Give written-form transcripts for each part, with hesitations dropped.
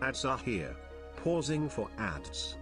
Ads are here. Pausing for ads.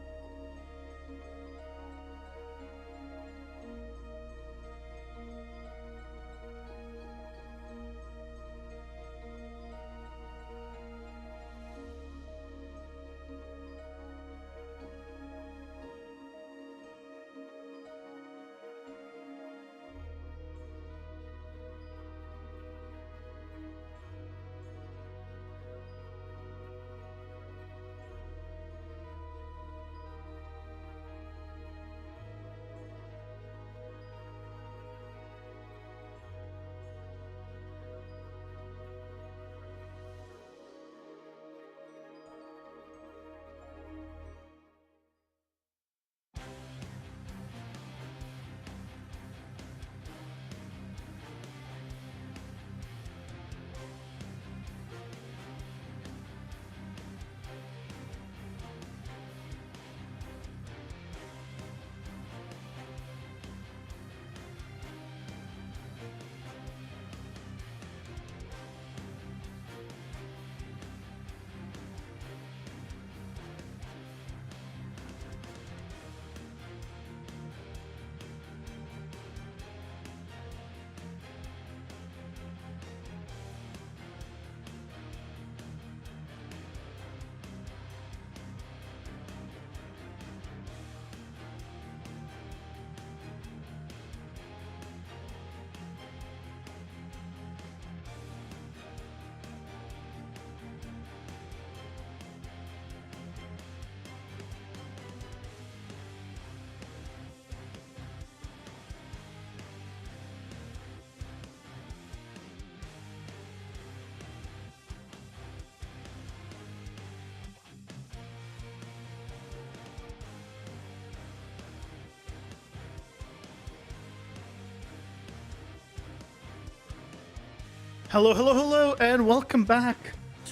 Hello, hello, hello, and welcome back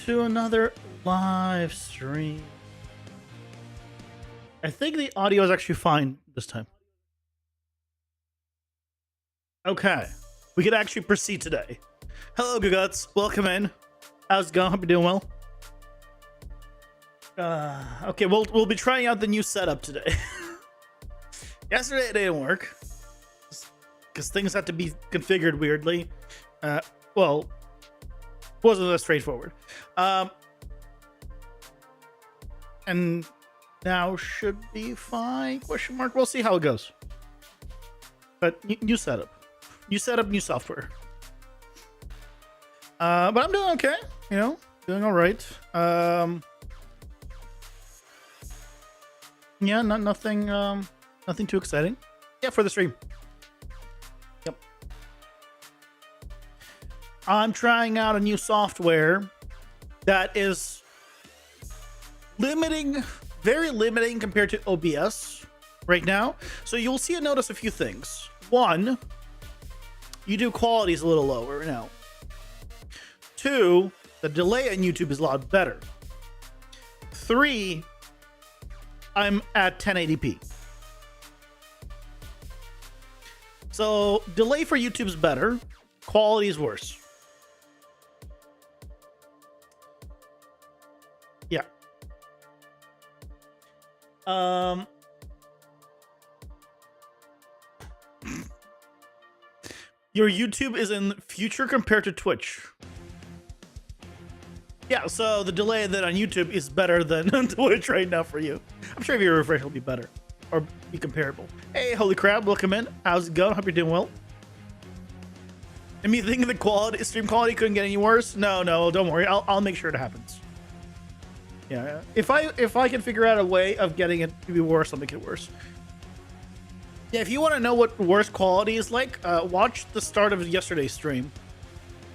to another live stream. I think the audio is actually fine this time. Okay, we can actually proceed today. Hello, Guguts. Welcome in. How's it going? Hope you're doing well. Okay, we'll be trying out the new setup today. Yesterday it didn't work because things had to be configured weirdly. Well, wasn't that straightforward. And now should be fine? Question mark. We'll see how it goes. But new setup, new software. But I'm doing okay. You know, doing all right. Yeah, nothing too exciting. Yeah, for the stream. Yep. I'm trying out a new software that is very limiting compared to OBS right now. So you'll see and notice a few things. One, YouTube quality is a little lower now. Two, the delay on YouTube is a lot better. Three, I'm at 1080p. So delay for YouTube's better, quality is worse. Yeah. Your YouTube is in future compared to Twitch. Yeah, so the delay then on YouTube is better than on Twitch right now for you. I'm sure if you refresh, it'll be better or be comparable. Hey, holy crap, welcome in. How's it going? Hope you're doing well. And me thinking the stream quality couldn't get any worse? No, don't worry. I'll make sure it happens. Yeah, if I can figure out a way of getting it to be worse, I'll make it worse. Yeah, if you want to know what worse quality is like, watch the start of yesterday's stream.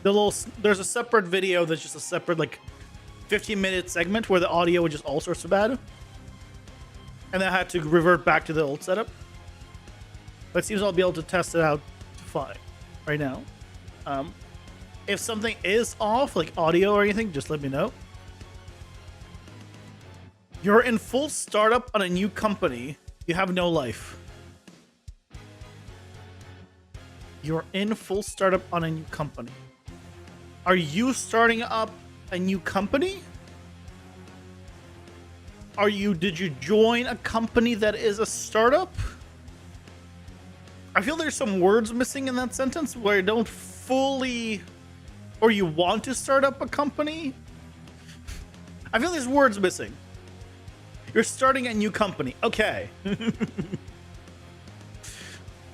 There's a separate video that's just a separate like 15-minute segment where the audio was just all sorts of bad, and then I had to revert back to the old setup. But it seems I'll be able to test it out fine right now. If something is off, like audio or anything, just let me know. You're in full startup on a new company. You have no life. You're in full startup on a new company. Are you starting up a new company? Did you join a company that is a startup? I feel there's some words missing in that sentence where you don't fully, or you want to start up a company. I feel there's words missing. You're starting a new company. Okay.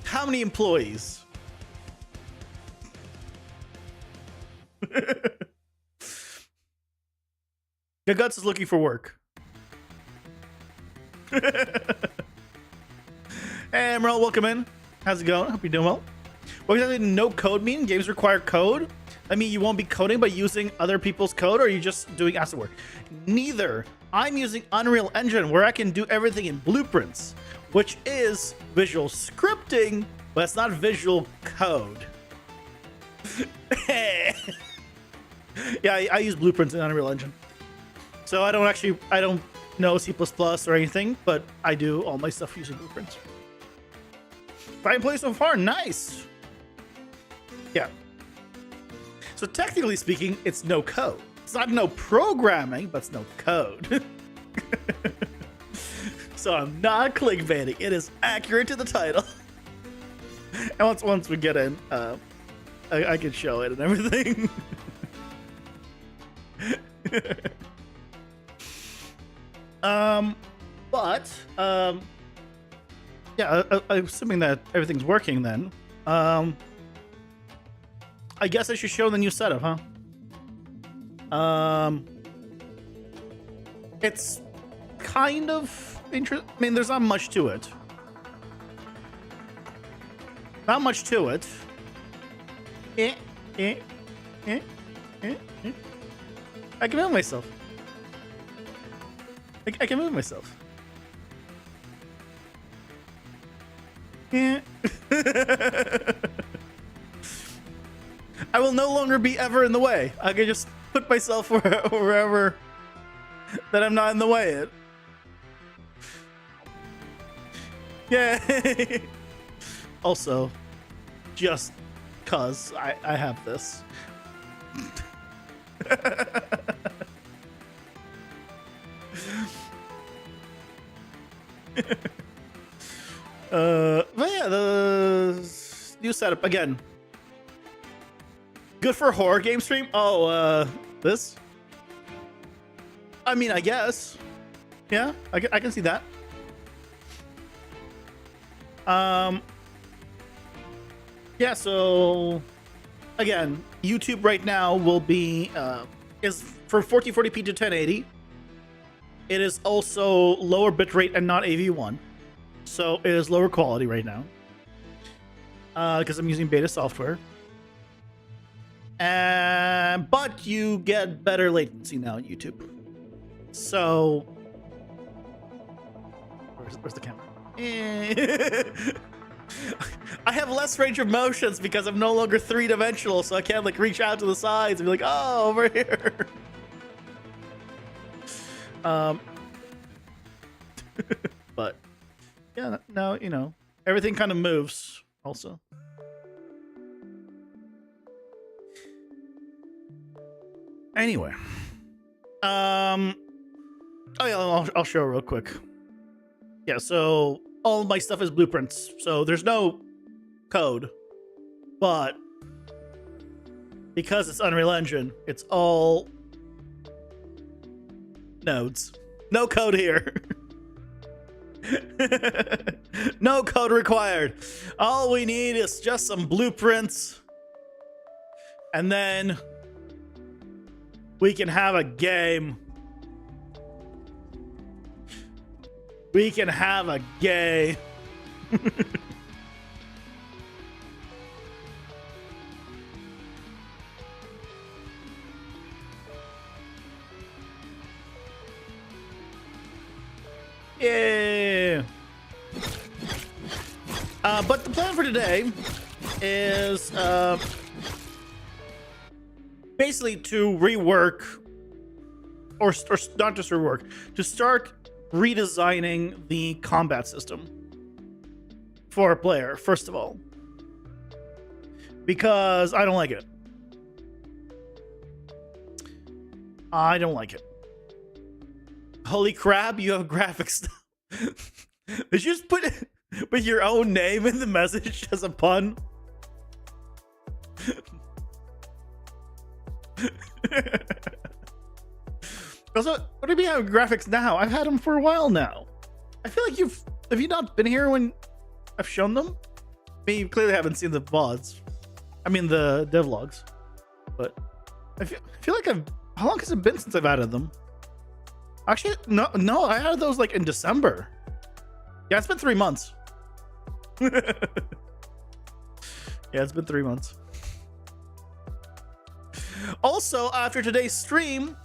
How many employees? The Guts is looking for work. Hey, Emerald, welcome in. How's it going? Hope you're doing well. What does no code mean? Games require code? I mean, you won't be coding by using other people's code, or are you just doing asset work? Neither. I'm using Unreal Engine, where I can do everything in blueprints, which is visual scripting, but it's not visual code. Yeah, I use blueprints in Unreal Engine. So I don't know C++ or anything, but I do all my stuff using blueprints. 5 plays so far, nice. Yeah. So technically speaking, it's no code. It's not no programming, but it's no code. So I'm not clickbaiting. It is accurate to the title. And once we get in, I can show it and everything. Yeah, I'm assuming that everything's working then. I guess I should show the new setup, huh? It's kind of interesting. I mean, there's not much to it. Not much to it. I can move myself. I can move myself. I will no longer be ever in the way. I can just put myself wherever that I'm not in the way at. Yay! Also, just cause I have this. But yeah, the new setup again. Good for a horror game stream. Oh, this. I mean, I guess. Yeah, I can see that. Yeah. So, again, YouTube right now will be is from 1440p to 1080. It is also lower bitrate and not AV1. So it is lower quality right now. Because I'm using beta software. But you get better latency now on YouTube. So where's the camera? I have less range of motions because I'm no longer three-dimensional, so I can't like reach out to the sides and be like, oh, over here. But yeah, now you know everything kind of moves. Also, anyway, oh yeah, I'll show real quick. Yeah, so all my stuff is blueprints, so there's no code, but because it's Unreal Engine, it's all nodes. No code here. No code required. All we need is just some blueprints, and then we can have a game. We can have a game. Yeah. But the plan for today is basically to rework, or not just rework, to start redesigning the combat system for a player, first of all. Because I don't like it. I don't like it. Holy crap, you have graphics now. Did you just put your own name in the message as a pun? Also, what do you mean you have graphics now? I've had them for a while now. I feel like have you not been here when I've shown them? I mean, you clearly haven't seen the VODs. I mean, the devlogs. But I feel like how long has it been since I've added them? Actually, no, I added those like in December. Yeah, it's been 3 months. Yeah, it's been 3 months. Also, after today's stream,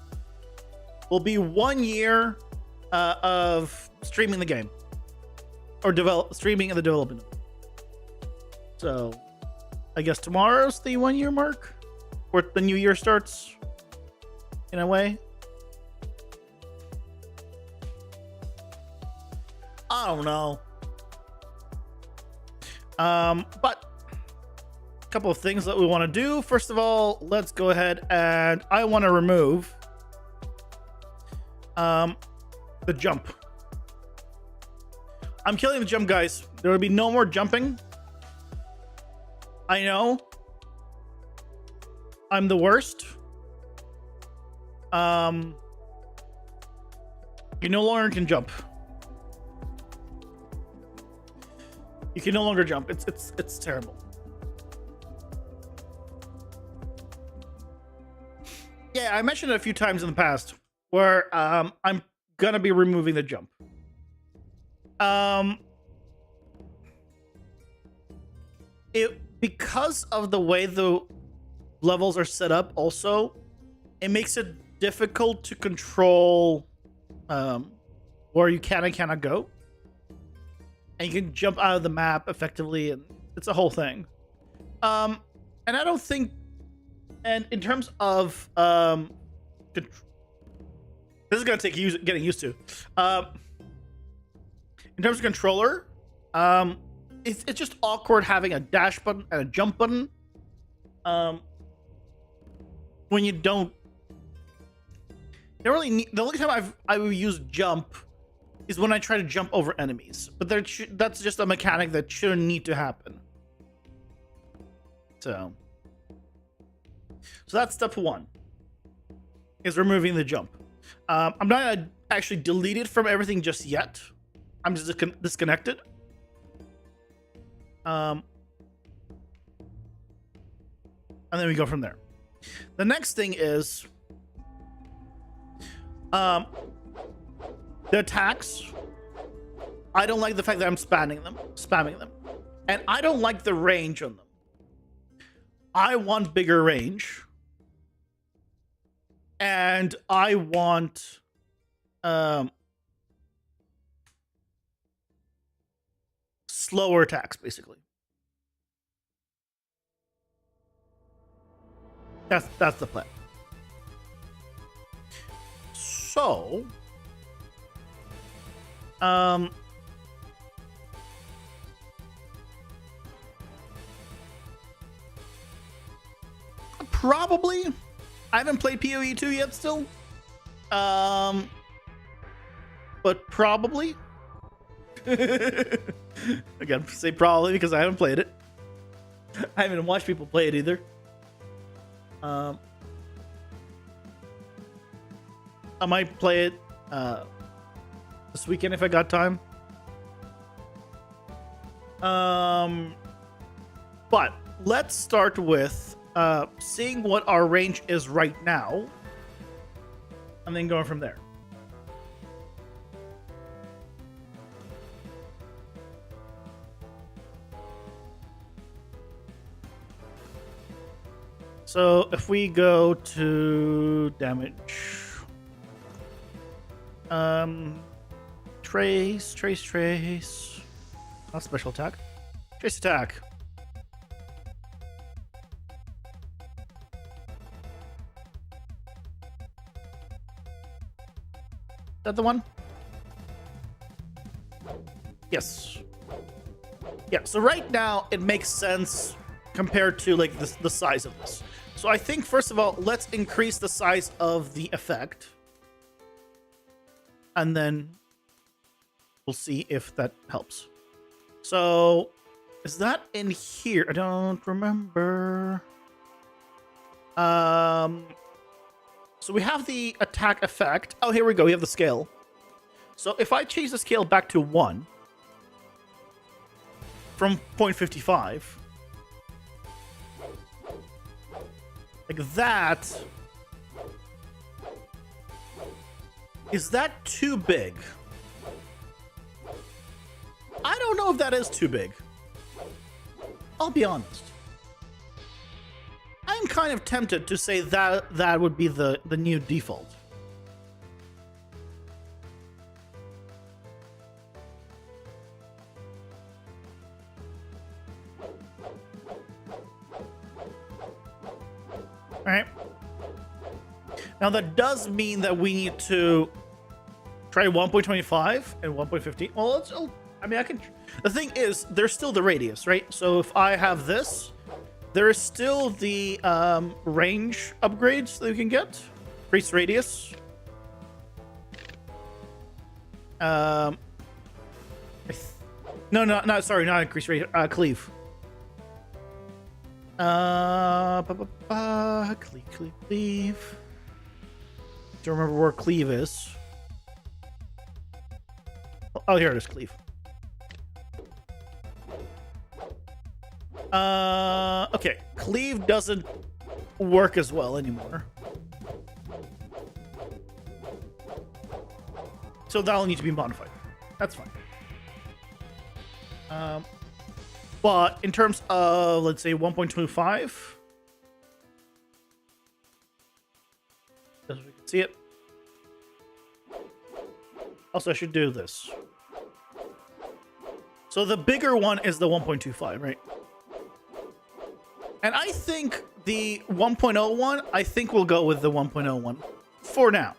will be 1 year of streaming the game, or streaming in the development. So, I guess tomorrow's the 1 year mark, or the new year starts. In a way. I don't know. But a couple of things that we want to do. First of all, let's go ahead and I want to remove the jump. I'm killing the jump, guys. There will be no more jumping. I know. I'm the worst. You no longer can jump. You can no longer jump. It's terrible. Yeah, I mentioned it a few times in the past where I'm gonna be removing the jump. Because of the way the levels are set up, also, it makes it difficult to control where you can and cannot go. And you can jump out of the map effectively, and it's a whole thing. And I don't think And in terms of this is gonna take getting used to. In terms of controller, it's just awkward having a dash button and a jump button. When you don't really need, the only time I would use jump is when I try to jump over enemies, but that's just a mechanic that shouldn't need to happen. So that's step one, is removing the jump. I'm not gonna actually delete it from everything just yet. I'm just disconnected. And then we go from there. The next thing is the attacks. I don't like the fact that I'm spamming them. And I don't like the range on them. I want bigger range. And I want slower attacks, basically. That's the plan. So, probably. I haven't played PoE 2 yet still. But probably. Again, say probably because I haven't played it. I haven't watched people play it either. I might play it this weekend if I got time. But let's start with seeing what our range is right now, and then going from there. So if we go to damage, trace, not special attack, trace attack. Is that the one? Yes. Yeah, so right now it makes sense compared to like the size of this. So I think first of all, let's increase the size of the effect. And then we'll see if that helps. So is that in here? I don't remember. So we have the attack effect. Oh, here we go. We have the scale. So if I change the scale back to 1 from 0.55, like that, is that too big? I don't know if that is too big. I'll be honest. I'm kind of tempted to say that would be the new default. All right. Now that does mean that we need to try 1.25 and 1.15. Well, I mean, I can. The thing is, there's still the radius, right? So if I have this, there is still the range upgrades that you can get. Increase radius. No, sorry, not increase radius. Cleave. Cleave. Don't remember where cleave is. Oh, here it is, cleave. Okay, cleave doesn't work as well anymore. So that'll need to be modified. That's fine. But in terms of, let's say, 1.25, as we can see it. Also, I should do this. So the bigger one is the 1.25, right? And I think the 1.0 one, I think we'll go with the 1.0 one for now.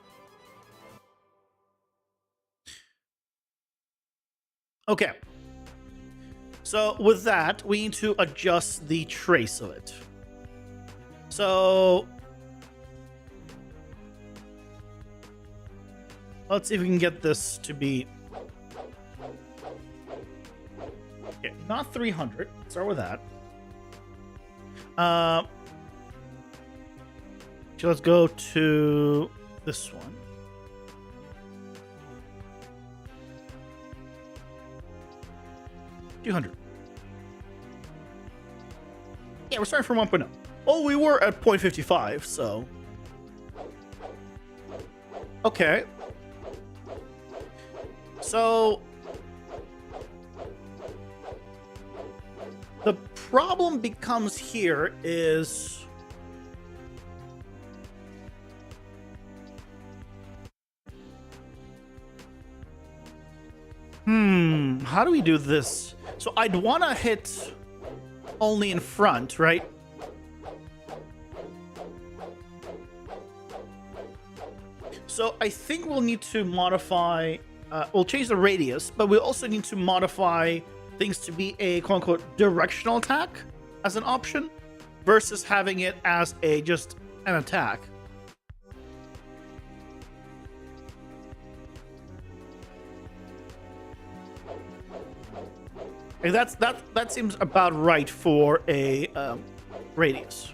Okay. So with that, we need to adjust the trace of it. So let's see if we can get this to be, okay, not 300. Start with that. So let's go to this one. $200. Yeah, we're starting from 1.0. Oh, we were at 0.55, so okay. So the problem becomes here is how do we do this? So I'd want to hit only in front, right? So I think we'll need to modify, we'll change the radius, but we also need to modify things to be a quote-unquote directional attack as an option versus having it as a just an attack. And that seems about right for a radius.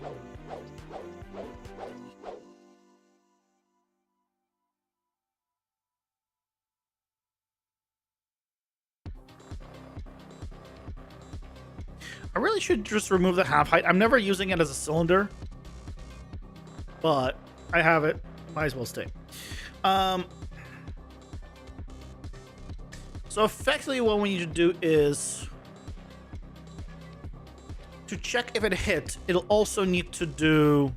I really should just remove the half height. I'm never using it as a cylinder, but I have it. Might as well stay. So effectively what we need to do is to check if it hit, it'll also need to do,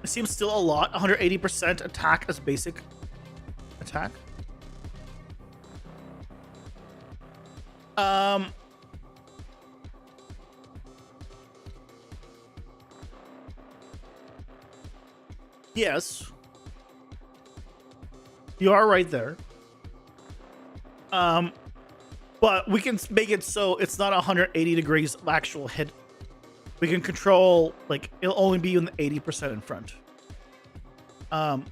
it seems still a lot, 180% attack as basic attack. Yes. You are right there. But we can make it so it's not 180 degrees of actual hit. We can control, like, it'll only be in the 80% in front. You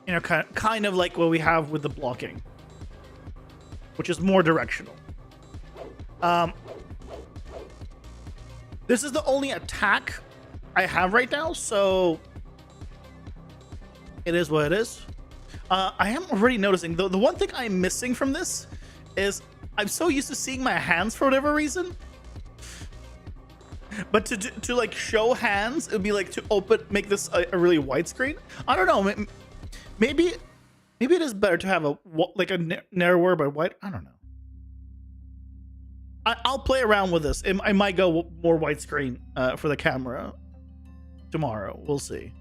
know, kind of like what we have with the blocking, which is more directional. This is the only attack I have right now, so it is what it is. I am already noticing, the one thing I'm missing from this is I'm so used to seeing my hands for whatever reason. But to like show hands, it would be like to make this a really wide screen. I don't know. Maybe it is better to have a narrower but wide. I don't know. I'll play around with this. I might go more widescreen for the camera tomorrow. We'll see.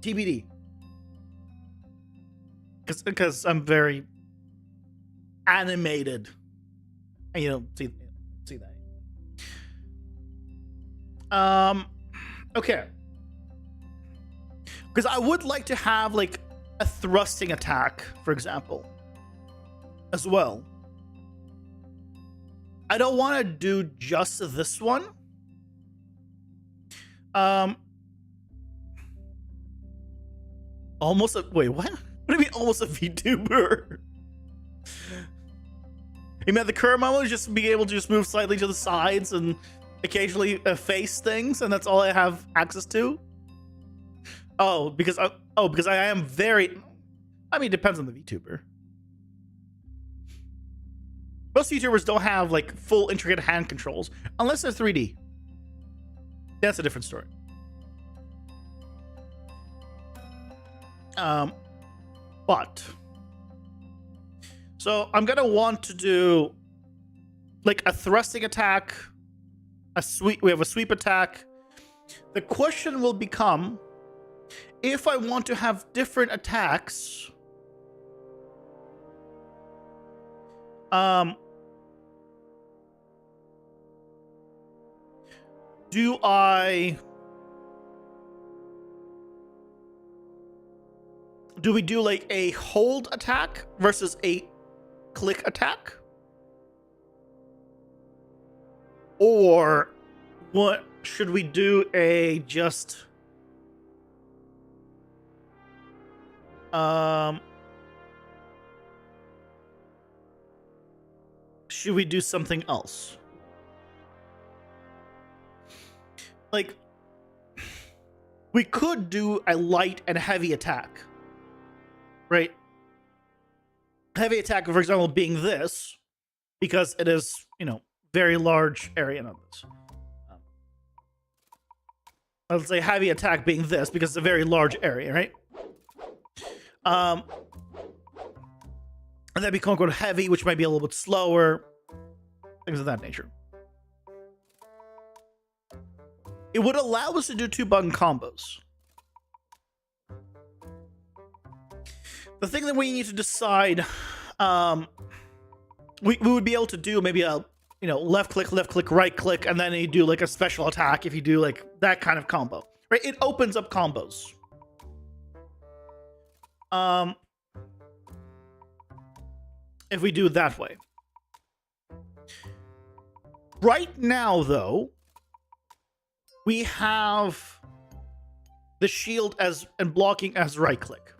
TBD. Because I'm very animated, and you don't see that. Okay. Because I would like to have like a thrusting attack, for example, as well. I don't want to do just this one. Almost a wait. What? What do you mean almost a VTuber? You mean the current moment is just being able to just move slightly to the sides and occasionally face things, and that's all I have access to? Oh, because I am very. I mean, it depends on the VTuber. Most VTubers don't have like full intricate hand controls unless they're 3D. That's a different story. But so I'm gonna want to do like a thrusting attack, we have a sweep attack. The question will become if I want to have different attacks, Um, do we do like a hold attack versus a click attack? Or what should we do a just should we do something else? Like, we could do a light and heavy attack, right? Heavy attack, for example, being this, because it is, very large area of this. Let's say heavy attack being this, because it's a very large area, right? And then we can go to heavy, which might be a little bit slower, things of that nature. It would allow us to do 2-button combos. The thing that we need to decide, we would be able to do maybe a, left click, right click, and then you do like a special attack if you do like that kind of combo, right? It opens up combos. If we do it that way. Right now, though, we have the shield and blocking as right click.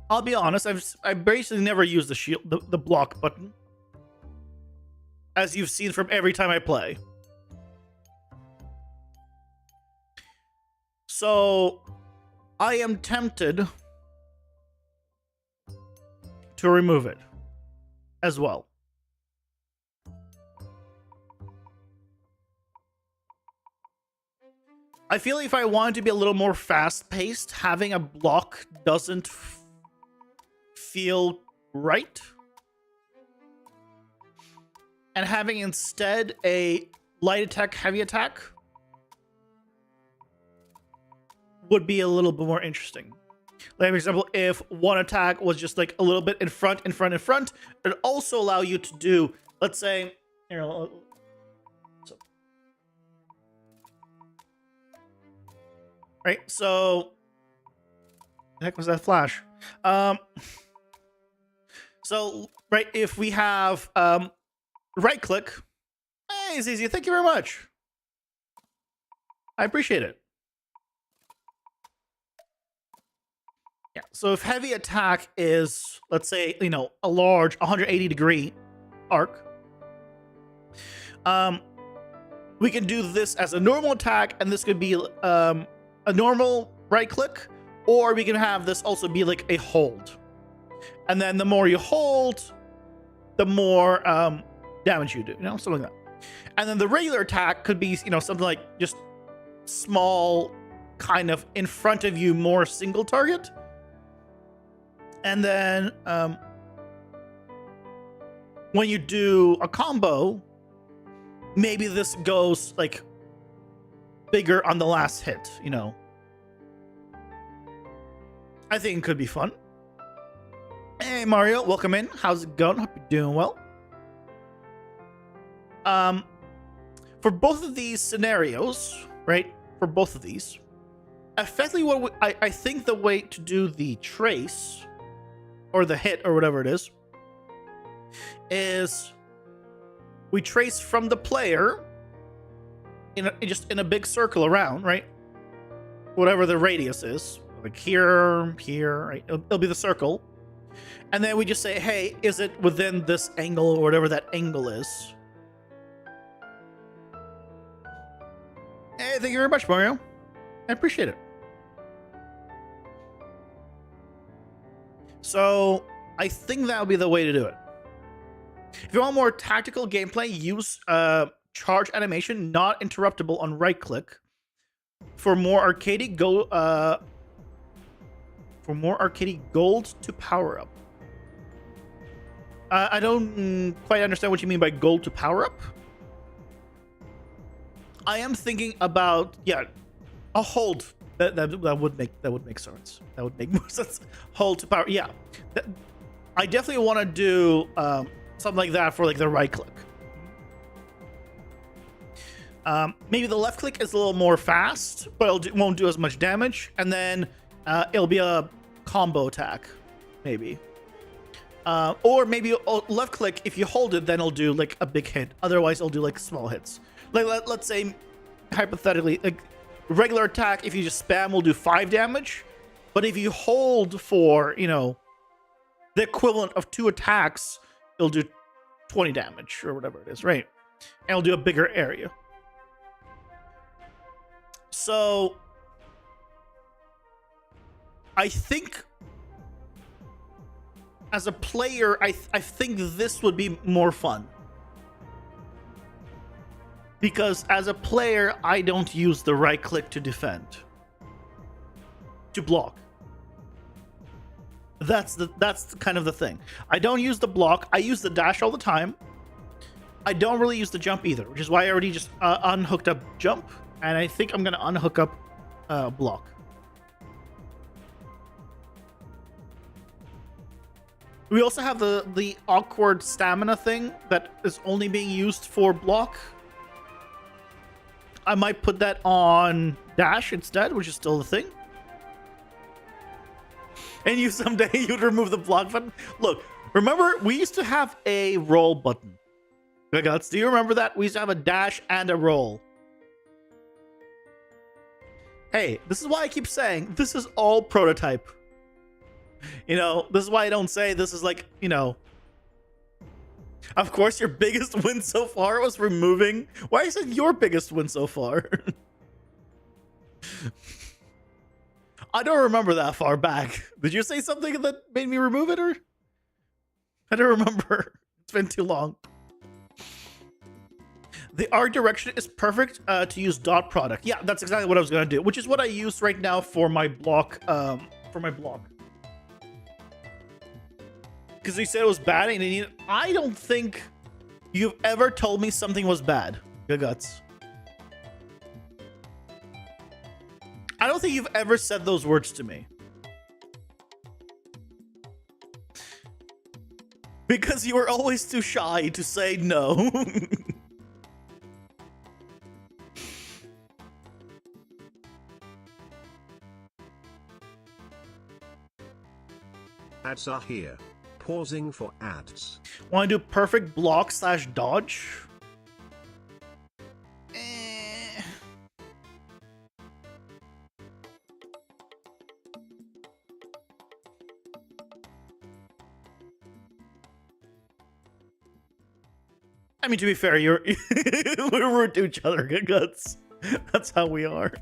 I'll be honest, I basically never used the shield, the block button, as you've seen from every time I play. So I am tempted to remove it as well. I feel if I wanted to be a little more fast-paced, having a block doesn't feel right. And having instead a light attack, heavy attack would be a little bit more interesting. Like, for example, if one attack was just like a little bit in front, it'd also allow you to do, let's say, right, so the heck was that flash? So right, if we have right click, hey Zizi, thank you very much. I appreciate it. Yeah, so if heavy attack is, let's say, a large 180-degree arc, we can do this as a normal attack, and this could be a normal right click, or we can have this also be like a hold. And then the more you hold, the more damage you do, something like that. And then the regular attack could be, something like just small, kind of in front of you, more single target. And then when you do a combo, maybe this goes like bigger on the last hit, I think it could be fun. Hey Mario, welcome in. How's it going? Hope you're doing well. For both of these scenarios, right? For both of these, effectively, I think the way to do the trace or the hit or whatever it is we trace from the player just in a big circle around, right? Whatever the radius is, like here, right? It'll be the circle. And then we just say, hey, is it within this angle or whatever that angle is? Hey, thank you very much, Mario. I appreciate it. So I think that would be the way to do it. If you want more tactical gameplay, use charge animation, not interruptible on right click. For more arcadey, gold to power up. I don't quite understand what you mean by gold to power up. I am thinking about, a hold That would make sense. That would make more sense. Hold to power. Yeah, I definitely want to do something like that for like the right click. Maybe the left click is a little more fast, but it won't do as much damage, and then it'll be a combo attack, maybe. Or maybe left click, if you hold it, then it'll do like a big hit. Otherwise, it'll do like small hits. Like let's say, hypothetically, like regular attack, if you just spam, will do 5 damage. But if you hold for, you know, the equivalent of 2 attacks, it'll do 20 damage or whatever it is, right? And it'll do a bigger area. So I think as a player, I think this would be more fun. Because as a player, I don't use the right click to defend. To block. That's kind of the thing. I don't use the block. I use the dash all the time. I don't really use the jump either, which is why I already just unhooked up jump. And I think I'm going to unhook up block. We also have the awkward stamina thing that is only being used for block. I might put that on dash instead, which is still the thing. And you someday you'd remove the block button. Look, remember we used to have a roll button. Guts, do you remember that? We used to have a dash and a roll. Hey, this is why I keep saying this is all prototype. You know, this is why I don't say this is like, you know. Of course, your biggest win so far was removing. Why is it your biggest win so far? I don't remember that far back. Did you say something that made me remove it, or? I don't remember. It's been too long. The art direction is perfect to use dot product. Yeah, that's exactly what I was gonna do, which is what I use right now for my block. Because you said it was bad, and I don't think you've ever told me something was bad. Good guts. I don't think you've ever said those words to me. Because you were always too shy to say no. Ads are here. Pausing for ads. Want to do perfect block / dodge? I mean, to be fair, we're rude to each other, good guts. That's how we are.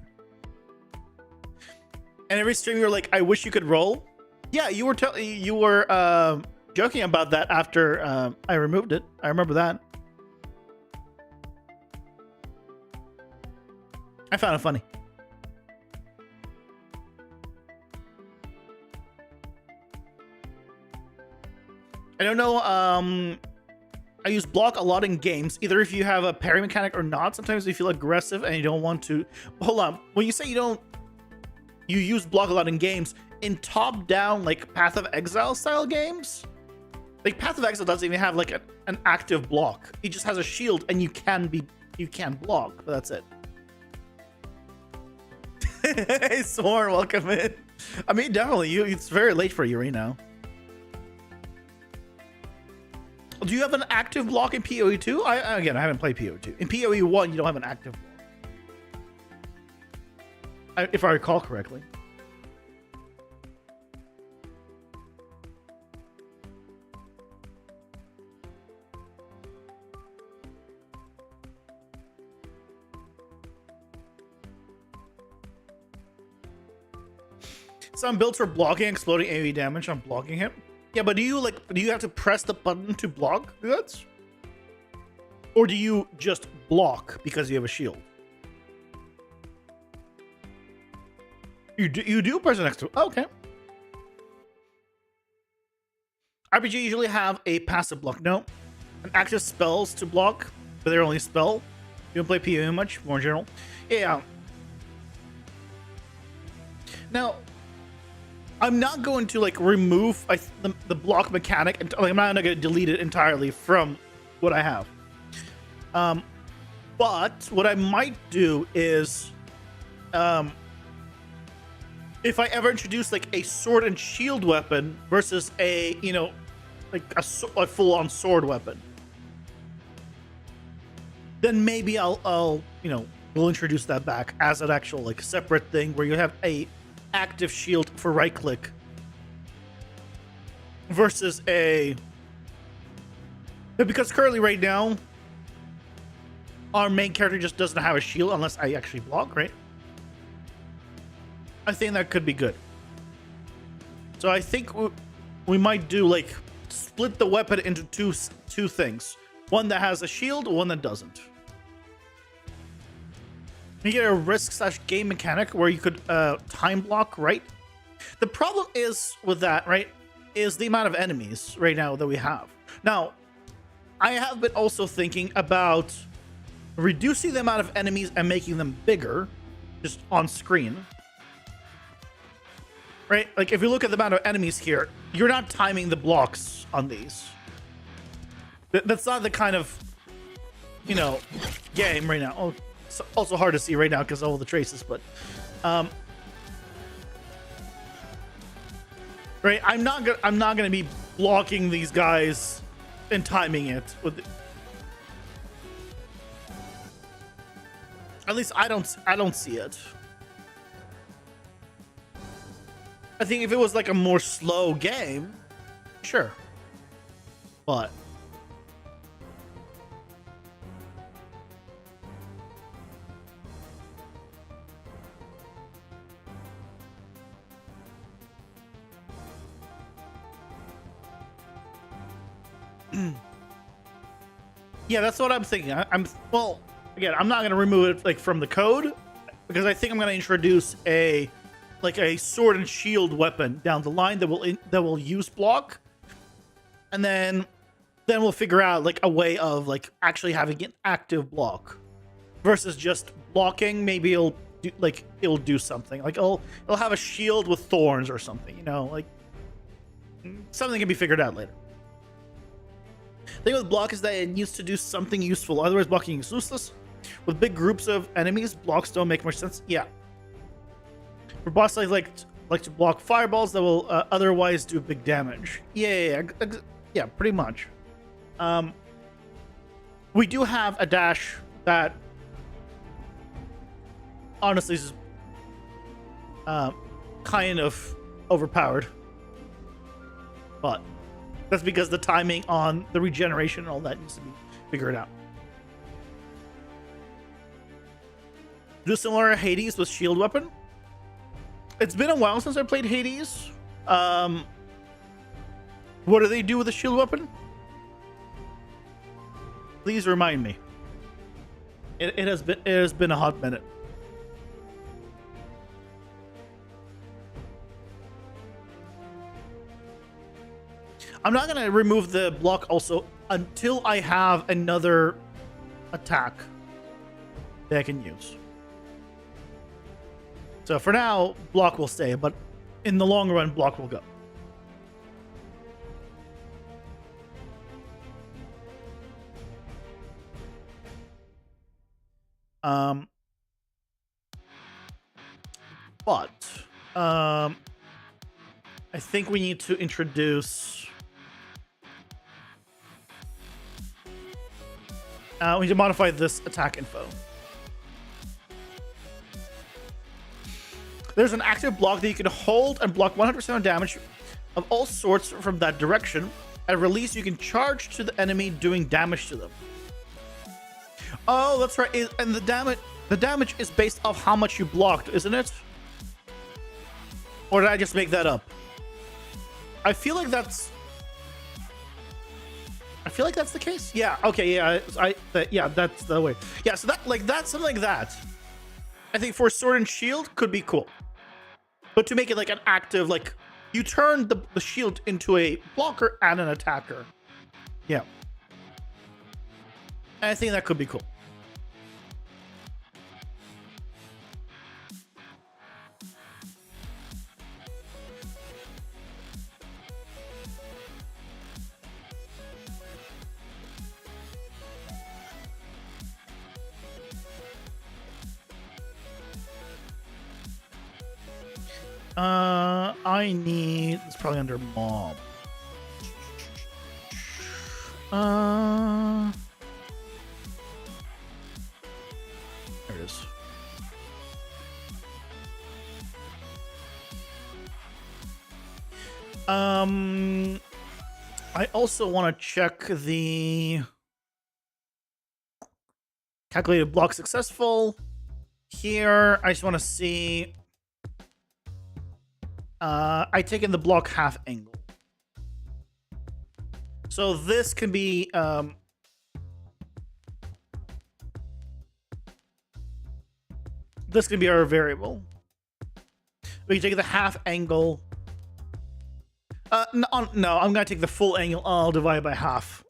And every stream you're like, I wish you could roll. Yeah, you were joking about that after I removed it. I remember that. I found it funny. I don't know. I use block a lot in games, either if you have a parry mechanic or not. Sometimes you feel aggressive and you don't want to. Hold on. When you say you use block a lot in games, in top-down, like Path of Exile style games, like Path of Exile doesn't even have like an active block. It just has a shield, and you can block, but that's it. Hey, Sworn, welcome in. I mean, definitely, it's very late for you right now. Do you have an active block in PoE 2? Again, I haven't played PoE 2. In PoE 1, you don't have an active block, if I recall correctly. Some builds for blocking exploding AoE damage on blocking him. Yeah, but do you have to press the button to block that? Or do you just block because you have a shield? You do press it next to it. Oh, okay. RPG usually have a passive block. No. An active spells to block, but they're only spell. You don't play PoE much, more in general. Yeah. Now, I'm not going to like remove the block mechanic, and like, I'm not going to delete it entirely from what I have. But what I might do is, if I ever introduce like a sword and shield weapon versus a, you know, like a full-on sword weapon, then maybe I'll you know, we'll introduce that back as an actual like separate thing where you have a active shield for right click versus a, because currently right now our main character just doesn't have a shield unless I actually block, right? I think that could be good. So I think we might do like split the weapon into two things. One that has a shield, one that doesn't. You get a risk/game mechanic where you could time block, right? The problem is with that, right, is the amount of enemies right now that we have. Now, I have been also thinking about reducing the amount of enemies and making them bigger, just on screen. Right? Like, if you look at the amount of enemies here, you're not timing the blocks on these. That's not the kind of, you know, game right now. Oh, it's also hard to see right now because of all the traces, but... right? I'm not gonna be blocking these guys and timing it with... At least I don't see it. I think if it was like a more slow game, sure. But yeah, that's what I'm thinking. Well, again, I'm not going to remove it like from the code because I think I'm going to introduce a sword and shield weapon down the line that will use block, and then we'll figure out like a way of like actually having an active block versus just blocking. Maybe it'll do something like it'll have a shield with thorns or something, you know, like something can be figured out later. The thing with block is that it needs to do something useful, otherwise blocking is useless. With big groups of enemies, blocks don't make much sense. Yeah. For boss like to block fireballs that will otherwise do big damage. Yeah, pretty much. We do have a dash that honestly is kind of overpowered, but that's because the timing on the regeneration and all that needs to be figured out. Do similar to Hades with shield weapon. It's been a while since I played Hades. What do they do with the shield weapon? Please remind me. It has been a hot minute. I'm not gonna remove the block also until I have another attack that I can use. So for now, block will stay, but in the long run, block will go. I think we need to introduce... we need to modify this attack info. There's an active block that you can hold and block 100% of damage of all sorts from that direction. At release, you can charge to the enemy, doing damage to them. Oh, that's right. And the damage is based off how much you blocked, isn't it? Or did I just make that up? I feel like that's the case. Yeah. Okay. Yeah. Yeah. That's the way. Yeah. So that's something like that. I think for sword and shield could be cool, but to make it like an active, like you turn the shield into a blocker and an attacker. Yeah. And I think that could be cool. I need. It's probably under mob. There it is. I also want to check the calculated block successful. Here, I just want to see. I take in the block half angle. So this can be this can be our variable. We can take the half angle. No, I'm gonna take the full angle. I'll divide by half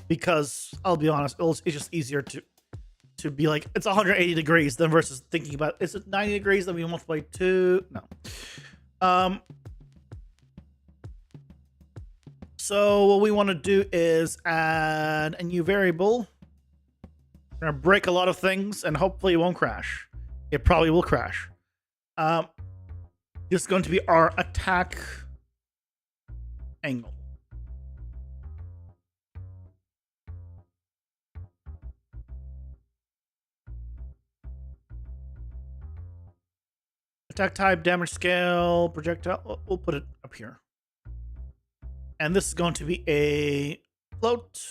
because I'll be honest, it's just easier to be like it's 180 degrees than versus thinking about is it 90 degrees, then we multiply 2. No. So what we want to do is add a new variable. We're gonna break a lot of things and hopefully it won't crash. It probably will crash. This is going to be our attack angle. Attack type, damage scale, projectile. We'll put it up here. And this is going to be a float.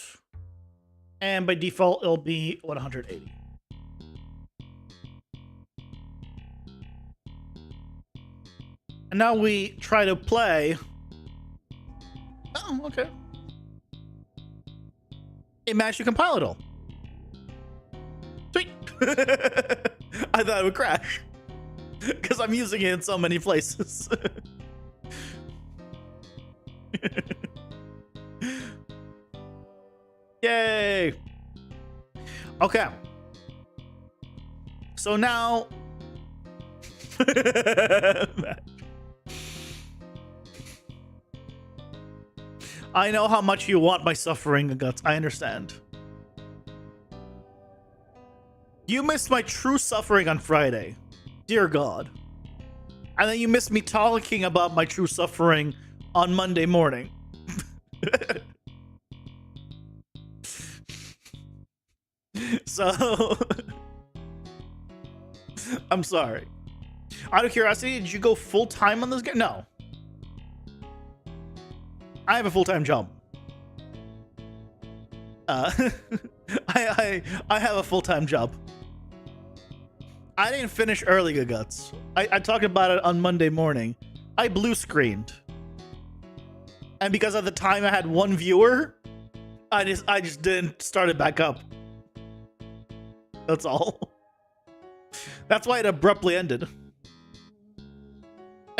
And by default, it'll be 180. And now we try to play. Oh, okay. It managed to compile it all. Sweet. I thought it would crash. Because I'm using it in so many places. Yay! Okay. So now... I know how much you want my suffering, Guts. I understand. You missed my true suffering on Friday. Dear God. And then you missed me talking about my true suffering on Monday morning. So... I'm sorry. Out of curiosity, did you go full-time on this game? No. I have a full-time job. I have a full-time job. I didn't finish early, Guts. I talked about it on Monday morning. I blue screened. And because at the time I had one viewer, I just didn't start it back up. That's all. That's why it abruptly ended.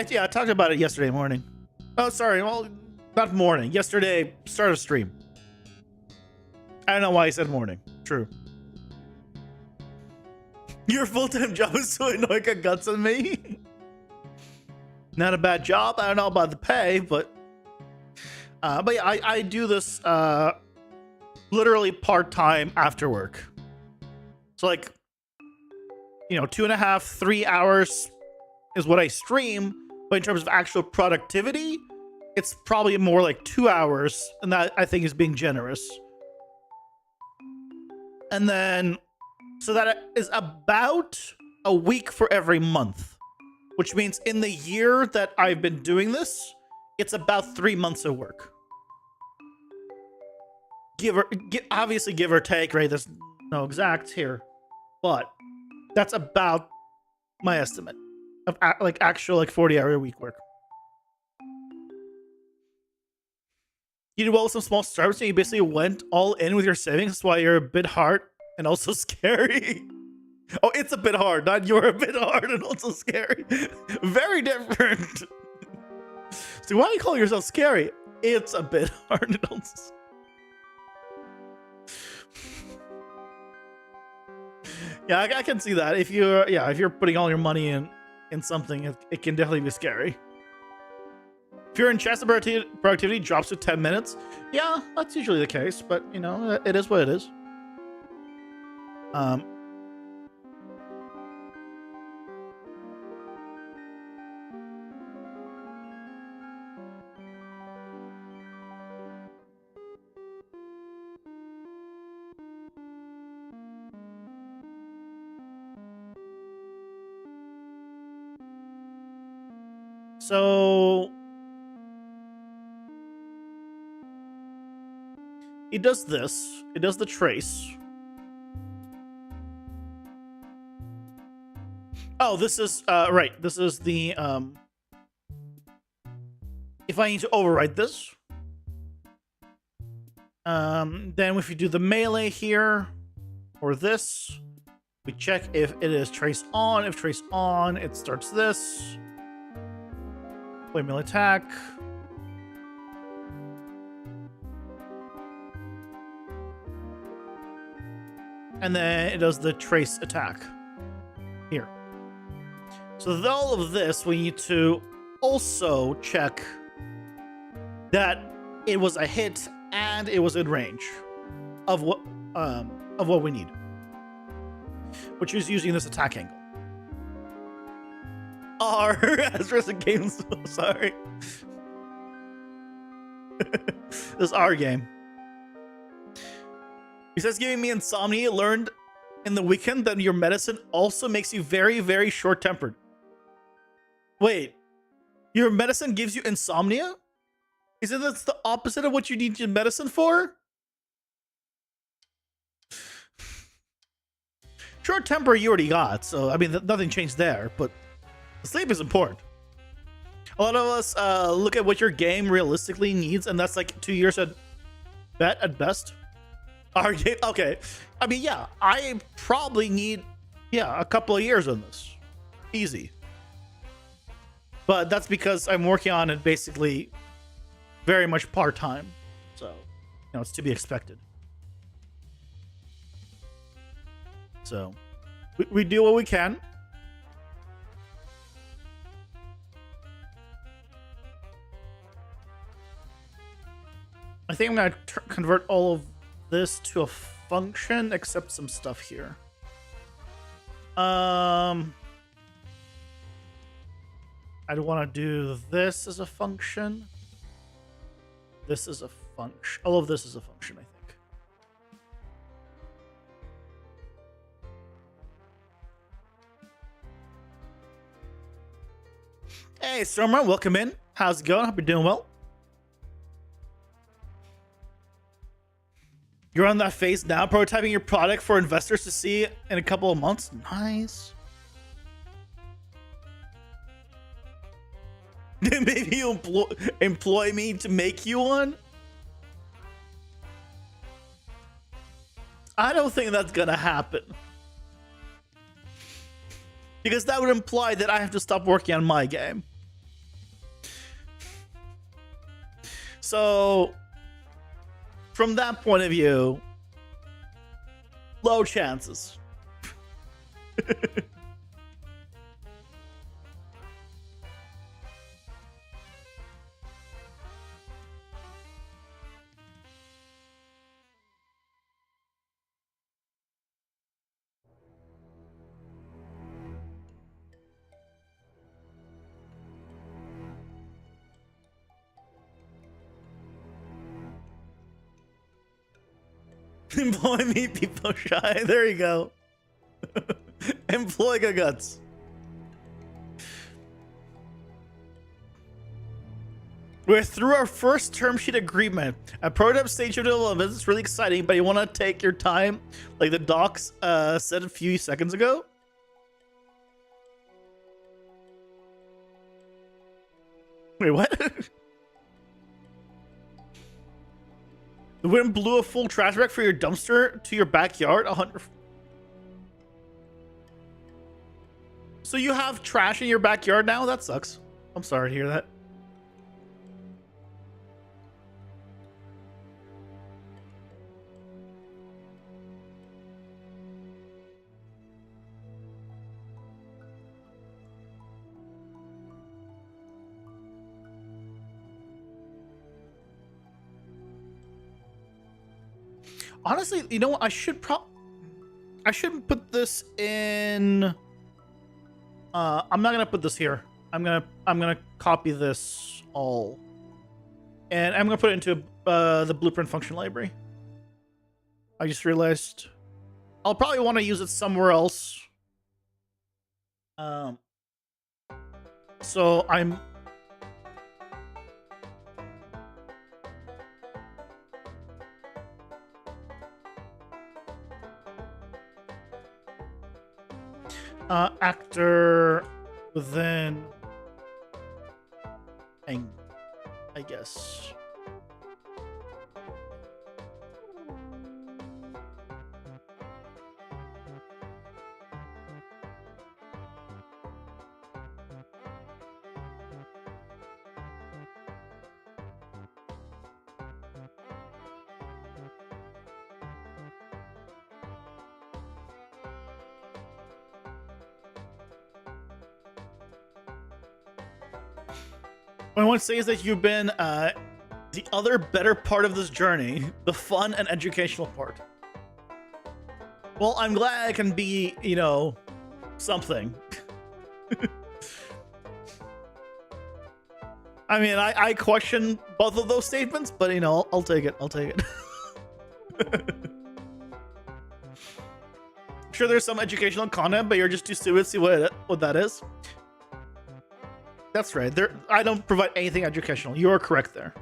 Yeah, I talked about it yesterday morning. Oh, sorry. Well, not morning. Yesterday, start of stream. I don't know why I said morning. True. Your full-time job is so annoying, Guts on me. Not a bad job. I don't know about the pay, but yeah, I do this literally part-time after work. So like, you know, 2.5, 3 hours is what I stream, but in terms of actual productivity, it's probably more like 2 hours, and that I think is being generous. And then, so that is about a week for every month, which means in the year that I've been doing this, it's about 3 months of work. Obviously give or take, right? There's no exact here, but that's about my estimate of like actual like 40-hour week work. You did well with some small startups, and you basically went all in with your savings. That's why you're a bit hard and also scary. Oh, it's a bit hard, not you're a bit hard and also scary. Very different. So why do you call yourself scary? It's a bit hard and also... Yeah, I can see that. If you're putting all your money in something, it can definitely be scary. If you're in chess, the productivity drops to 10 minutes. Yeah, that's usually the case, but you know, it is what it is. So it does this. It does the trace. Oh, this is right. This is the if I need to overwrite this, then if you do the melee here or this, we check if it is trace on. If trace on, it starts this. Play melee attack. And then it does the trace attack here. So with all of this, we need to also check that it was a hit and it was in range of what we need, which is using this attack angle. R as recent games. Sorry, this R game. Besides giving me insomnia, learned in the weekend that your medicine also makes you very, very short-tempered. Wait, your medicine gives you insomnia? Isn't that the opposite of what you need your medicine for? Short temper you already got, so I mean nothing changed there, but sleep is important. A lot of us look at what your game realistically needs, and that's like 2 years at best. Our game, okay. I mean, yeah, I probably need, a couple of years on this. Easy. But that's because I'm working on it basically very much part-time. So, it's to be expected. So, we do what we can. I think I'm going to convert all of this to a function, except some stuff here. I'd want to do this as a function. This is a function. All of this is a function, I think. Hey, Stormer, welcome in. How's it going? Hope you're doing well. You're on that phase now, prototyping your product for investors to see in a couple of months. Nice. Maybe you employ me to make you one? I don't think that's gonna happen. Because that would imply that I have to stop working on my game. So, from that point of view, low chances. Employ me, people shy. There you go. Employ guts. We're through our first term sheet agreement. A prototype stage of development is really exciting, but you want to take your time, like the docs said a few seconds ago. Wait, what? The wind blew a full trash bag for your dumpster to your backyard. 100. So you have trash in your backyard now? That sucks. I'm sorry to hear that. Honestly, you know what? I should put this in. I'm not gonna put this here. I'm gonna copy this all, and I'm gonna put it into the blueprint function library. I just realized I'll probably want to use it somewhere else. So I'm actor within Eng, I guess. What I want to say is that you've been the other better part of this journey, the fun and educational part. Well, I'm glad I can be, you know, something. I mean, I question both of those statements, but you know, I'll take it. I'll take it. I'm sure there's some educational content, but you're just too stupid to see what that is. That's right. I don't provide anything educational. You are correct there.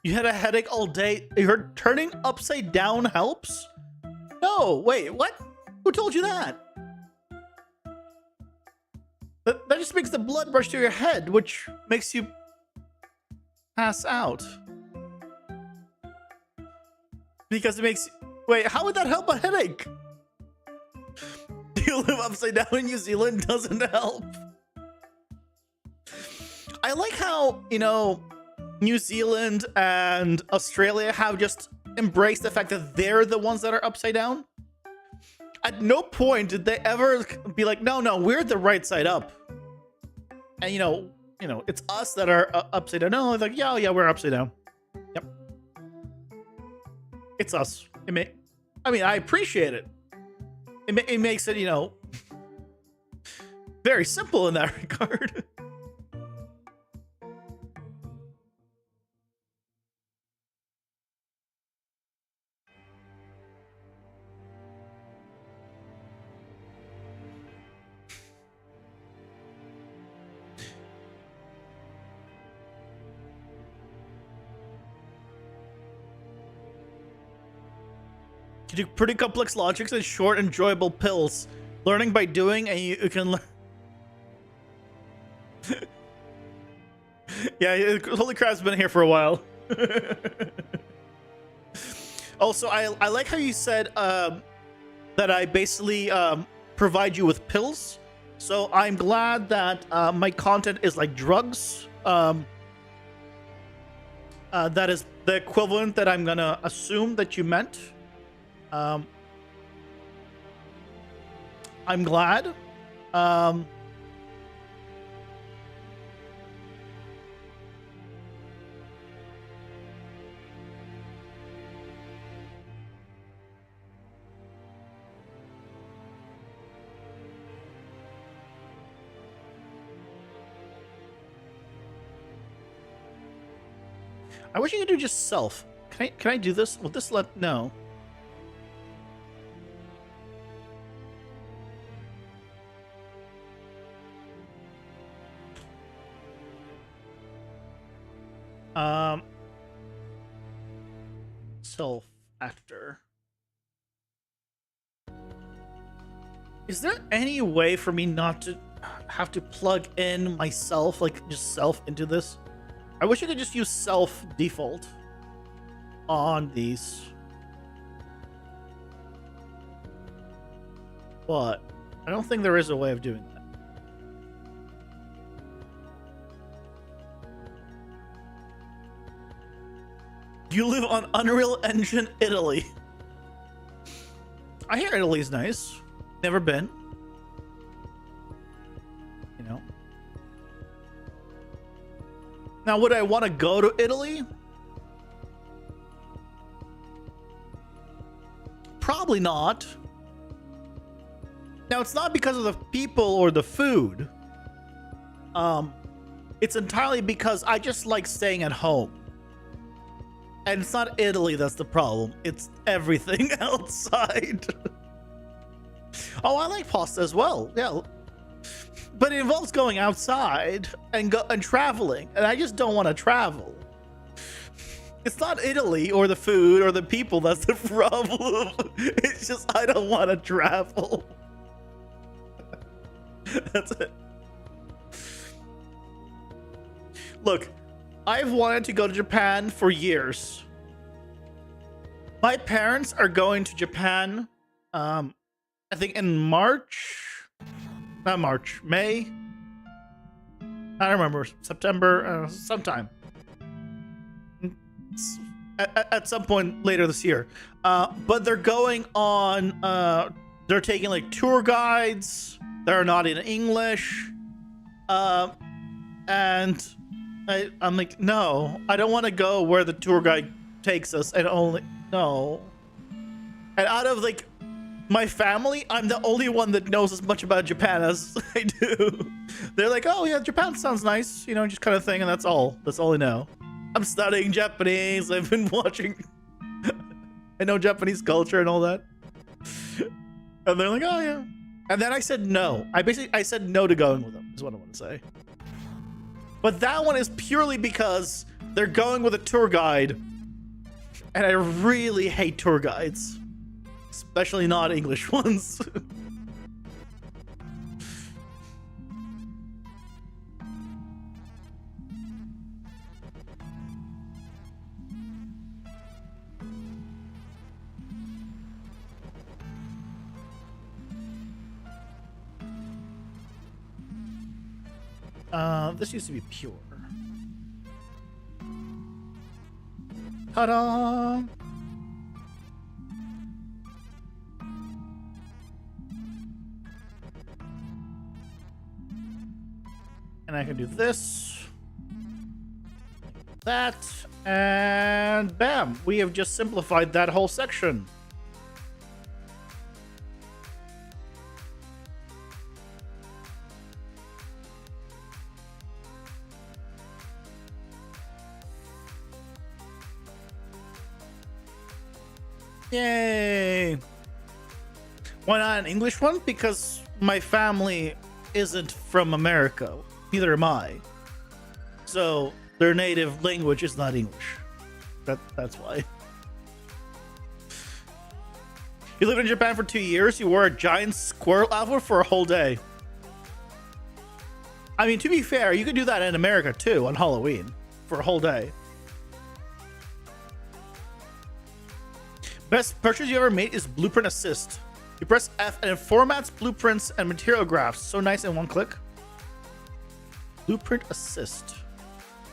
You had a headache all day. You heard turning upside down helps? No, wait, what? Who told you that? That just makes the blood rush to your head, which makes you pass out. Because it makes... Wait, how would that help a headache? Do you live upside down in New Zealand? Doesn't help. I like how, you know... New Zealand and Australia have just embraced the fact that they're the ones that are upside down. At no point did they ever be like, no, we're the right side up. And you know, it's us that are upside down. No, like, yeah, we're upside down. Yep. It's us. I mean, I appreciate it. It makes it, you know, very simple in that regard. You do pretty complex logics and short, enjoyable pills. Learning by doing, and you can learn. Yeah, Holy Crap's been here for a while. Also, I like how you said that I basically provide you with pills. So I'm glad that my content is like drugs. That is the equivalent that I'm gonna assume that you meant. I'm glad. I wish you could do just self. Can I do this? Will this let... No. Self actor. Is there any way for me not to have to plug in myself, like just self into this? I wish I could just use self default on these. But I don't think there is a way of doing that. You live on Unreal Engine Italy. I hear Italy's nice. Never been. You know. Now, would I want to go to Italy? Probably not. Now, it's not because of the people or the food. It's entirely because I just like staying at home. And it's not Italy that's the problem. It's everything outside. Oh, I like pasta as well. Yeah. But it involves going outside and traveling. And I just don't want to travel. It's not Italy or the food or the people that's the problem. It's just I don't want to travel. That's it. Look, I've wanted to go to Japan for years. My parents are going to Japan, I think in March. Not March, May. I don't remember. September, sometime. At some point later this year. But they're going on, they're taking like tour guides that are not in English. And I'm like, no, I don't want to go where the tour guide takes us and only, no. And out of like my family, I'm the only one that knows as much about Japan as I do. They're like, oh yeah, Japan sounds nice, you know, just kind of thing. And that's all I know. I'm studying Japanese. I've been watching. I know Japanese culture and all that. And they're like, oh yeah. And then I said no. I said no to going with them, is what I want to say. But that one is purely because they're going with a tour guide. And I really hate tour guides. Especially not English ones. This used to be pure. Ta-da! And I can do this, that, and bam! We have just simplified that whole section. Yay! Why not an English one? Because my family isn't from America. Neither am I. So their native language is not English. That's why. You lived in Japan for 2 years. You wore a giant squirrel outfit for a whole day. I mean, to be fair, you could do that in America too on Halloween for a whole day. Best purchase you ever made is Blueprint Assist. You press F and it formats blueprints and material graphs. So nice in one click. Blueprint Assist.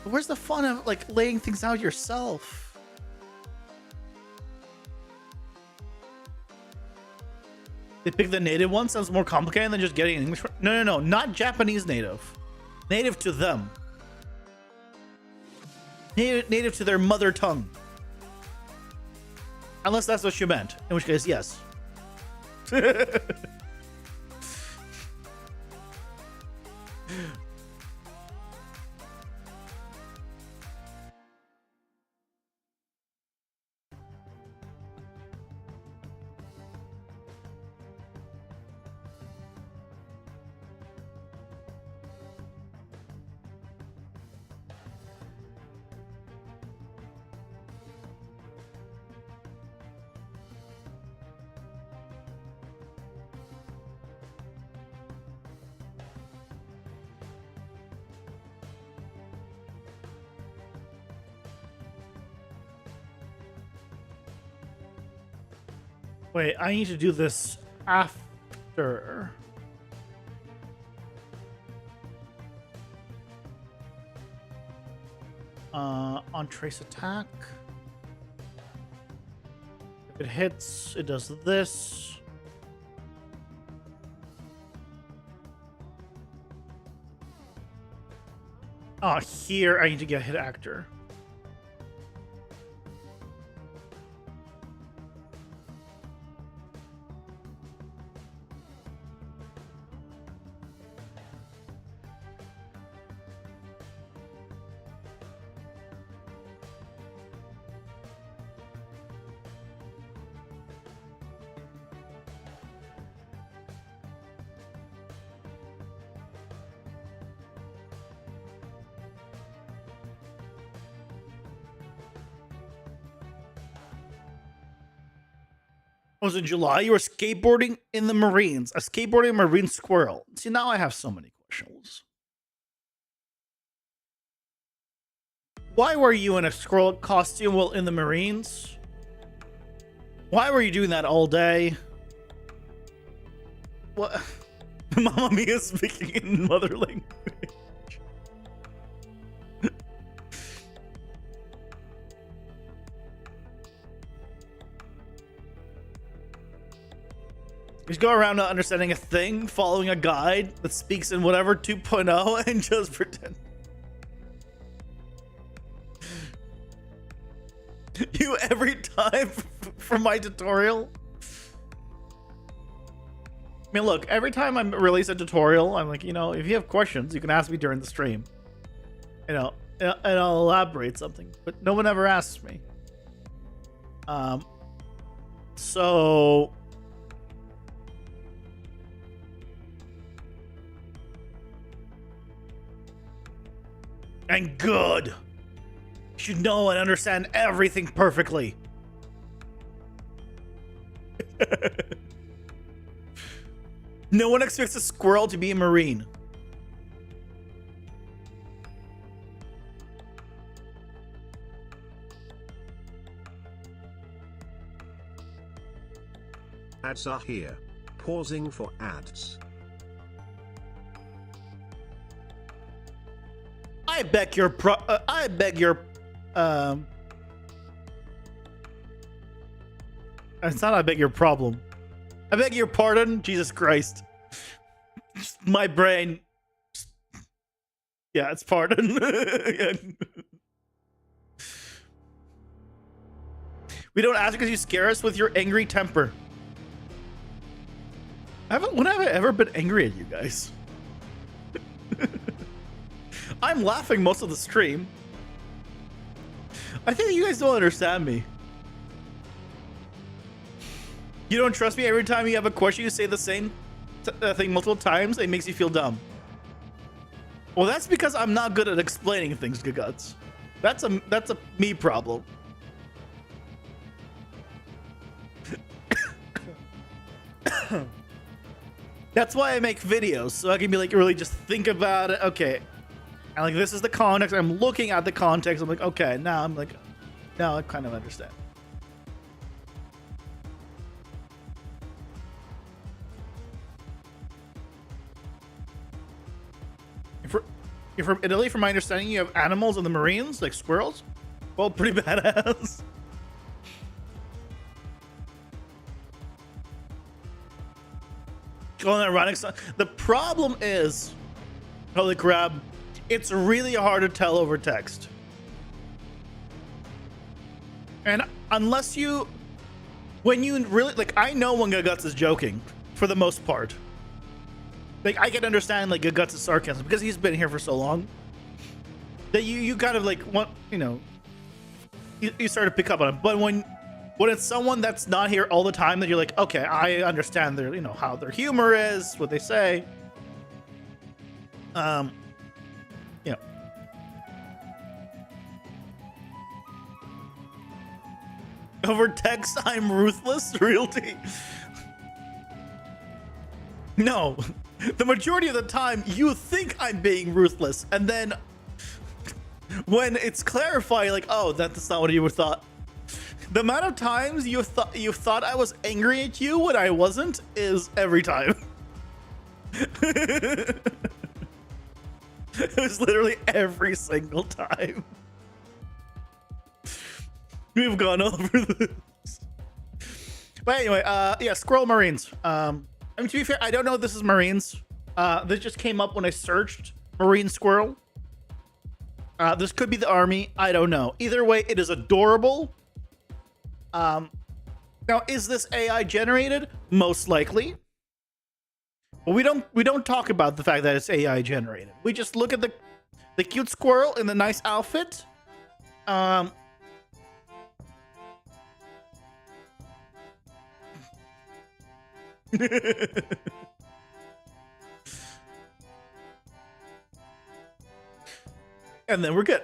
But where's the fun of like laying things out yourself? They pick the native one. Sounds more complicated than just getting an English. No, not Japanese native. Native to them. Native to their mother tongue. Unless that's what you meant, in which case, yes. Wait, I need to do this after. On trace attack. If it hits, it does this. Oh, here I need to get hit actor. Was in July. You were skateboarding in the Marines. A skateboarding Marine squirrel. See, now I have so many questions. Why were you in a squirrel costume while in the Marines? Why were you doing that all day? What? Mamma Mia speaking in mother language. Just go around not understanding a thing, following a guide that speaks in whatever 2.0 and just pretend. You every time for my tutorial? I mean, look, every time I release a tutorial, I'm like, you know, if you have questions, you can ask me during the stream. You know, and I'll elaborate something, but no one ever asks me. So... And good. You should know and understand everything perfectly. No one expects a squirrel to be a Marine. Ads are here. Pausing for ads. I beg your it's not I beg your problem. I beg your pardon. Jesus Christ. My brain. Yeah, it's pardon. We don't ask because you scare us with your angry temper. When have I ever been angry at you guys? I'm laughing most of the stream. I think you guys don't understand me. You don't trust me. Every time you have a question, you say the same thing multiple times. It makes you feel dumb. Well, that's because I'm not good at explaining things, Guts. That's a me problem. That's why I make videos, so I can be like, really just think about it. Okay. And like, this is the context. I'm looking at the context. I'm like, okay, now I kind of understand. You're from Italy, from my understanding, you have animals in the Marines, like squirrels? Well, pretty badass. Going ironic. The problem is, holy crap, it's really hard to tell over text. And unless when you really, like, I know when Guts is joking, for the most part. Like, I can understand, like, Guts' sarcasm, because he's been here for so long. That you kind of, like, want, you know, you start to pick up on it. But when it's someone that's not here all the time, that you're like, okay, I understand their, you know, how their humor is, what they say. You know. Over text, I'm ruthless, realty. No, the majority of the time you think I'm being ruthless, and then when it's clarified, like, oh, that's not what you thought. The amount of times you thought I was angry at you when I wasn't is every time. It was literally every single time. We've gone over this. But anyway, yeah, Squirrel Marines. I mean, to be fair, I don't know if this is Marines. This just came up when I searched Marine Squirrel. This could be the army. I don't know. Either way, it is adorable. Now, is this AI generated? Most likely. But we don't talk about the fact that it's AI generated. We just look at the cute squirrel in the nice outfit. And then we're good.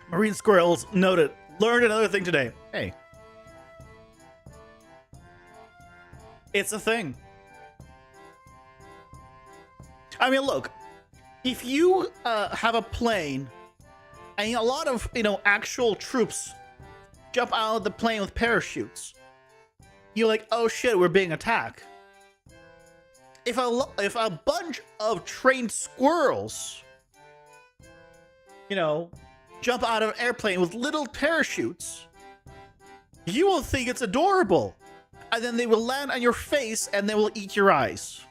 Marine squirrels noted. Learned another thing today. Hey. It's a thing. I mean, look. If you have a plane and a lot of, actual troops jump out of the plane with parachutes, you're like, oh shit, we're being attacked. If a bunch of trained squirrels, jump out of an airplane with little parachutes, you will think it's adorable. And then they will land on your face and they will eat your eyes.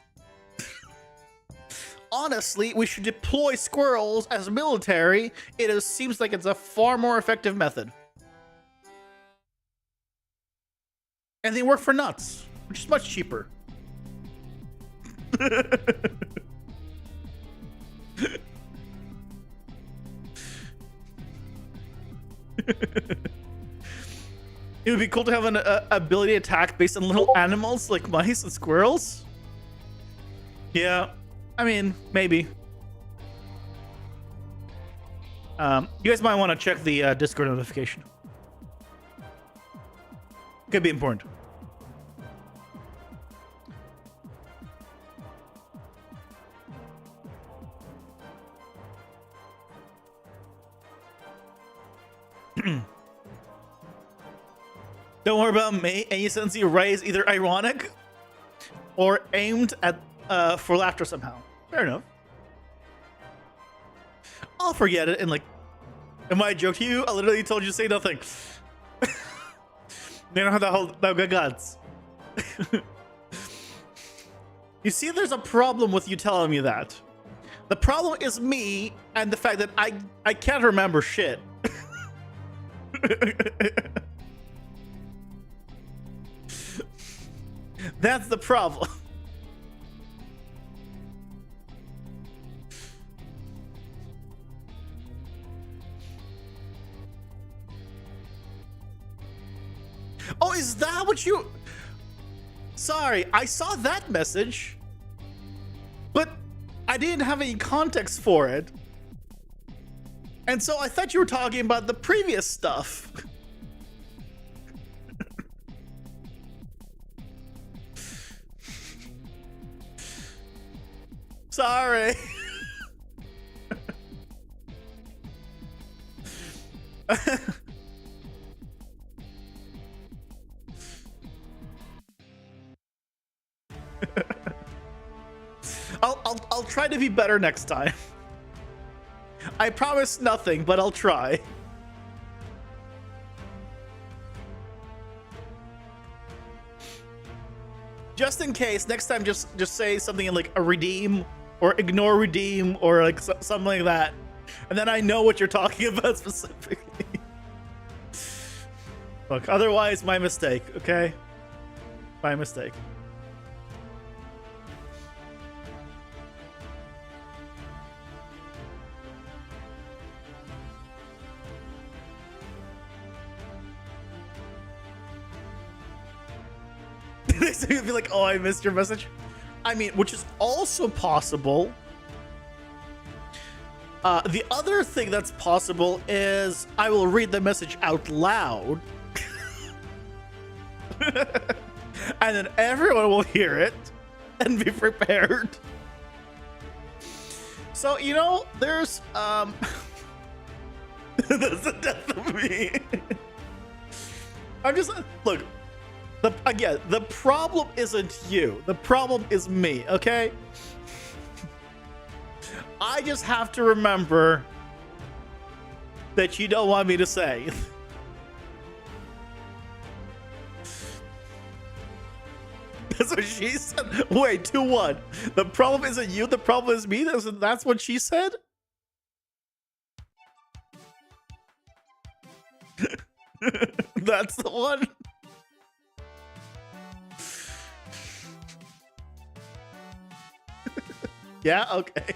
Honestly, we should deploy squirrels as military. It seems like it's a far more effective method. And they work for nuts, which is much cheaper. It would be cool to have an ability attack based on little animals like mice and squirrels. Yeah, I mean, maybe. You guys might want to check the Discord notification. Could be important. Don't worry about me. Any sense you raise either ironic or aimed at for laughter somehow. Fair enough. I'll forget it and am I a joke to you? I literally told you to say nothing. They don't have that good guts. You see, there's a problem with you telling me that. The problem is me and the fact that I can't remember shit. That's the problem. Oh, is that what you... Sorry, I saw that message, but I didn't have any context for it. And so I thought you were talking about the previous stuff. Sorry. I'll try to be better next time. I promise nothing, but I'll try. Just in case, next time just say something like a redeem or ignore redeem or something like that. And then I know what you're talking about specifically. Look, otherwise my mistake, okay? My mistake. So you'd be like, oh, I missed your message. I mean, which is also possible. The other thing that's possible is I will read the message out loud. And then everyone will hear it and be prepared. So, there's that's the death of me. I'm just look. Again, the problem isn't you. The problem is me, okay? I just have to remember that you don't want me to say. That's what she said. Wait, 2-1. The problem isn't you, the problem is me? That's what she said? That's the one? Yeah, okay.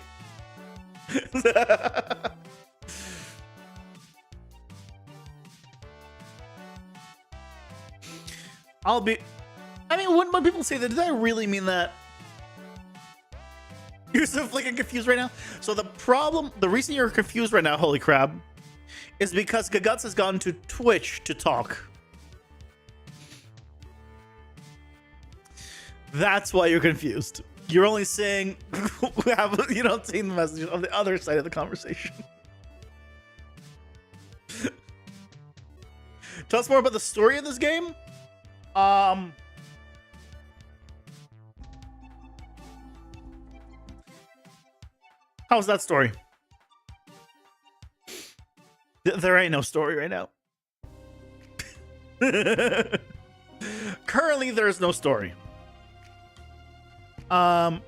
I mean, when people say that, did I really mean that? You're so freaking confused right now. So the reason you're confused right now, holy crap, is because Gaguts has gone to Twitch to talk. That's why you're confused. You're only seeing, you don't see the message on the other side of the conversation. Tell us more about the story of this game. How's that story? There ain't no story right now. Currently, there is no story. Currently,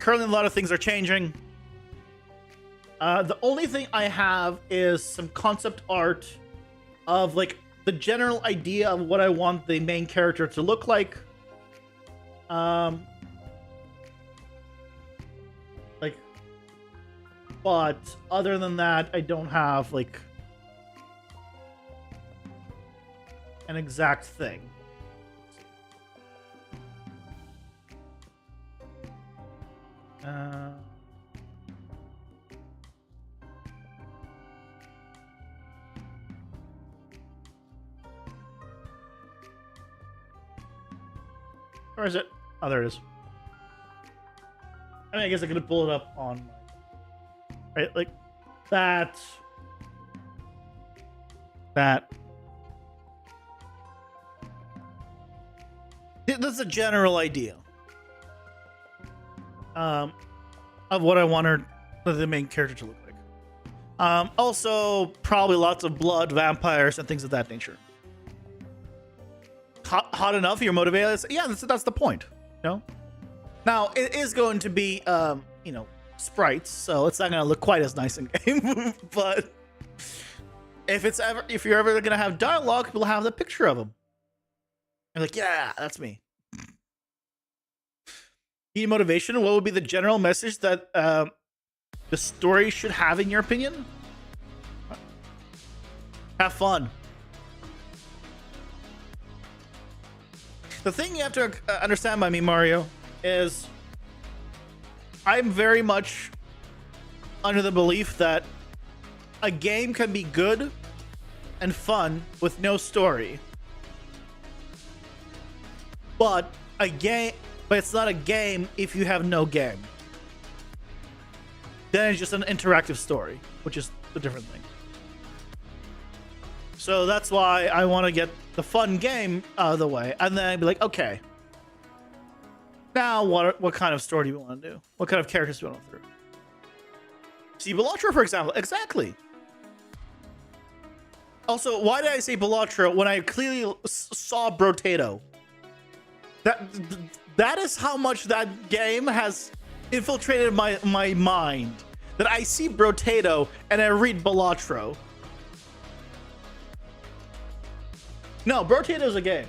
a lot of things are changing. The only thing I have is some concept art of like the general idea of what I want the main character to look like. But other than that, I don't have like an exact thing. Where is it? Oh, there it is. I mean, I guess I could pull it up on, right? Like that. That's a general idea of what I want the main character to look like. Also, probably lots of blood, vampires, and things of that nature. Hot enough? You're motivated? Yeah, that's the point. You know. Now it is going to be, you know, sprites, so it's not going to look quite as nice in game. But if you're ever going to have dialogue, people have the picture of them. And like, yeah, that's me. Need motivation? What would be the general message that the story should have, in your opinion? Have fun. The thing you have to understand by me, Mario, is I'm very much under the belief that a game can be good and fun with no story. But it's not a game if you have no game. Then it's just an interactive story, which is a different thing. So that's why I want to get the fun game out of the way, and then I'd be like, okay, now what kind of story do we want to do? What kind of characters do we want to go through? See, Belatra, for example. Exactly. Also, why did I say Belatra when I clearly saw Brotato? That is how much that game has infiltrated my mind. That I see Brotato and I read Belatro. No, Brotato's a game.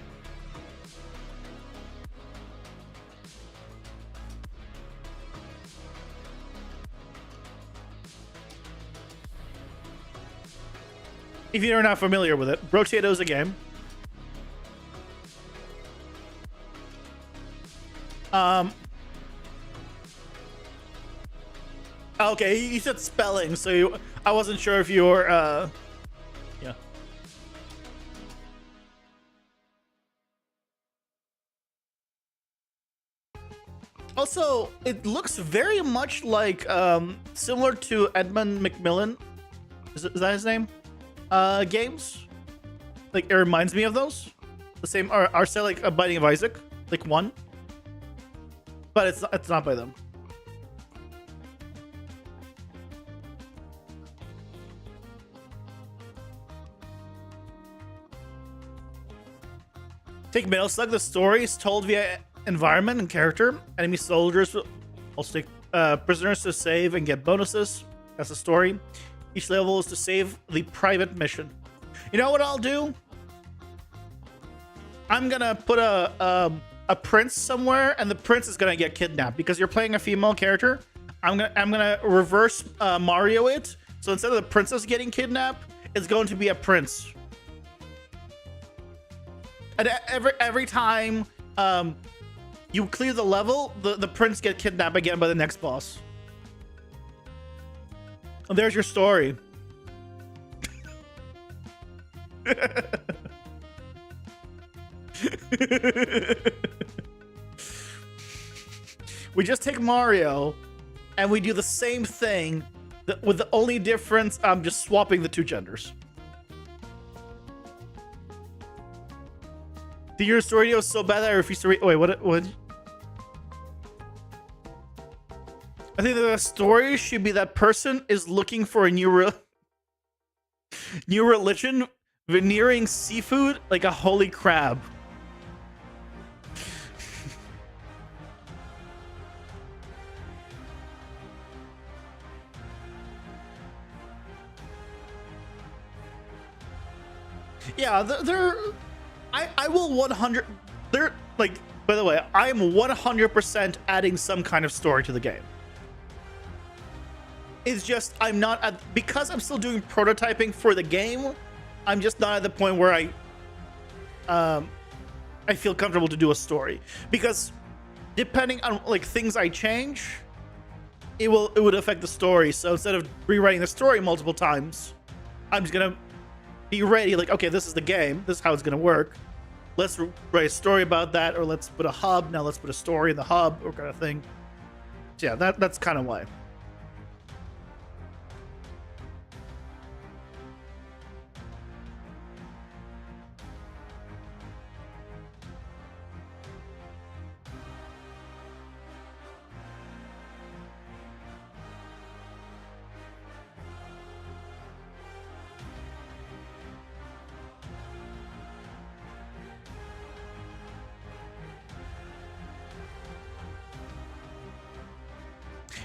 If you're not familiar with it, Brotato's a game. Okay, you said spelling, so I wasn't sure if you were, yeah. Also, it looks very much like, similar to Edmund Macmillan. Is that his name? Games? Like, it reminds me of those. The same art style, like a Binding of Isaac, like 1. But it's not by them. Take Metal Slug. The story is told via environment and character. Enemy soldiers will also take prisoners to save and get bonuses. That's the story. Each level is to save the private mission. You know what I'll do? I'm gonna put a prince somewhere, and the prince is gonna get kidnapped because you're playing a female character. I'm gonna reverse Mario it. So instead of the princess getting kidnapped, it's going to be a prince. And every time you clear the level, the prince get kidnapped again by the next boss. And there's your story. We just take Mario and we do the same thing with the only difference I'm just swapping the 2 genders. The your story was so bad that I refuse to read. Wait, what? I think the story should be that person is looking for a new religion, veneering seafood like a holy crab. Yeah, I will 100. They're like. By the way, I am 100% adding some kind of story to the game. It's just I'm not at, because I'm still doing prototyping for the game. I'm just not at the point where I feel comfortable to do a story, because depending on like things I change, it would affect the story. So instead of rewriting the story multiple times, I'm just gonna be ready. Like, okay, this is the game. This is how it's gonna work. Let's write a story about that, or let's put a hub. Now let's put a story in the hub, or kind of thing. So yeah, that's kind of why.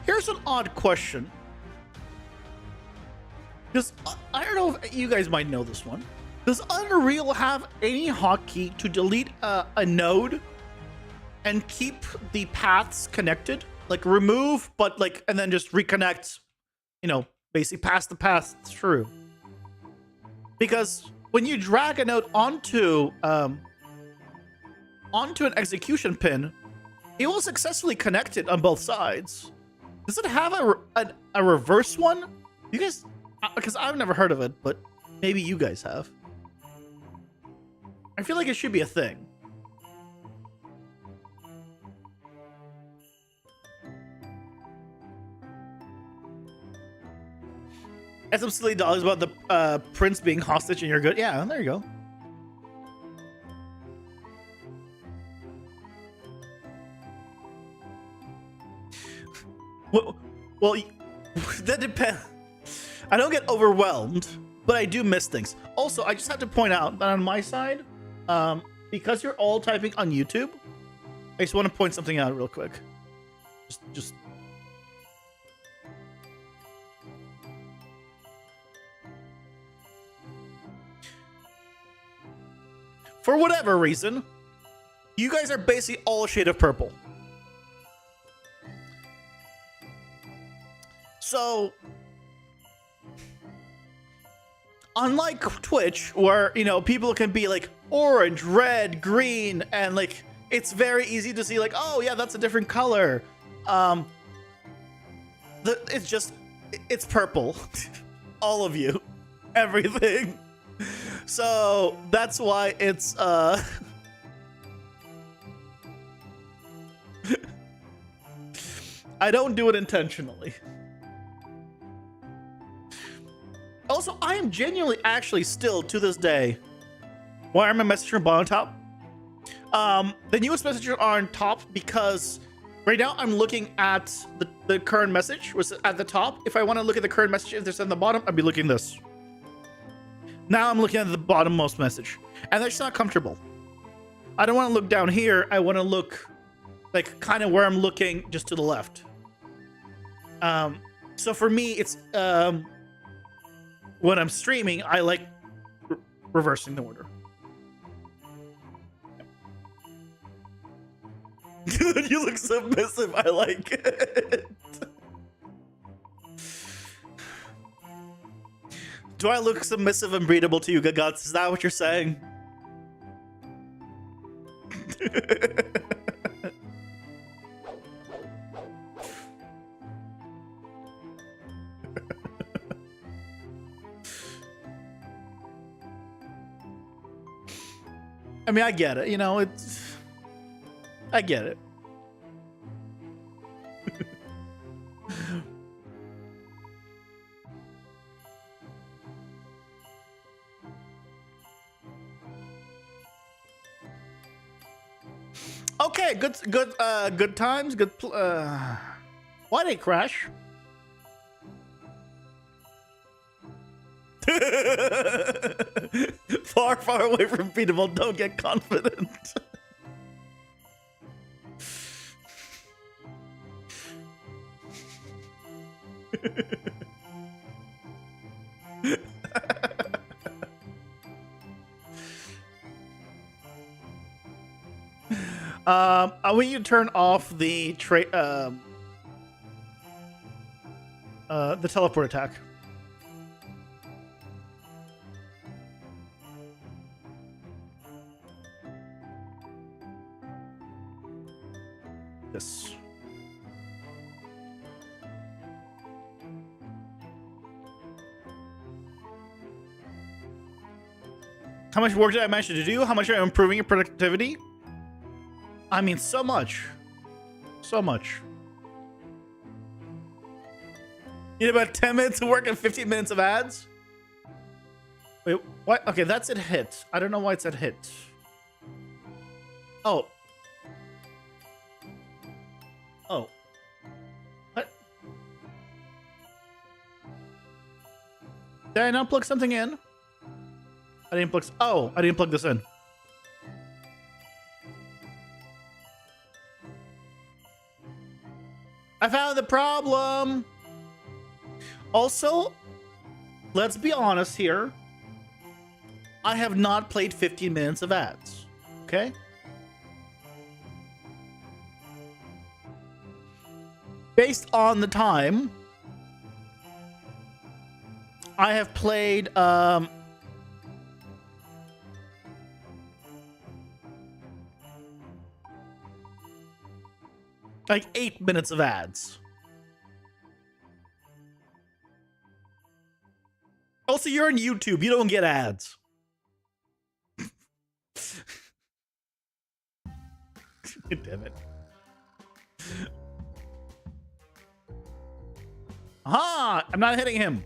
Here's an odd question. Because I don't know if you guys might know this one. Does Unreal have any hotkey to delete a node and keep the paths connected? Like remove, but like, and then just reconnect, you know, basically pass the path through. Because when you drag a node onto an execution pin, it will successfully connect it on both sides. Does it have a reverse one? You guys, because I've never heard of it, but maybe you guys have. I feel like it should be a thing. And some silly dollars about the prince being hostage and you're good. Yeah, there you go. Well, that depends. I don't get overwhelmed, but I do miss things. Also, I just have to point out that on my side, because you're all typing on YouTube, I just want to point something out real quick. Just. For whatever reason, you guys are basically all a shade of purple. So, unlike Twitch, where, you know, people can be like orange, red, green, and like, it's very easy to see like, oh yeah, that's a different color. It's purple. All of you. Everything. So, that's why it's, I don't do it intentionally. Also, I am genuinely, actually, still to this day, Why are my messages on bottom top? The newest messages are on top because right now I'm looking at the current message, was at the top. If I want to look at the current message, if there's on the bottom, I'd be looking at this. Now I'm looking at the bottommost message, and that's not comfortable. I don't want to look down here. I want to look like kind of where I'm looking, just to the left. So for me, it's when I'm streaming, I like reversing the order. You look submissive. I like it. Do I look submissive and breedable to you, Gagats? Is that what you're saying? I mean, I get it. You know, I get it. Okay, good times. Why did it crash? Far away from beatable. Don't get confident. I want you to turn off the teleport attack. Yes. How much work did I manage to do? How much am I improving your productivity? I mean, so much. So much. You need about 10 minutes of work and 15 minutes of ads? Wait, what? Okay, that's at hit. I don't know why it's at hit. Oh. Oh. What? Did I not plug something in? I didn't plug... Oh, I didn't plug this in. I found the problem. Also, let's be honest here. I have not played 15 minutes of ads. Okay? Based on the time, I have played like 8 minutes of ads. Also, you're on YouTube. You don't get ads. Damn it. Aha! I'm not hitting him.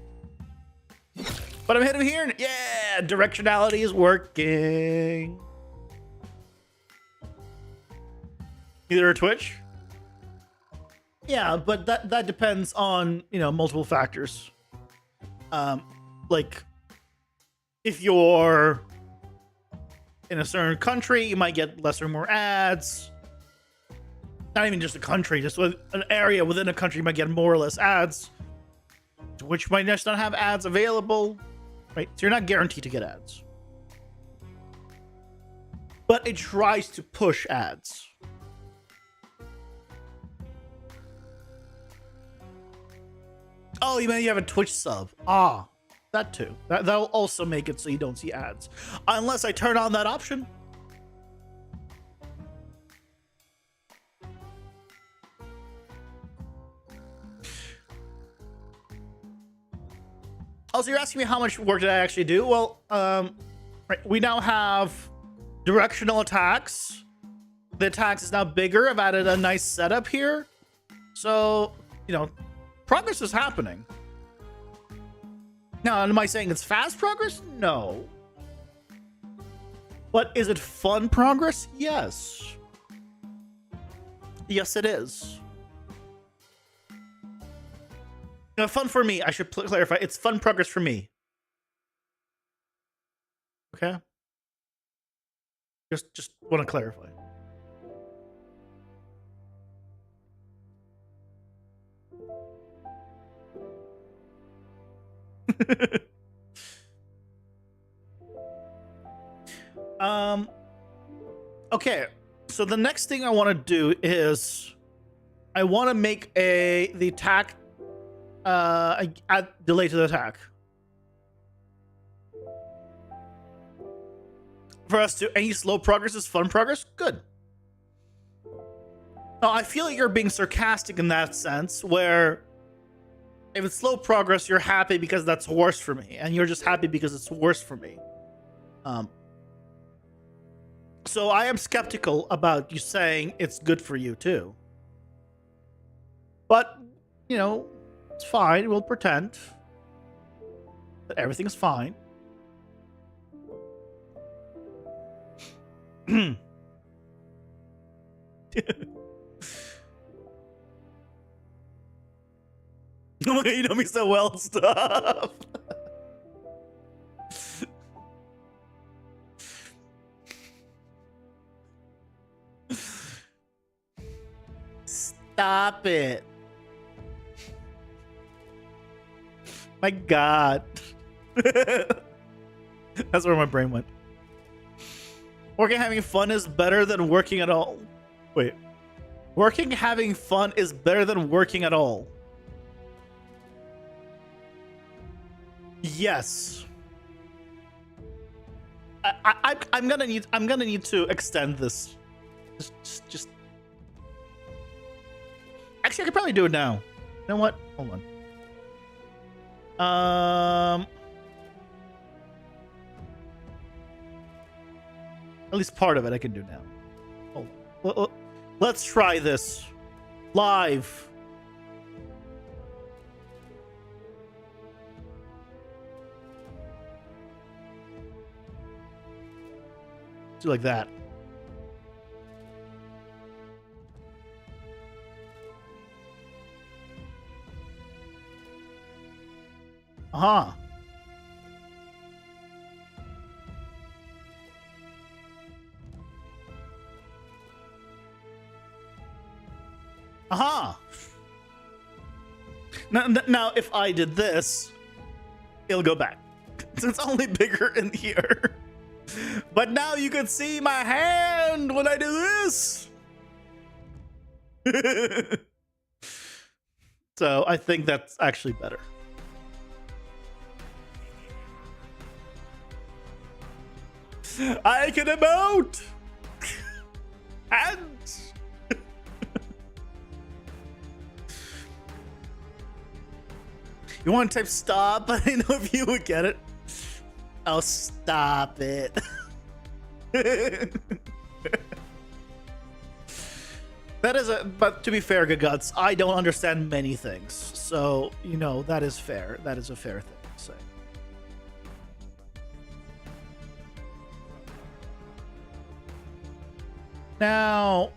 But I'm hitting him here. Yeah! Directionality is working. Either a Twitch? Yeah, but that depends on, you know, multiple factors. Like, if you're in a certain country, you might get less or more ads. Not even just a country, just an area within a country, you might get more or less ads, which might just not have ads available, right? So you're not guaranteed to get ads. But it tries to push ads. Oh, you mean you have a Twitch sub? Ah, that too. That'll also make it so you don't see ads. Unless I turn on that option. Also, you're asking me how much work did I actually do? Well, right, we now have directional attacks. The attacks is now bigger. I've added a nice setup here. So, you know, progress is happening. Now, am I saying it's fast progress? No. But is it fun progress? Yes. Yes, it is. Fun for me. I should clarify. It's fun progress for me. Okay. Just want to clarify. Okay, so the next thing I want to do is I want to make the attack add delay to the attack for us to any slow progress is fun progress. Good. Now I feel like you're being sarcastic in that sense, where if it's slow progress, you're happy because that's worse for me, and you're just happy because it's worse for me. So I am skeptical about you saying it's good for you too. But, you know, it's fine. We'll pretend that everything's fine. You know me so well, stuff. Stop it. My God. That's where my brain went. Working having fun is better than working at all. Wait. Working having fun is better than working at all. Yes. I'm gonna need to extend this. Just. Actually, I could probably do it now. You know what? Hold on. At least part of it I can do now. Hold on. Let's try this live. Do like that. Uh-huh. Uh-huh. Now, if I did this, it'll go back. It's only bigger in here. But now you can see my hand when I do this. So I think that's actually better. I can emote! Hands! You want to type stop? I didn't know if you would get it. Oh, stop it. That is but to be fair, Good Gods, I don't understand many things. So, you know, that is fair. That is a fair thing to say. Now,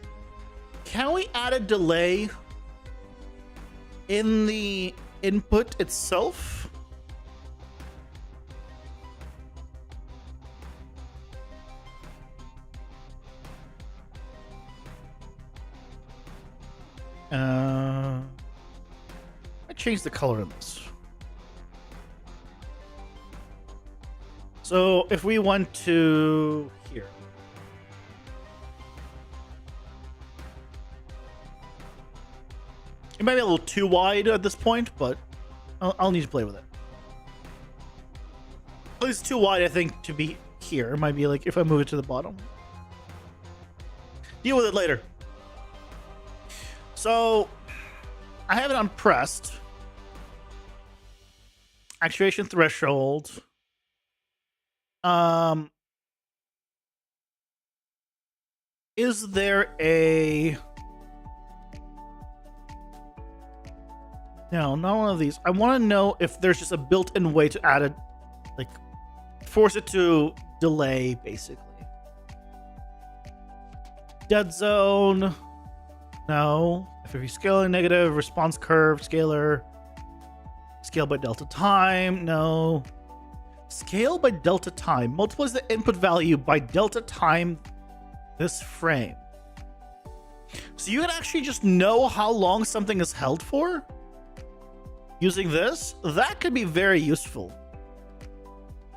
can we add a delay in the input itself? I changed the color in this. So if we went to here. It might be a little too wide at this point, but I'll need to play with it. At least too wide, I think, to be here. It might be like if I move it to the bottom. Deal with it later. So, I have it on pressed. Actuation threshold. Is there a... No, not one of these. I want to know if there's just a built-in way to add it, like, force it to delay, basically. Dead zone. No. FFU scaling negative. Response curve. Scalar. Scale by delta time. No. Scale by delta time. Multiplies the input value by delta time this frame. So you can actually just know how long something is held for using this. That could be very useful.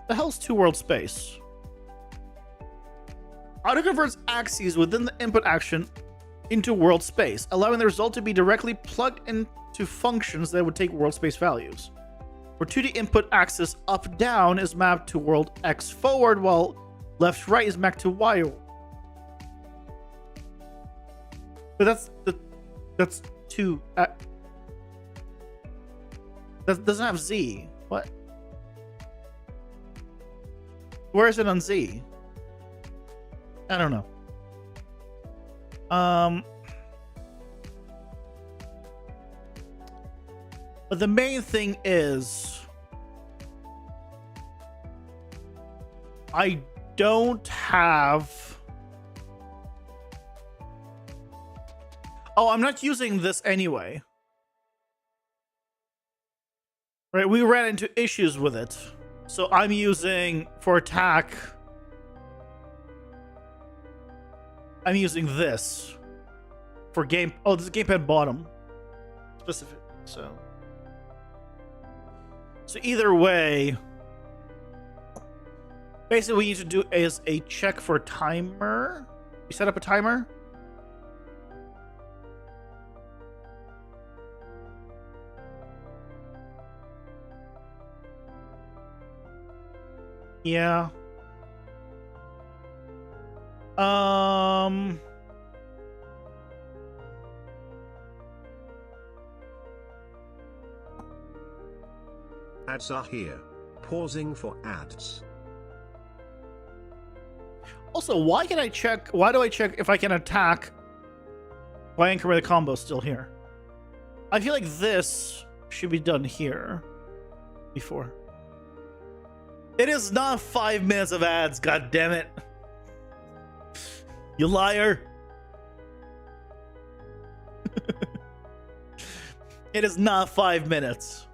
The hell's two world space? Auto converts axes within the input action into world space, allowing the result to be directly plugged into functions that would take world space values. Where 2D input axis up down is mapped to world X forward, while left right is mapped to Y. But that's two. That doesn't have Z. What? Where is it on Z? I don't know. But the main thing is, I don't have. Oh, I'm not using this anyway. Right, we ran into issues with it. So I'm using, for attack, I'm using this. For game, oh, this is gamepad bottom. Specific, so either way, basically what we need to do is a check for timer. You set up a timer? Yeah. Ads are here. Pausing for ads. Also, why do I check if I can attack by anchor the combo still here? I feel like this should be done here before. It is not 5 minutes of ads, god damn it. You liar. It is not 5 minutes.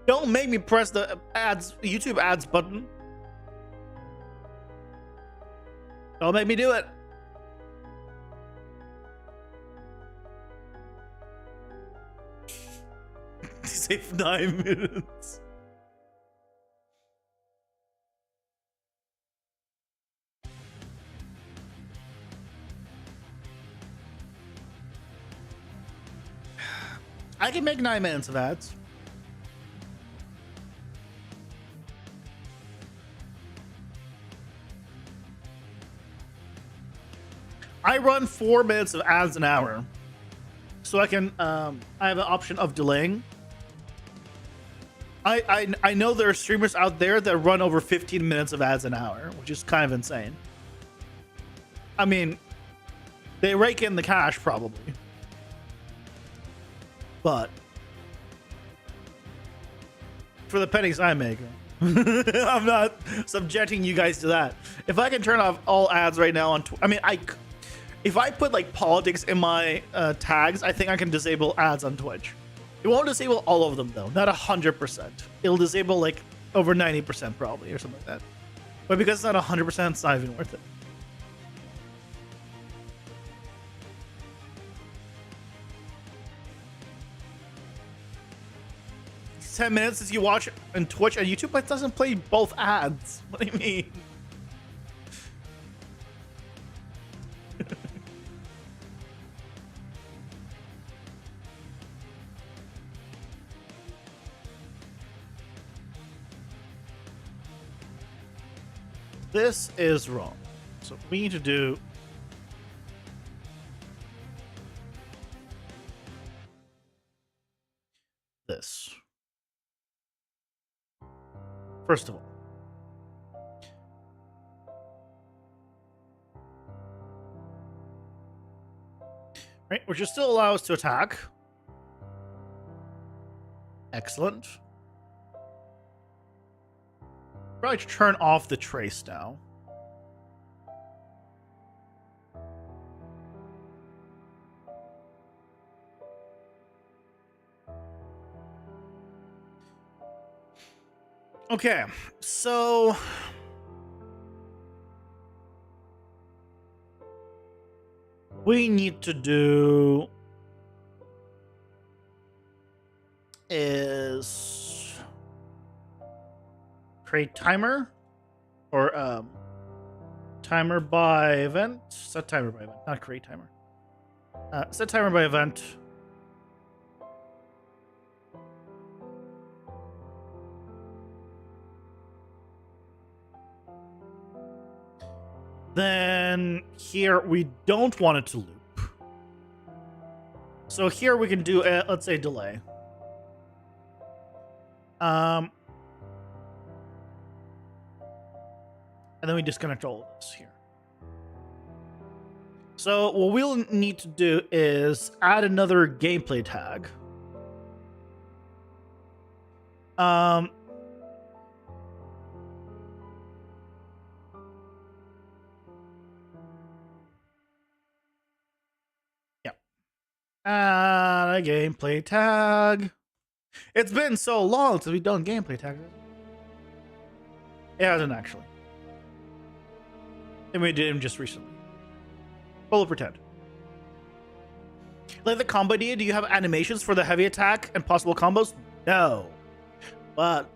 Don't make me press the ads, YouTube ads button. Don't make me do it. Save 9 minutes. I can make 9 minutes of ads. I run 4 minutes of ads an hour, so I can. I have an option of delaying. I know there are streamers out there that run over 15 minutes of ads an hour, which is kind of insane. I mean, they rake in the cash probably, but for the pennies I make, I'm not subjecting you guys to that. If I can turn off all ads right now on, if I put like politics in my tags, I think I can disable ads on Twitch. It won't disable all of them though, not 100%. It'll disable like over 90% probably or something like that. But because it's not 100%, it's not even worth it. It's 10 minutes since you watch on Twitch and YouTube, but it doesn't play both ads. What do you mean? This is wrong. So we need to do this. First of all, right, which will still allow us to attack. Excellent. Probably turn off the trace now. Okay, so we need to do is create timer or timer by event. Set timer by event, not create timer. Set timer by event. Then here we don't want it to loop. So here we can do a, let's say, delay. And then we disconnect all of this here. So what we'll need to do is add another gameplay tag. Yeah. Add a gameplay tag. It's been so long since we've done gameplay tags. It hasn't actually. And we did him just recently. But we'll pretend. Like the combo idea, do you have animations for the heavy attack and possible combos? No. But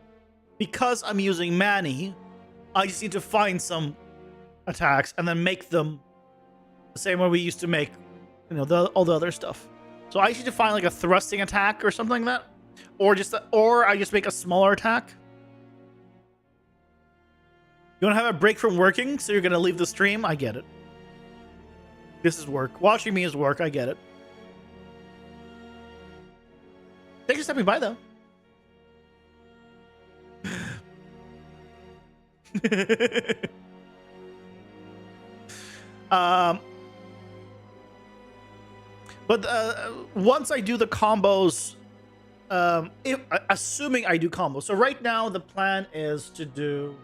because I'm using Manny, I just need to find some attacks and then make them the same way we used to make, you know, all the other stuff. So I just need to find like a thrusting attack or something like that. Or I just make a smaller attack. You want to have a break from working, so you're going to leave the stream? I get it. This is work. Watching me is work. I get it. Thanks for stepping by, though. But once I do the combos, assuming I do combos. So right now the plan is to do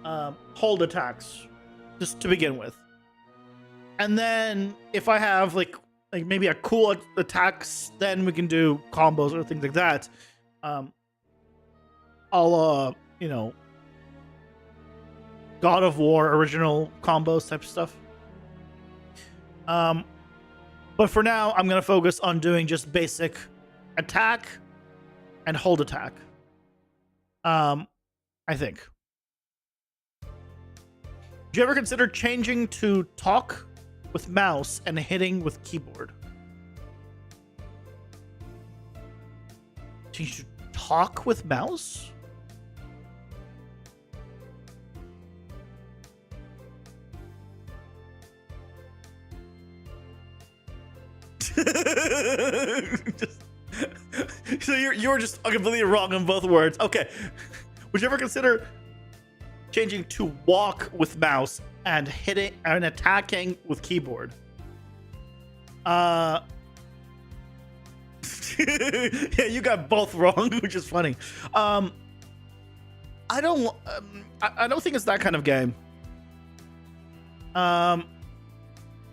hold attacks just to begin with. And then if I have like maybe a cool attacks, then we can do combos or things like that. I'll you know, God of War original combos type of stuff. But for now, I'm gonna focus on doing just basic attack and hold attack. I think. Do you ever consider changing to talk with mouse and hitting with keyboard? Change to talk with mouse? So you're just completely wrong on both words. Okay. Would you ever consider changing to walk with mouse and hitting and attacking with keyboard? Yeah, you got both wrong, which is funny. I don't think it's that kind of game.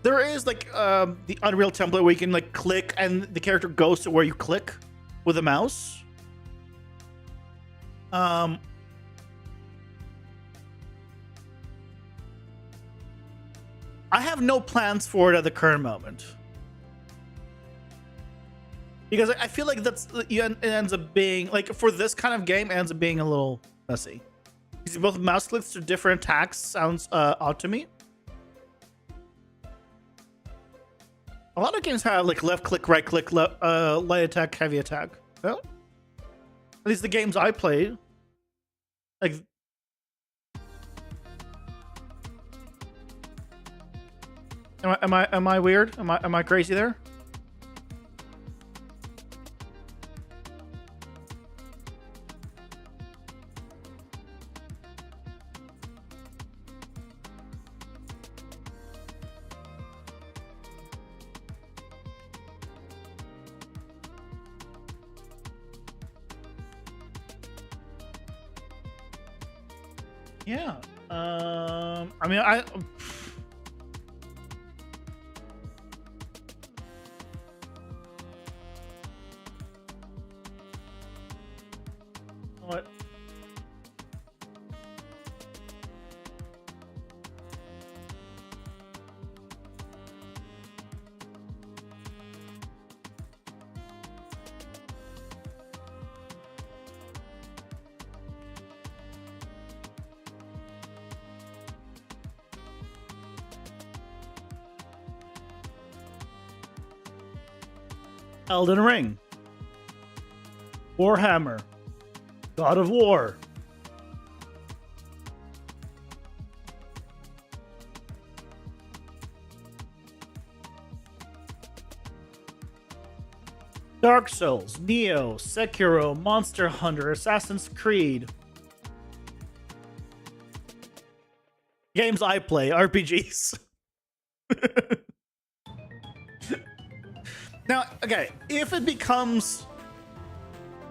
There is like the Unreal template where you can like click and the character goes to where you click with a mouse. I have no plans for it at the current moment. Because I feel like it ends up being, like, for this kind of game, it ends up being a little messy. Because both mouse clicks to different attacks sounds odd to me. A lot of games have, like, left click, right click, light attack, heavy attack. Well, at least the games I played. Like... Am I weird? Am I crazy there? Yeah. I mean, what? Elden Ring, Warhammer, God of War. Dark Souls, Neo, Sekiro, Monster Hunter, Assassin's Creed. Games I play, RPGs. Now, okay, if it becomes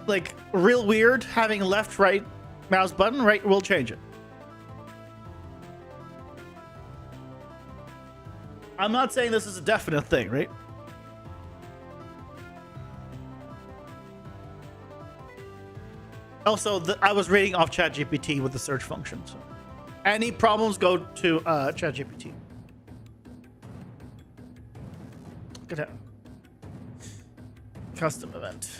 like real weird having left, right mouse button, right, we'll change it. I'm not saying this is a definite thing, right? Also, I was reading off ChatGPT with the search function. So any problems, go to ChatGPT. Look at that. Custom event.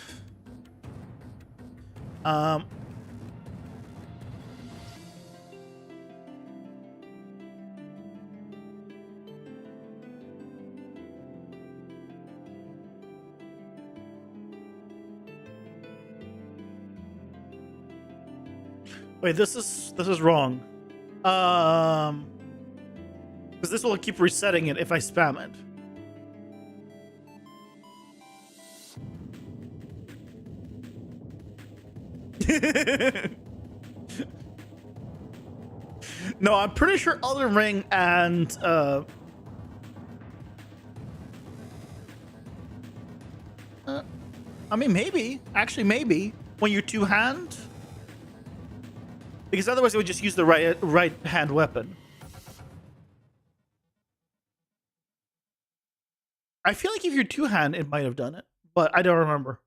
Wait, this is wrong. Because this will keep resetting it if I spam it. No, I'm pretty sure Elden Ring and I mean, maybe. Actually, maybe. When you're two-hand. Because otherwise it would just use the right hand weapon. I feel like if you're two-hand, it might have done it. But I don't remember.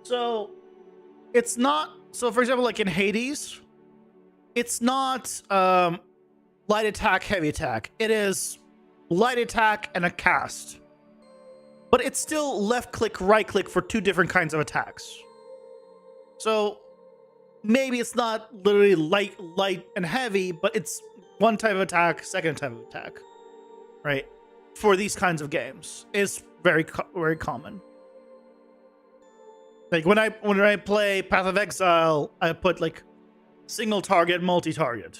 So it's not, so for example, like in Hades, it's not light attack, heavy attack. It is light attack and a cast. But it's still left click, right click for two different kinds of attacks. So maybe it's not literally light and heavy, but it's one type of attack, second type of attack, right? For these kinds of games, is very common. Like when I play Path of Exile, I put like single target, multi-target.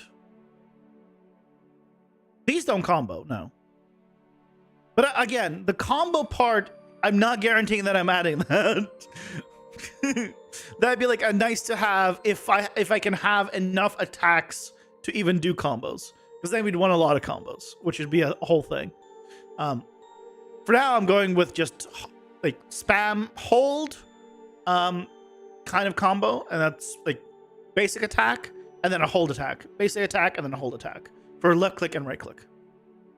These don't combo, no. But again, the combo part, I'm not guaranteeing that I'm adding that. That'd be like a nice to have if I can have enough attacks to even do combos. Because then we'd want a lot of combos, which would be a whole thing. For now, I'm going with just like spam hold kind of combo, and that's like basic attack and then a hold attack, basic attack and then a hold attack for left click and right click,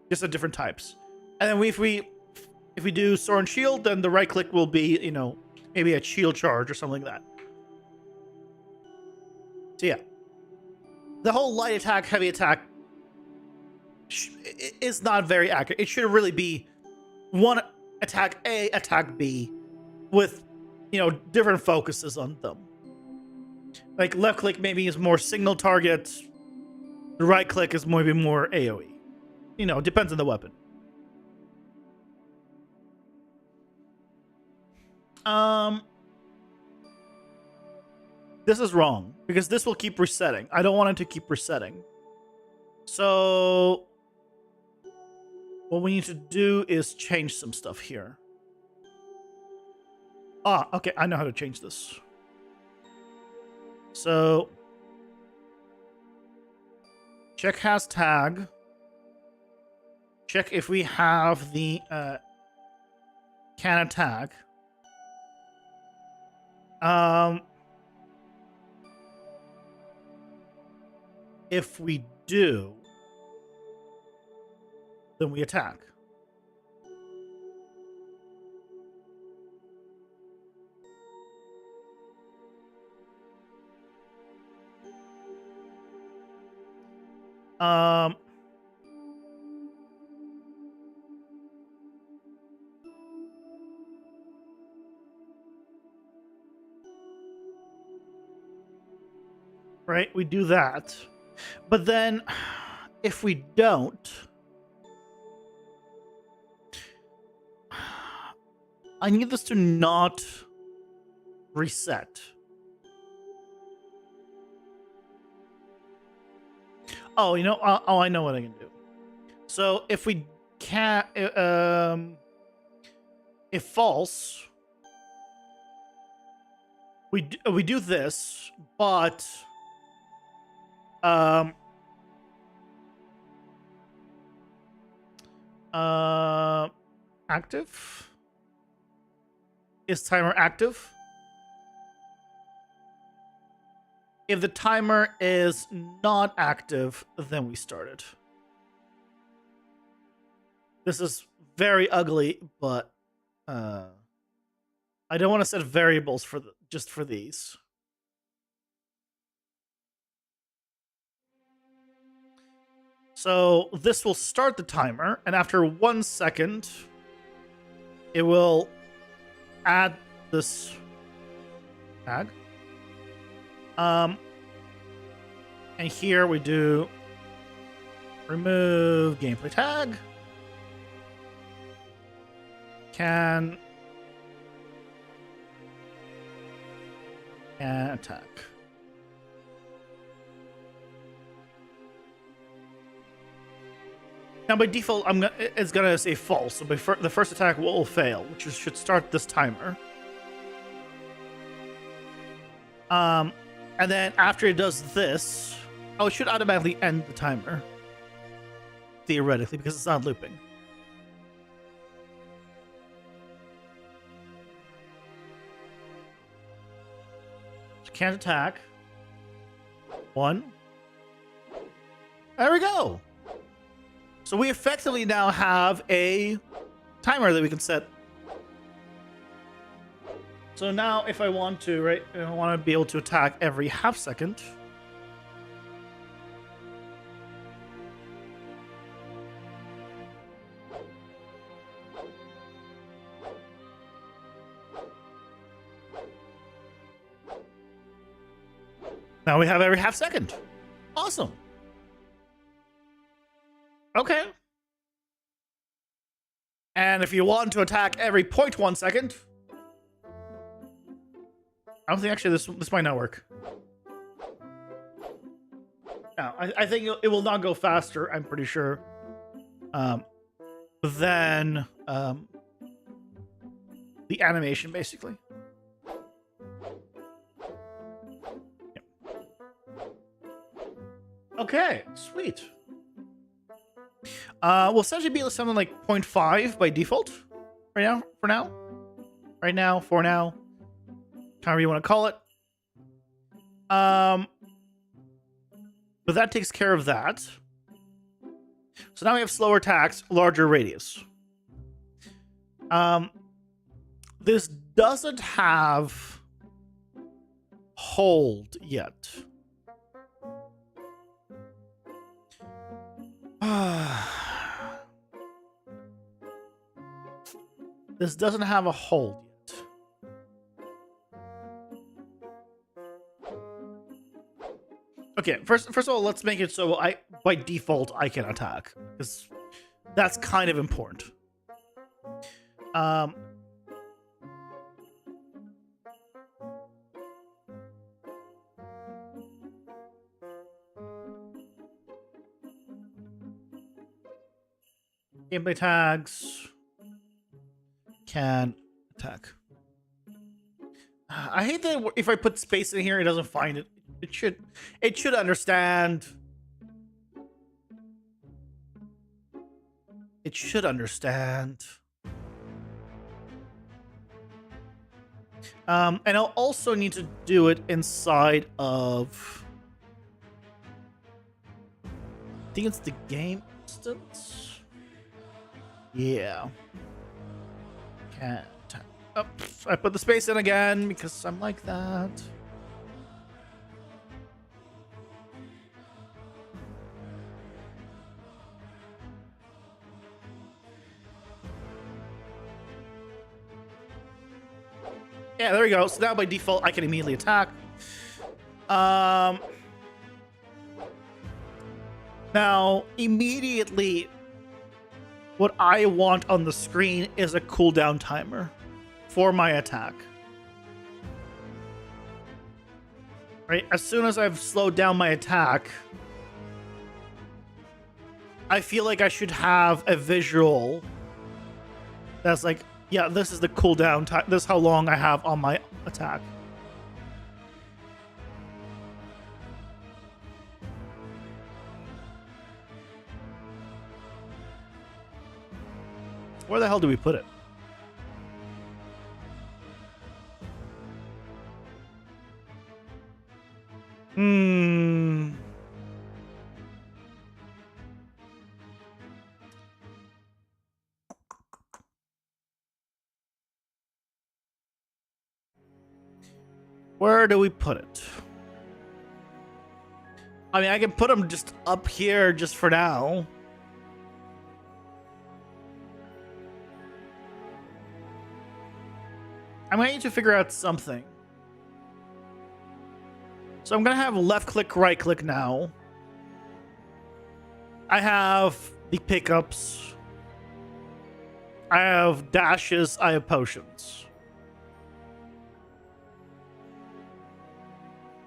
just the different types. And then if we do sword and shield, then the right click will be, you know, maybe a shield charge or something like that. So yeah, the whole light attack, heavy attack is not very accurate. It should really be one attack A, attack B, with, you know, different focuses on them. Like left click maybe is more single target. The right click is maybe more AoE. You know, depends on the weapon. This is wrong because this will keep resetting. I don't want it to keep resetting. So what we need to do is change some stuff here. Ah, okay, I know how to change this. So check has tag. Check if we have the can attack. If we do, then we attack. Um, right, we do that. But then if we don't, I need this to not reset. Oh, you know, I know what I can do. So if we can't, if false, we do this, but active? Is timer active? If the timer is not active, then we start it. This is very ugly, but I don't want to set variables for just for these. So this will start the timer, and after 1 second, it will add this tag. And here we do remove gameplay tag. Can attack. Now by default, it's gonna say false. So the first attack will fail, which should start this timer. And then after it does this, it should automatically end the timer. Theoretically, because it's not looping. So can't attack. 1. There we go. So we effectively now have a timer that we can set. So now if I want to, right, I want to be able to attack every half second. Now we have every half second. Awesome. Okay. And if you want to attack every 0.1 second, I don't think actually this might not work. No, I think it will not go faster, I'm pretty sure. Than the animation, basically. Yep. Okay, sweet. We'll essentially be something like 0.5 by default. Right now, for now. Right now, for now. However you want to call it. But that takes care of that. So now we have slower attacks, larger radius. This doesn't have hold yet. This doesn't have a hold yet. Okay, first of all, let's make it so by default I can attack, because that's kind of important. Gameplay tags can attack. I hate that if I put space in here, it doesn't find it. It should understand. It should understand. And I'll also need to do it inside of, I think it's the game instance. Yeah. Can't. Oh, I put the space in again because I'm like that. Yeah, there we go. So now by default, I can immediately attack. Now, immediately, what I want on the screen is a cooldown timer for my attack. Right? As soon as I've slowed down my attack, I feel like I should have a visual that's like, yeah, this is the cooldown time. This is how long I have on my attack. Where the hell do we put it? Where do we put it? I mean, I can put them just up here just for now. I'm going to need to figure out something. So I'm going to have left click, right click now. I have the pickups. I have dashes. I have potions.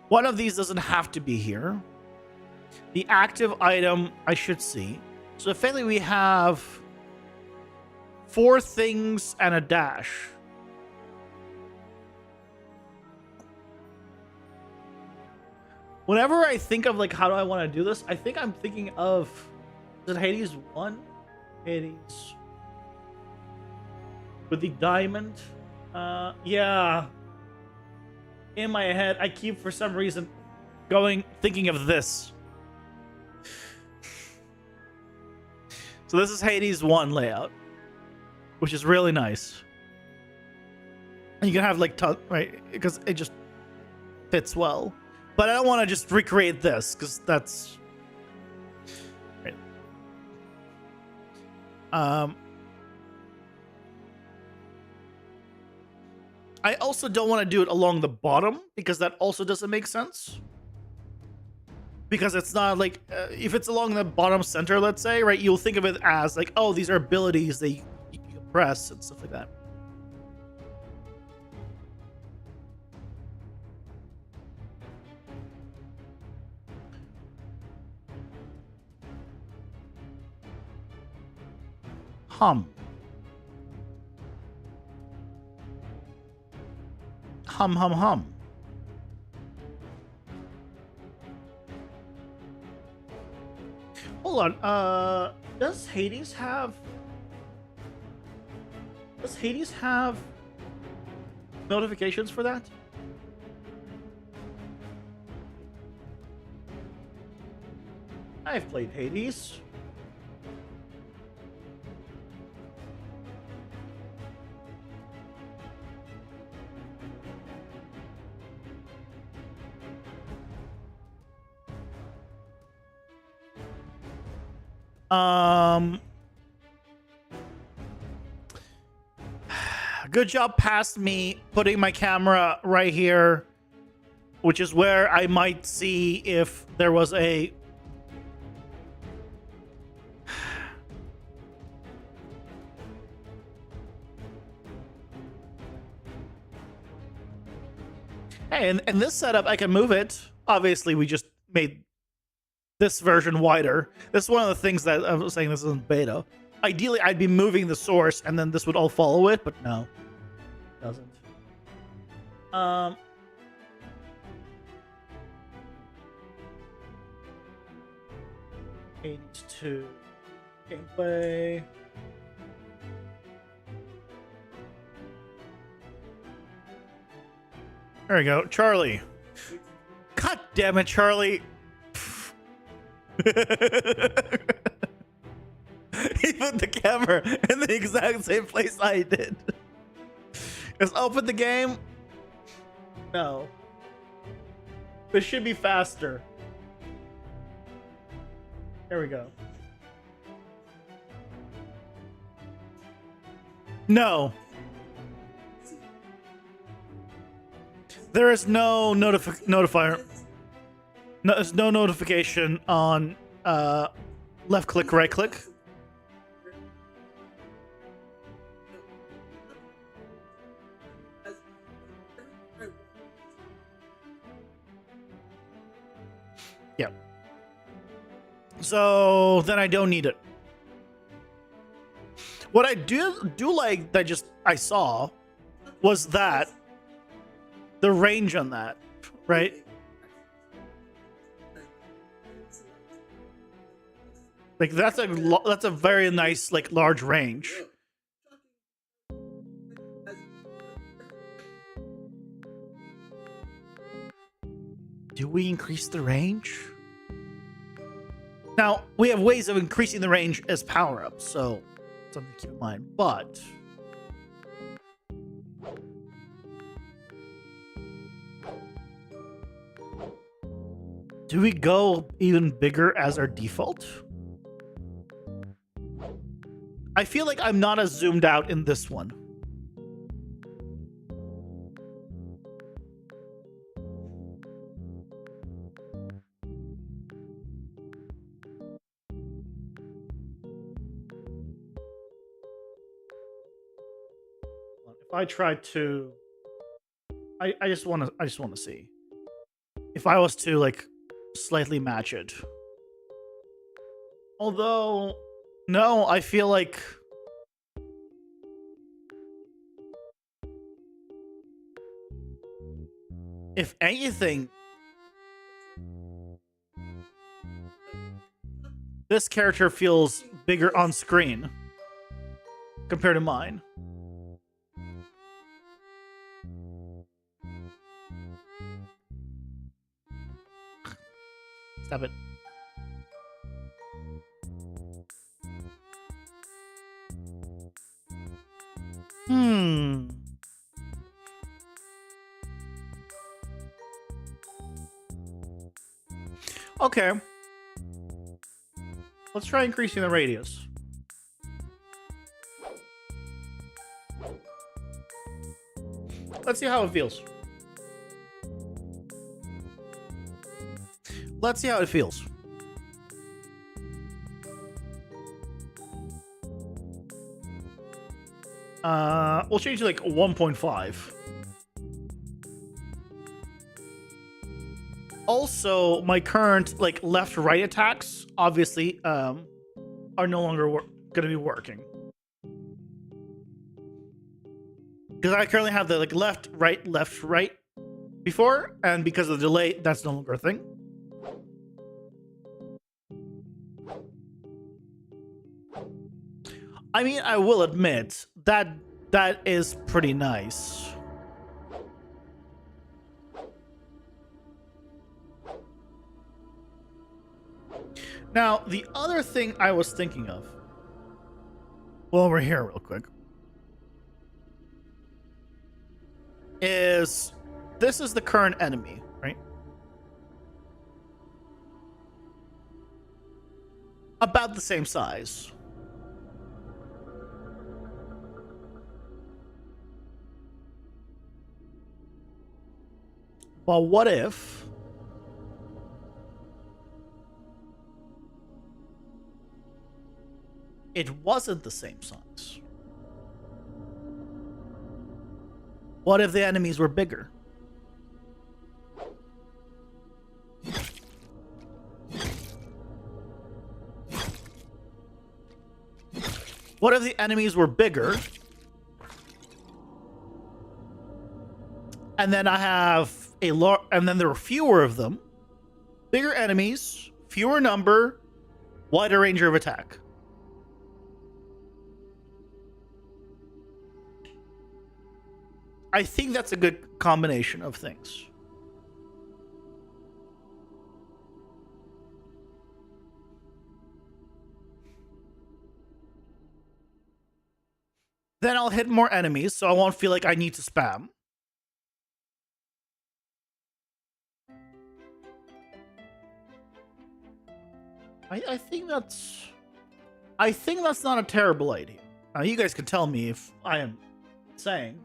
One of these doesn't have to be here. The active item I should see. So effectively we have 4 things and a dash. Whenever I think of like how do I want to do this, I think I'm thinking of, is it Hades 1? Hades with the diamond. Yeah. In my head, I keep for some reason thinking of this. So this is Hades 1 layout, which is really nice. And you can have like right, because it just fits well. But I don't want to just recreate this because that's right. I also don't want to do it along the bottom because that also doesn't make sense. Because it's not like, if it's along the bottom center, let's say, right, you'll think of it as like, oh, these are abilities that you press and stuff like that. Hum. Hum, hum, hum. Hold on. Does Hades have notifications for that? I've played Hades. Good job past me putting my camera right here, which is where I might see if there was a hey, in this setup I can move it. Obviously we just made this version wider. This is one of the things that I was saying, this isn't beta. Ideally, I'd be moving the source, and then this would all follow it, but no, it doesn't. 82 gameplay. There we go, Charlie. God damn it, Charlie. He put the camera in the exact same place I did. Just open the game. No. This should be faster. There we go. No. There is no notifier. No, there's no notification on left click, right click. Yeah. So then I don't need it. What I do like that I saw was that the range on that, right? Like that's a very nice like large range. Do we increase the range? Now, we have ways of increasing the range as power-ups, so something to keep in mind. But do we go even bigger as our default? I feel like I'm not as zoomed out in this one. If I try to, I just want to see if I was to like slightly match it. Although, no, I feel like if anything, this character feels bigger on screen compared to mine. Stop it. Okay. Let's try increasing the radius. Let's see how it feels. Let's see how it feels. We'll change to like 1.5. Also, my current like left-right attacks obviously are no longer going to be working. Because I currently have the like left, right before, and because of the delay, that's no longer a thing. I mean, I will admit that that is pretty nice. Now, the other thing I was thinking of, well, we're here real quick, is this is the current enemy, right? About the same size. Well, what if it wasn't the same size? What if the enemies were bigger? What if the enemies were bigger? And then I have and then there were fewer of them. Bigger enemies, fewer number, wider range of attack. I think that's a good combination of things. Then I'll hit more enemies, so I won't feel like I need to spam. I think that's not a terrible idea. You guys can tell me if I am saying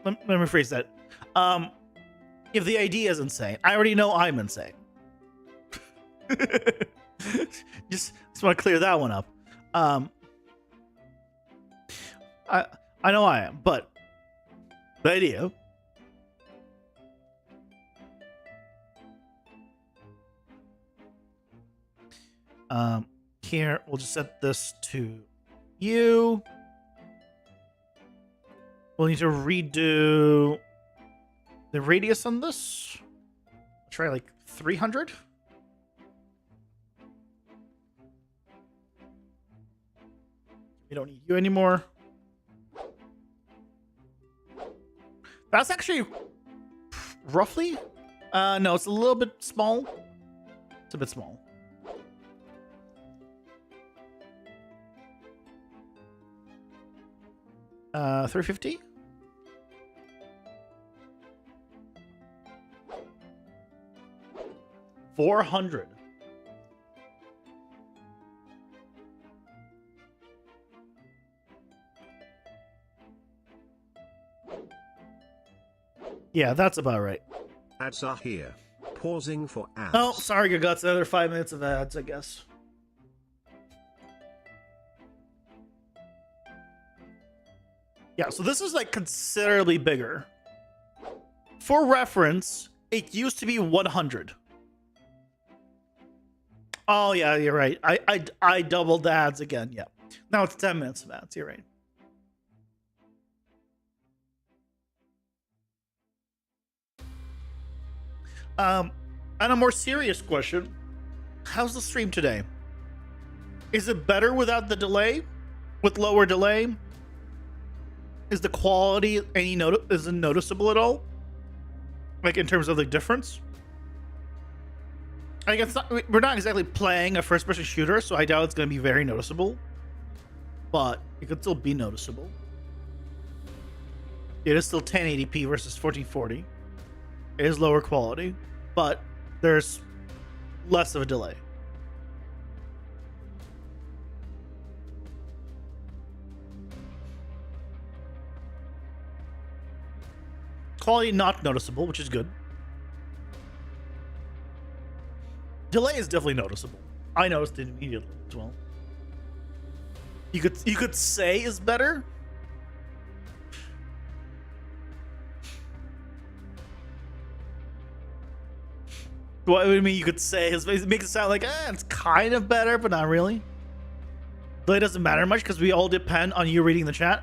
let me rephrase that. If the idea is insane, I already know I'm insane. just want to clear that one up. I know I am, but the idea. Here we'll just set this to you. We'll need to redo the radius on this. I'll try like 300. We don't need you anymore. That's actually roughly. No, it's a little bit small. It's a bit small. Uh, 350. $400. Yeah, that's about right. Ads are here. Pausing for ads. Oh, sorry, you got another 5 minutes of ads, I guess. Yeah, so this is like considerably bigger. For reference, it used to be 100. Oh yeah, you're right. I doubled the ads again. Yeah. Now it's 10 minutes of ads. You're right. And a more serious question: how's the stream today? Is it better without the delay? With lower delay? Is the quality isn't noticeable at all? Like in terms of the difference? I guess we're not exactly playing a first-person shooter, so I doubt it's going to be very noticeable. But it could still be noticeable. It is still 1080p versus 1440. It is lower quality, but there's less of a delay. Quality not noticeable, which is good. Delay is definitely noticeable. I noticed it immediately as well. You could say is better. What I mean, you could say it makes it sound like it's kind of better, but not really. Delay doesn't matter much because we all depend on you reading the chat.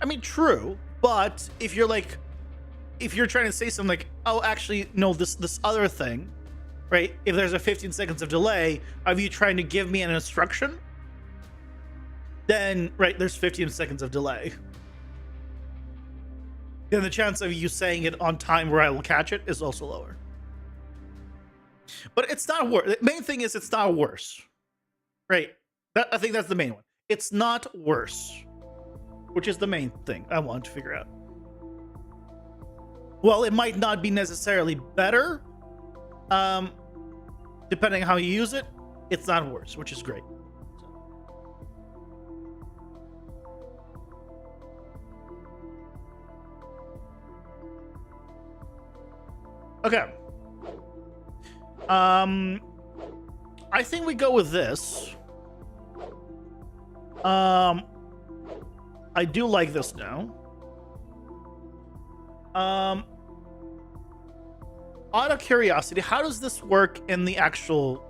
I mean, true, but if you're trying to say something like, oh, actually, no, this other thing, right? If there's a 15 seconds of delay of you trying to give me an instruction, then, right, there's 15 seconds of delay. Then the chance of you saying it on time where I will catch it is also lower. But it's not worse. The main thing is it's not worse, right? I think that's the main one. It's not worse, which is the main thing I want to figure out. Well, it might not be necessarily better, depending on how you use it. It's not worse, which is great. Okay. I think we go with this. I do like this now. Out of curiosity, how does this work in the actual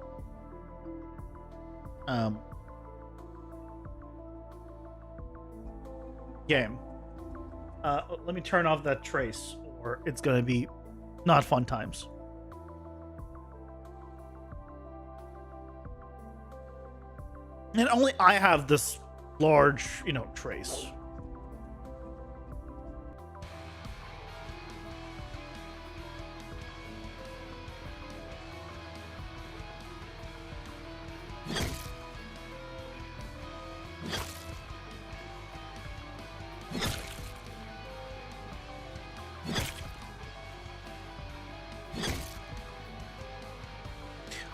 game? Let me turn off that trace, or it's gonna be not fun times. And only I have this large, trace.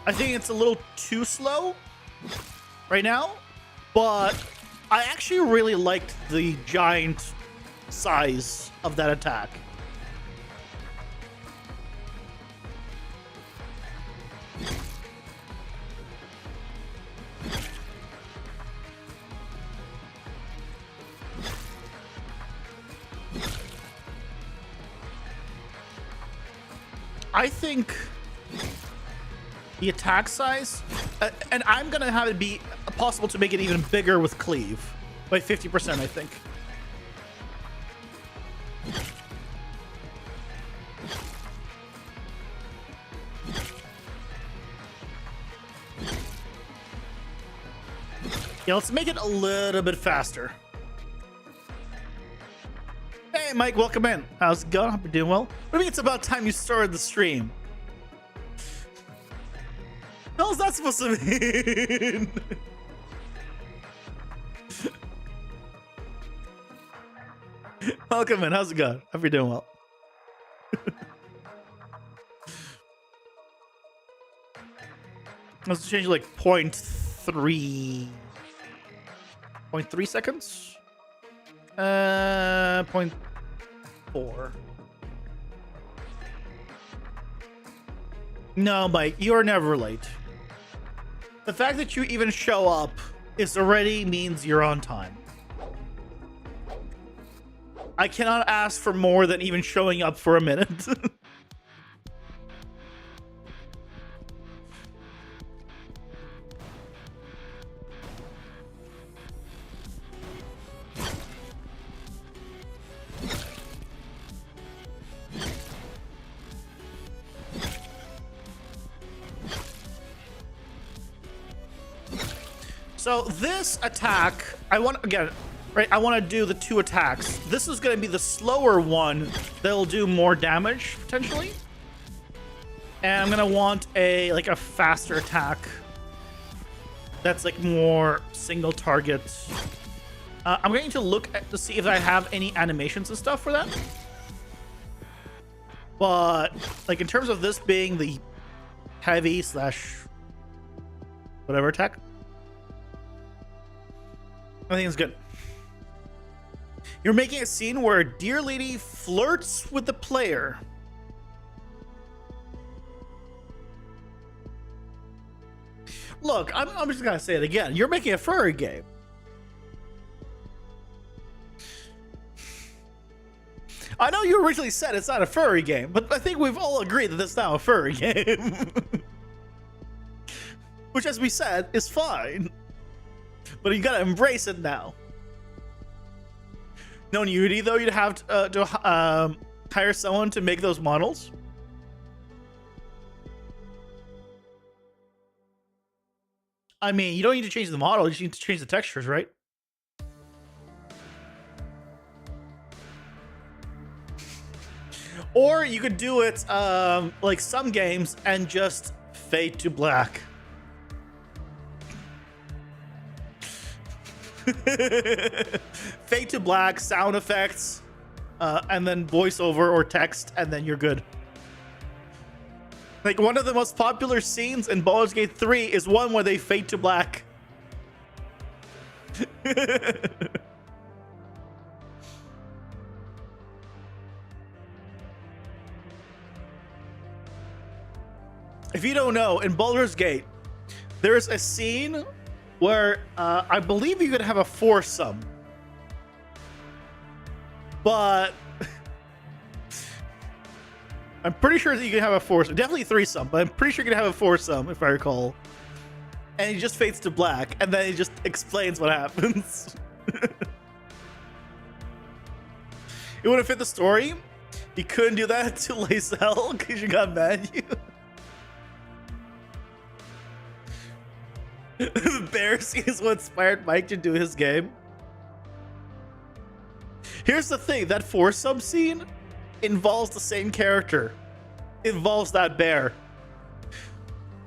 I think it's a little too slow right now, but I actually really liked the giant size of that attack. I think the attack size, and I'm gonna have it be possible to make it even bigger with cleave by 50%, I think. Yeah, let's make it a little bit faster. Hey, Mike, welcome in. How's it going? Hope you're doing well. What do you mean it's about time you started the stream? What is that supposed to mean? Welcome in. How's it going? Hope you're doing well. Let's change like 0.3 seconds. 0.4. No, Mike, you are never late. The fact that you even show up is already means you're on time. I cannot ask for more than even showing up for a minute. So this attack, I want to do the 2 attacks. This is going to be the slower one that'll do more damage potentially. And I'm going to want a faster attack that's like more single target. I'm going to look to see if I have any animations and stuff for that. But like in terms of this being the heavy / whatever attack, I think it's good. You're making a scene where a dear lady flirts with the player. Look, I'm just gonna say it again. You're making a furry game. I know you originally said it's not a furry game, but I think we've all agreed that it's now a furry game. Which, as we said, is fine. But you gotta embrace it now. No, in Unity, though, you'd have to hire someone to make those models. I mean, you don't need to change the model, you just need to change the textures, right? Or you could do it like some games and just fade to black. Fade to black, sound effects, and then voiceover or text, and then you're good. Like, one of the most popular scenes in Baldur's Gate 3 is one where they fade to black. If you don't know, in Baldur's Gate, there's a scene where I believe you could have a foursome, but I'm pretty sure that you can have a foursome, definitely threesome, but I'm pretty sure you can have a foursome if I recall. And he just fades to black, and then he just explains what happens. It would have fit the story. You couldn't do that to Lacelle because you got mad at you. The bear scene is what inspired Mike to do his game. Here's the thing, that foursome scene involves the same character. It involves that bear.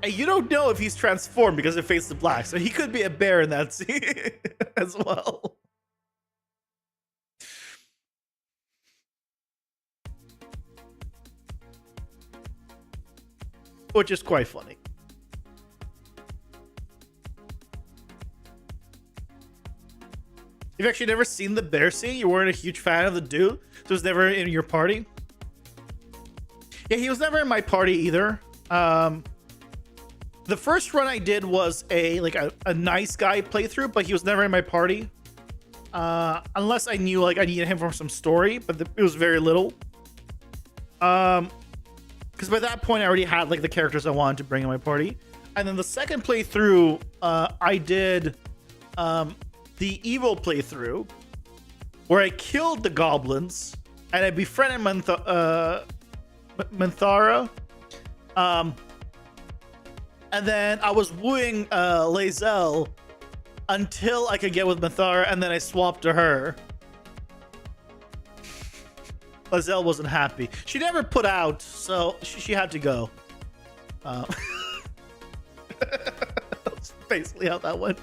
And you don't know if he's transformed because it fades to black, so he could be a bear in that scene as well. Which is quite funny. You've actually never seen the bear scene? You weren't a huge fan of the dude? So it was never in your party? Yeah, he was never in my party either. The first run I did was a nice guy playthrough, but he was never in my party. Unless I knew like I needed him for some story, but it was very little. Because by that point I already had like the characters I wanted to bring in my party. And then the second playthrough, I did the evil playthrough where I killed the goblins and I befriended Minthara. And then I was wooing Lae'zel until I could get with Minthara, and then I swapped to her. Lae'zel wasn't happy. She never put out, so she had to go. That's basically how that went.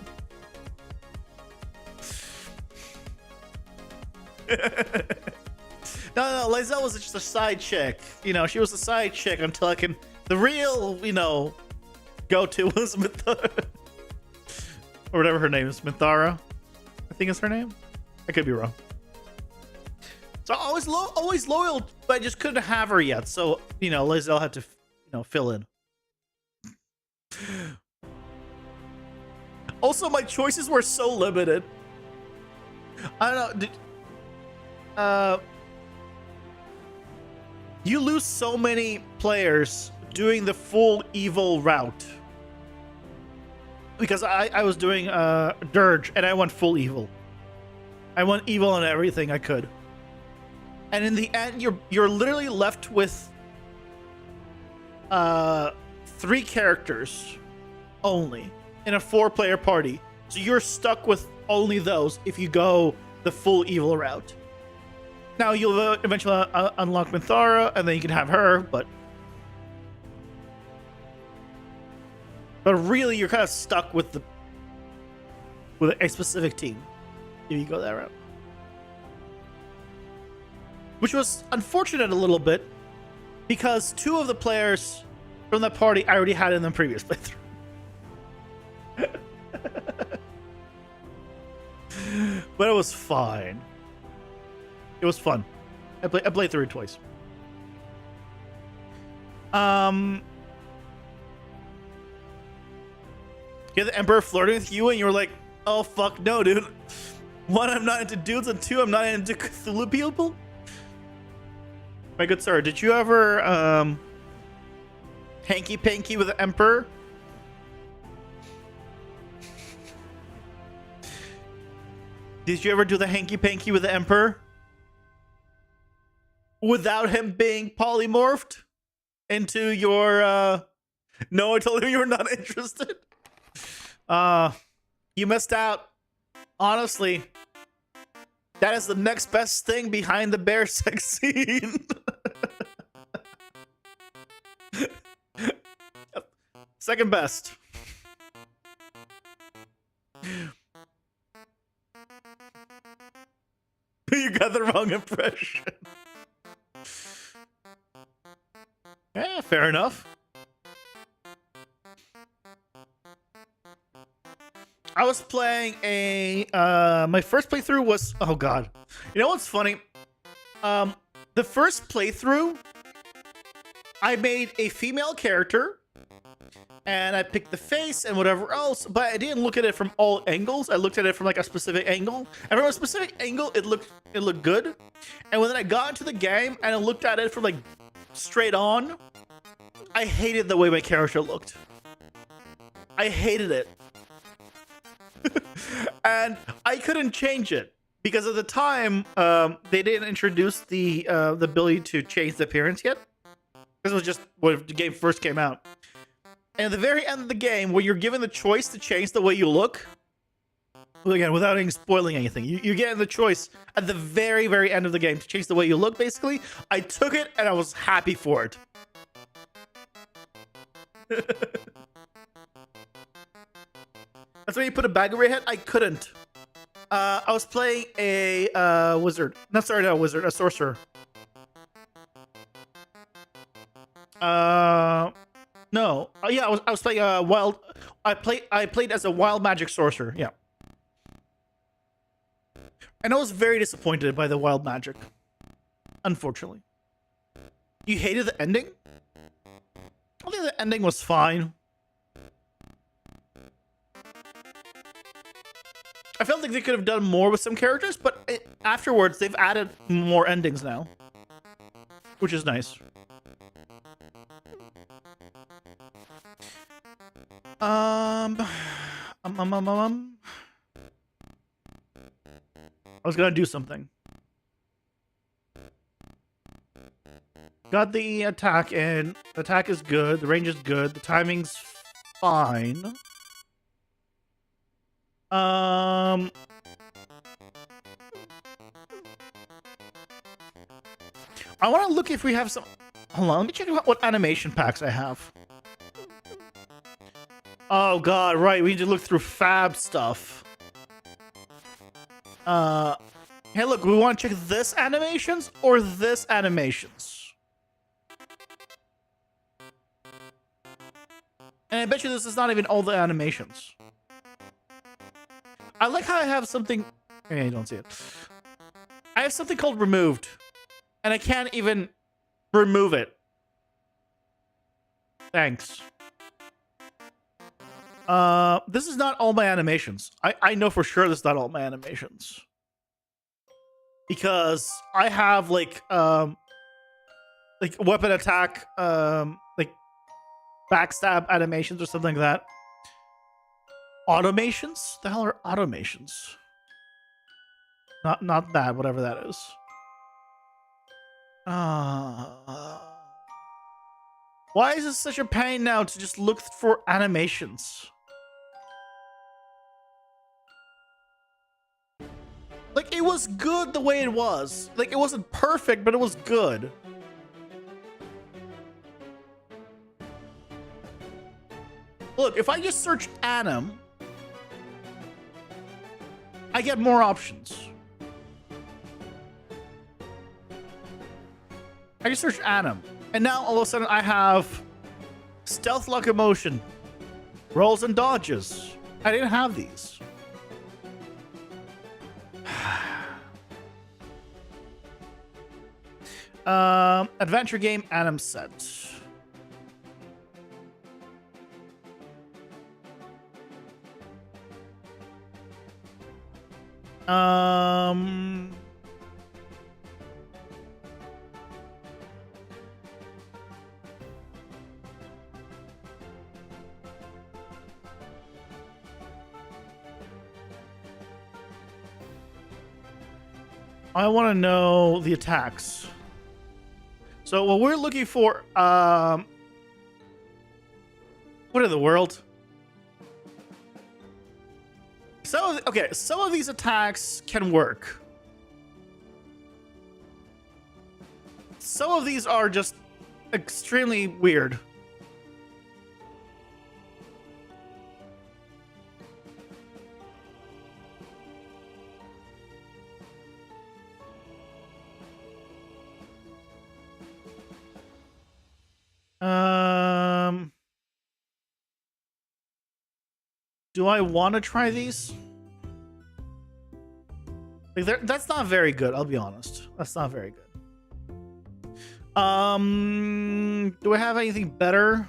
No, Lae'zel was just a side chick. You know, she was a side chick until I can... The real, you know, go-to was Minthara. Or whatever her name is. Minthara, I think is her name. I could be wrong. So always loyal, but I just couldn't have her yet. So, you know, Lae'zel had to, you know, fill in. Also, my choices were so limited. I don't know. You lose so many players doing the full evil route. Because I was doing Dirge, and I went full evil. I went evil on everything I could. And in the end, you're literally left with 3 characters only in a 4-player party. So you're stuck with only those if you go the full evil route. Now you'll eventually unlock Minthara, and then you can have her, but really you're kind of stuck with a specific team if you go that route. Which was unfortunate a little bit, because 2 of the players from that party I already had in the previous playthrough. But it was fine. It was fun. I played through it twice. You had the Emperor flirting with you, and you were like, "Oh fuck no, dude! 1, I'm not into dudes, and 2, I'm not into Cthulhu people." My good sir, did you ever hanky panky with the Emperor? Did you ever do the hanky panky with the Emperor without him being polymorphed into your? No, I told him you were not interested. You missed out. Honestly, that is the next best thing behind the bear sex scene. Second best. You got the wrong impression. Yeah, fair enough. I was playing my first playthrough was, oh god. You know what's funny? The first playthrough, I made a female character, and I picked the face and whatever else, but I didn't look at it from all angles. I looked at it from like a specific angle, and from a specific angle, it looked good. And when I got into the game and I looked at it from like straight on, I hated the way my character looked. I hated it. And I couldn't change it because at the time they didn't introduce the ability to change the appearance yet. This was just when the game first came out. And at the very end of the game, when you're given the choice to change the way you look, again, without spoiling anything, you get the choice at the very, very end of the game to change the way you look, basically. I took it, and I was happy for it. That's when you put a bag over your head? I couldn't. I was playing a wizard. No, sorry, not a wizard. A sorcerer. No. Yeah, I was playing a wild. I played as a wild magic sorcerer. Yeah. And I was very disappointed by the wild magic. Unfortunately. You hated the ending? I think the ending was fine. I felt like they could have done more with some characters, but afterwards they've added more endings now. Which is nice. I was gonna do something. Got the attack in. The attack is good. The range is good. The timing's fine. I want to look if we have some... Hold on, let me check out what animation packs I have. Oh god, right, we need to look through fab stuff. Hey look, we want to check this animations or this animations? And I bet you this is not even all the animations. I like how I have something... Okay, I don't see it. I have something called removed. And I can't even remove it. Thanks. This is not all my animations. I know for sure this is not all my animations. Because I have like weapon attack, like backstab animations or something like that. Automations? The hell are automations? Not that, whatever that is. Why is this such a pain now to just look for animations? Like, it was good the way it was. Like, it wasn't perfect, but it was good. Look, if I just search anim, I get more options. I just search anim, and now all of a sudden I have stealth locomotion, rolls and dodges. I didn't have these. Adventure game anim set. I want to know the attacks. So what we're looking for, what in the world? So, okay, some of these attacks can work. Some of these are just extremely weird. Do I want to try these? Like, that's not very good, I'll be honest. That's not very good. Do I have anything better?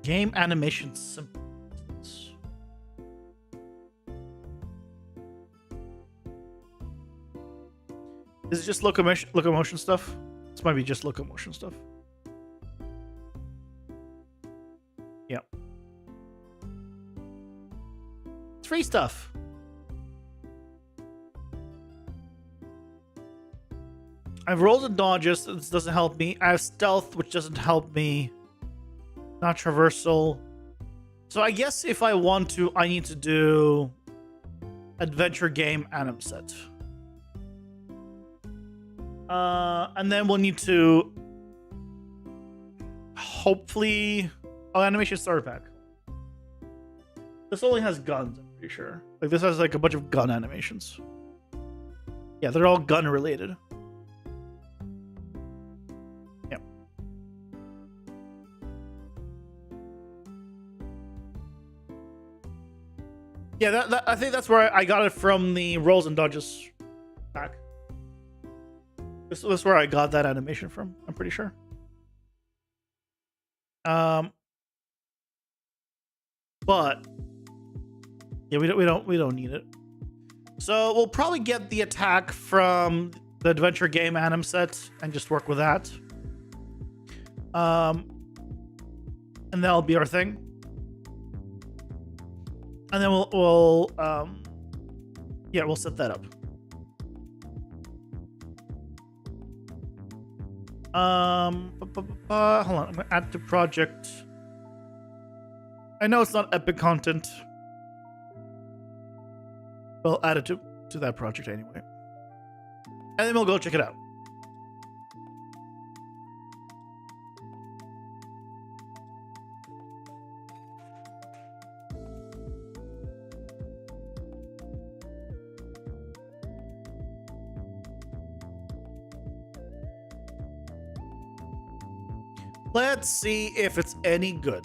Game animation simple. Is it just locomotion stuff? This might be just locomotion stuff. Yep. It's free stuff. I have rolls and dodges. This doesn't help me. I have stealth, which doesn't help me. Not traversal. So I guess if I want to, I need to do adventure game anim set. And then we'll need to hopefully... Oh, animation starter pack. This only has guns, I'm pretty sure. Like, this has like a bunch of gun animations. Yeah, they're all gun related. Yep. Yeah, I think that's where I got it from the rolls and dodges pack. This was where I got that animation from. I'm pretty sure. But yeah, we don't need it. So we'll probably get the attack from the adventure game anim set and just work with that. And that'll be our thing. And then we'll set that up. Hold on, I'm gonna add to project. I know it's not epic content. But I'll add it to that project anyway. And then we'll go check it out. Let's see if it's any good.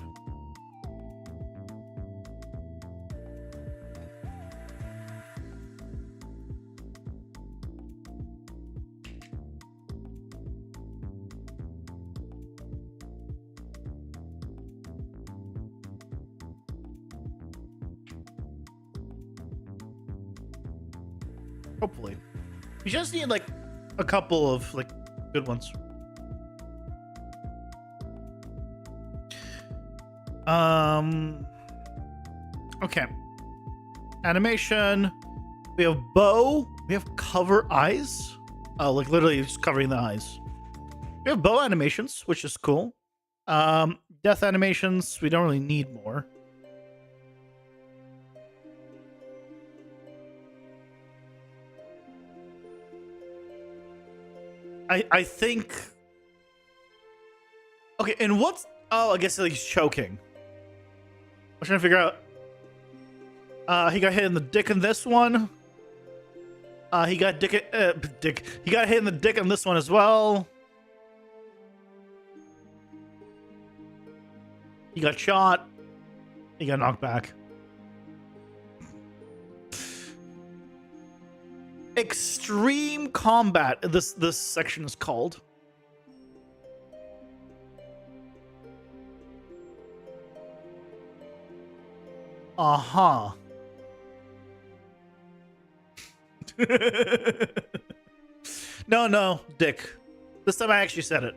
Hopefully. We just need like a couple of like good ones. Okay. Animation. We have bow. We have cover eyes. Oh, like literally just covering the eyes. We have bow animations, which is cool. Death animations. We don't really need more. I think. Okay, and what's? Oh, I guess he's choking. I'm trying to figure out. He got hit in the dick in this one. He got He got hit in the dick in this one as well. He got shot. He got knocked back. Extreme combat. This section is called. Uh-huh. No, Dick. This time I actually said it.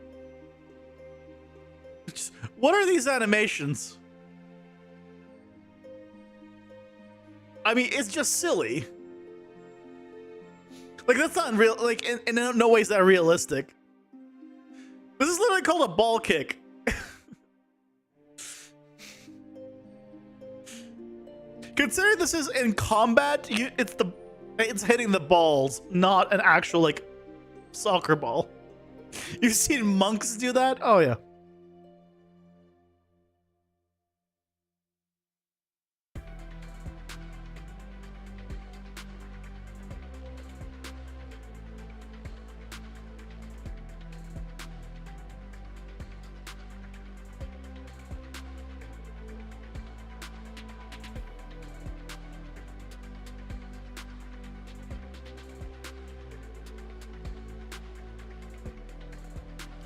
What are these animations? I mean, it's just silly. Like, that's not real. Like, in no way is that realistic. This is literally called a ball kick. Considering this is in combat, it's hitting the balls, not an actual like soccer ball. You've seen monks do that? Oh yeah.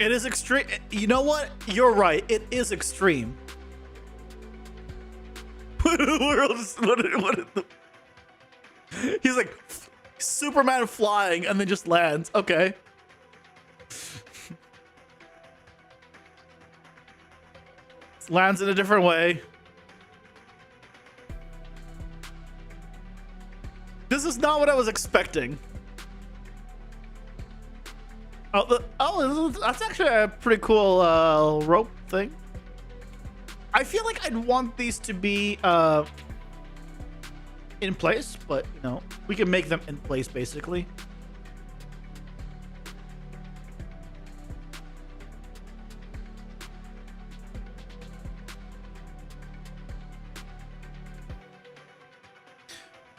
It is extreme. You know what? You're right. It is extreme. He's like Superman flying and then just lands. Okay. Lands in a different way. This is not what I was expecting. Oh, that's actually a pretty cool rope thing. I feel like I'd want these to be in place, but you know, we can make them in place basically.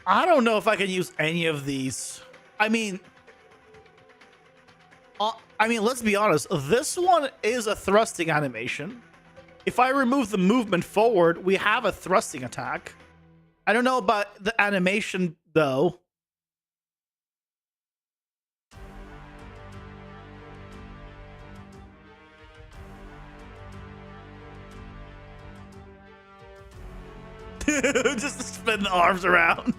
I don't know if I can use any of these. I mean, let's be honest. This one is a thrusting animation. If I remove the movement forward, we have a thrusting attack. I don't know about the animation though. Just to spin the arms around.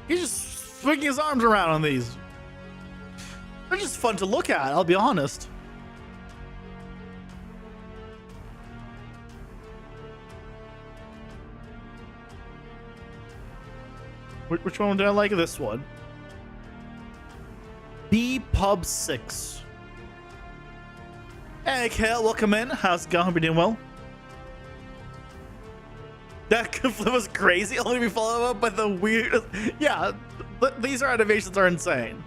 He's just swinging his arms around on these. They're just fun to look at, I'll be honest. Which one did I like? This one. B-Pub 6. Hey, Kale, welcome in. How's it going? Hope you're doing well. That flip was crazy. Only to be followed up by the weirdest. Yeah, these animations are insane.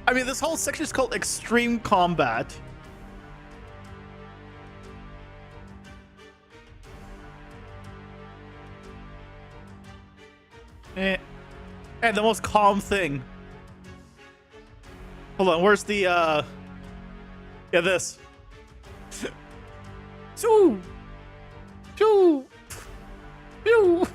I mean, this whole section is called Extreme Combat. And the most calm thing. Hold on, where's the yeah, this. Choo! Choo! Choo!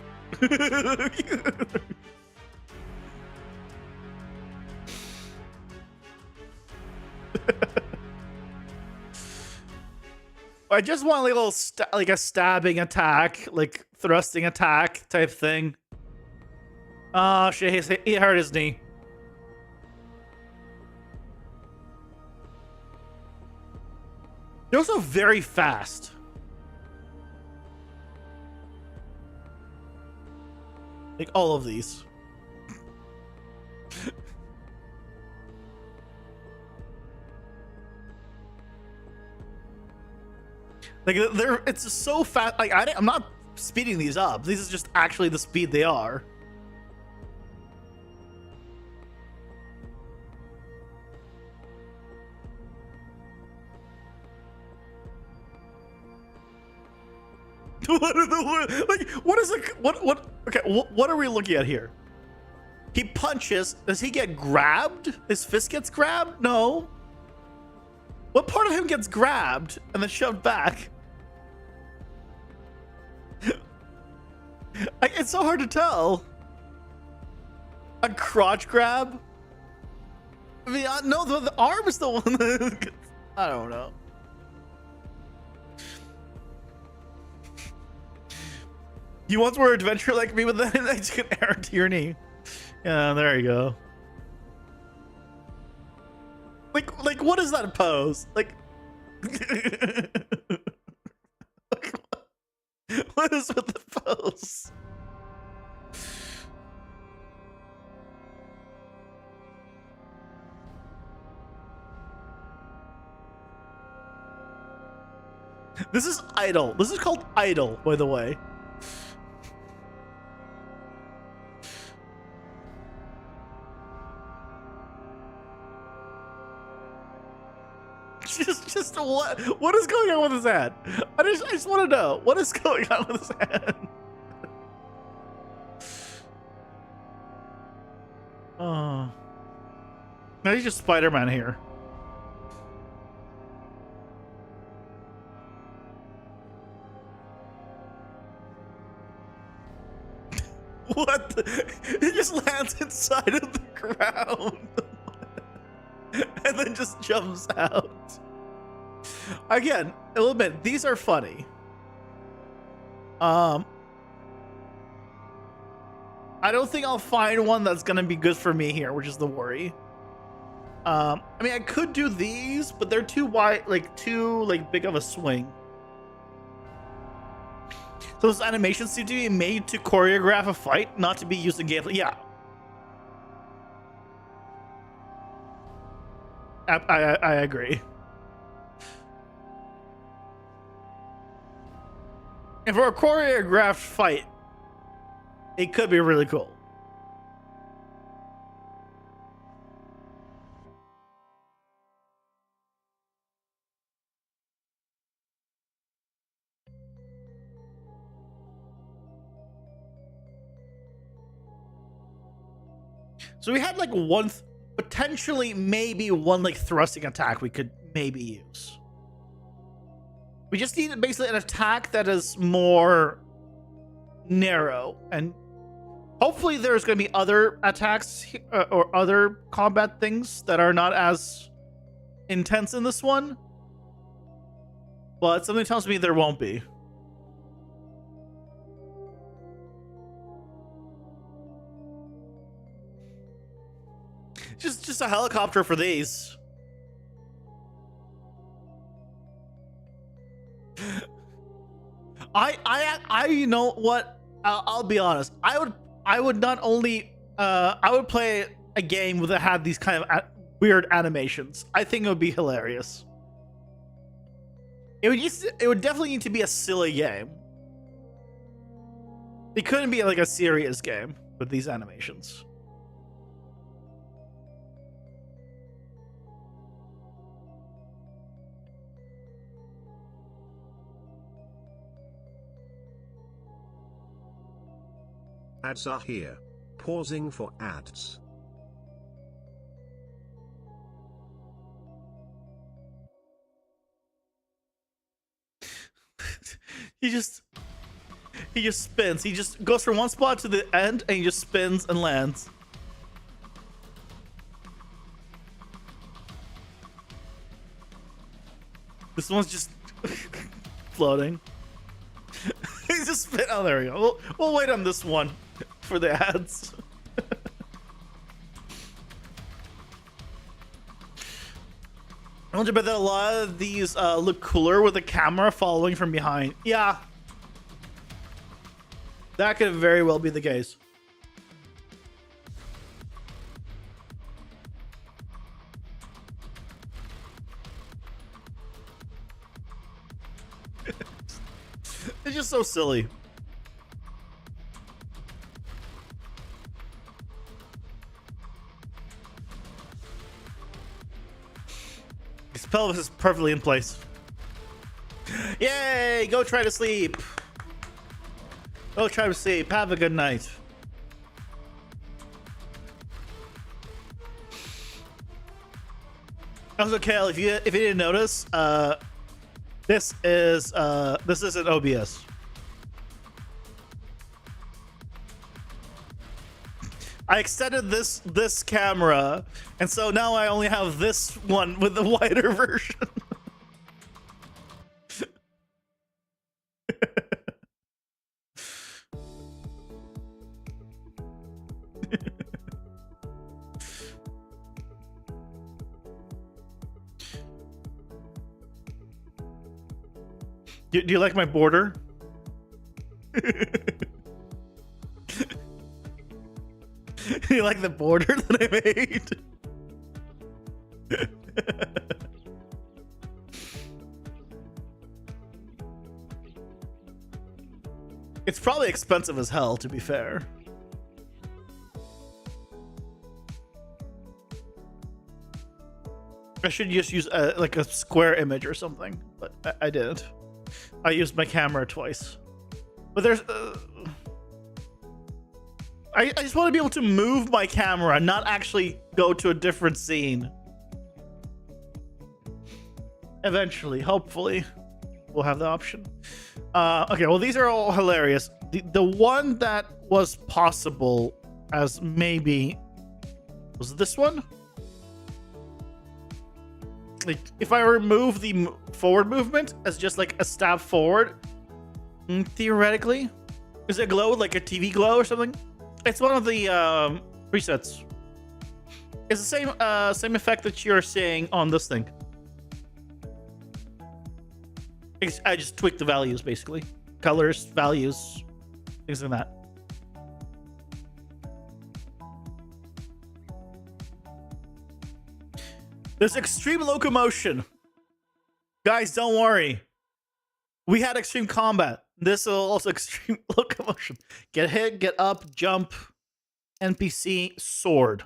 I just want a little like a stabbing attack, like thrusting attack type thing. Oh shit, he hurt his knee. They're also very fast. Like all of these. Like it's just so fast. Like I'm not speeding these up. This is just actually the speed they are. What are the like? What is it? What? Okay, what are we looking at here? He punches. Does he get grabbed? His fist gets grabbed? No. What part of him gets grabbed and then shoved back? It's so hard to tell. A crotch grab? I mean, no, the arm is the one that... I don't know. You once were an adventurer like me, but then I just get arrow to your knee. Yeah, there you go. Like, what is that pose? Like... What is with the pose? This is idle. This is called idle, by the way. Just what is going on with his hand? I just want to know what is going on with his hand. Oh, now he's just Spider-Man here. What? He just lands inside of the ground and then just jumps out. Again, I'll admit, these are funny. I don't think I'll find one that's gonna be good for me here, which is the worry. I mean, I could do these, but they're too wide, too big of a swing. So this animation seems to be made to choreograph a fight, not to be used in gameplay. Yeah. I agree. And for a choreographed fight, it could be really cool. So we had like one, potentially maybe one like thrusting attack we could maybe use. We just need basically an attack that is more narrow, and hopefully there's going to be other attacks or other combat things that are not as intense in this one. But something tells me there won't be. Just a helicopter for these. I you know what? I'll be honest. I would not only I would play a game that had these kind of weird animations. I think it would be hilarious. It would definitely need to be a silly game. It couldn't be like a serious game with these animations. Ads are here. Pausing for ads. He just spins. He just goes from one spot to the end and he just spins and lands. This one's just floating. He's just spin. Oh, there we go. We'll wait on this one for the ads. I wonder, but a lot of these look cooler with the camera following from behind. Yeah. That could very well be the case. It's just so silly. His pelvis is perfectly in place. Yay! Go try to sleep. Go try to sleep. Have a good night. Also, Kale, if you didn't notice, this is an OBS. I extended this camera, and so now I only have this one with the wider version. Do you like my border? You like the border that I made? It's probably expensive as hell, to be fair. I should just use like a square image or something, but I didn't. I used my camera twice. But there's... I just want to be able to move my camera, not actually go to a different scene. Eventually, hopefully, we'll have the option. Okay, well, these are all hilarious. The one that was possible as maybe... was this one? Like, if I remove the forward movement as just like a stab forward, theoretically, is it glow like a TV glow or something? It's one of the presets. It's the same effect that you're seeing on this thing. I just tweaked the values, basically. Colors, values, things like that. There's extreme locomotion. Guys, don't worry. We had extreme combat. This is also extreme locomotion. Get hit, get up, jump, NPC, sword.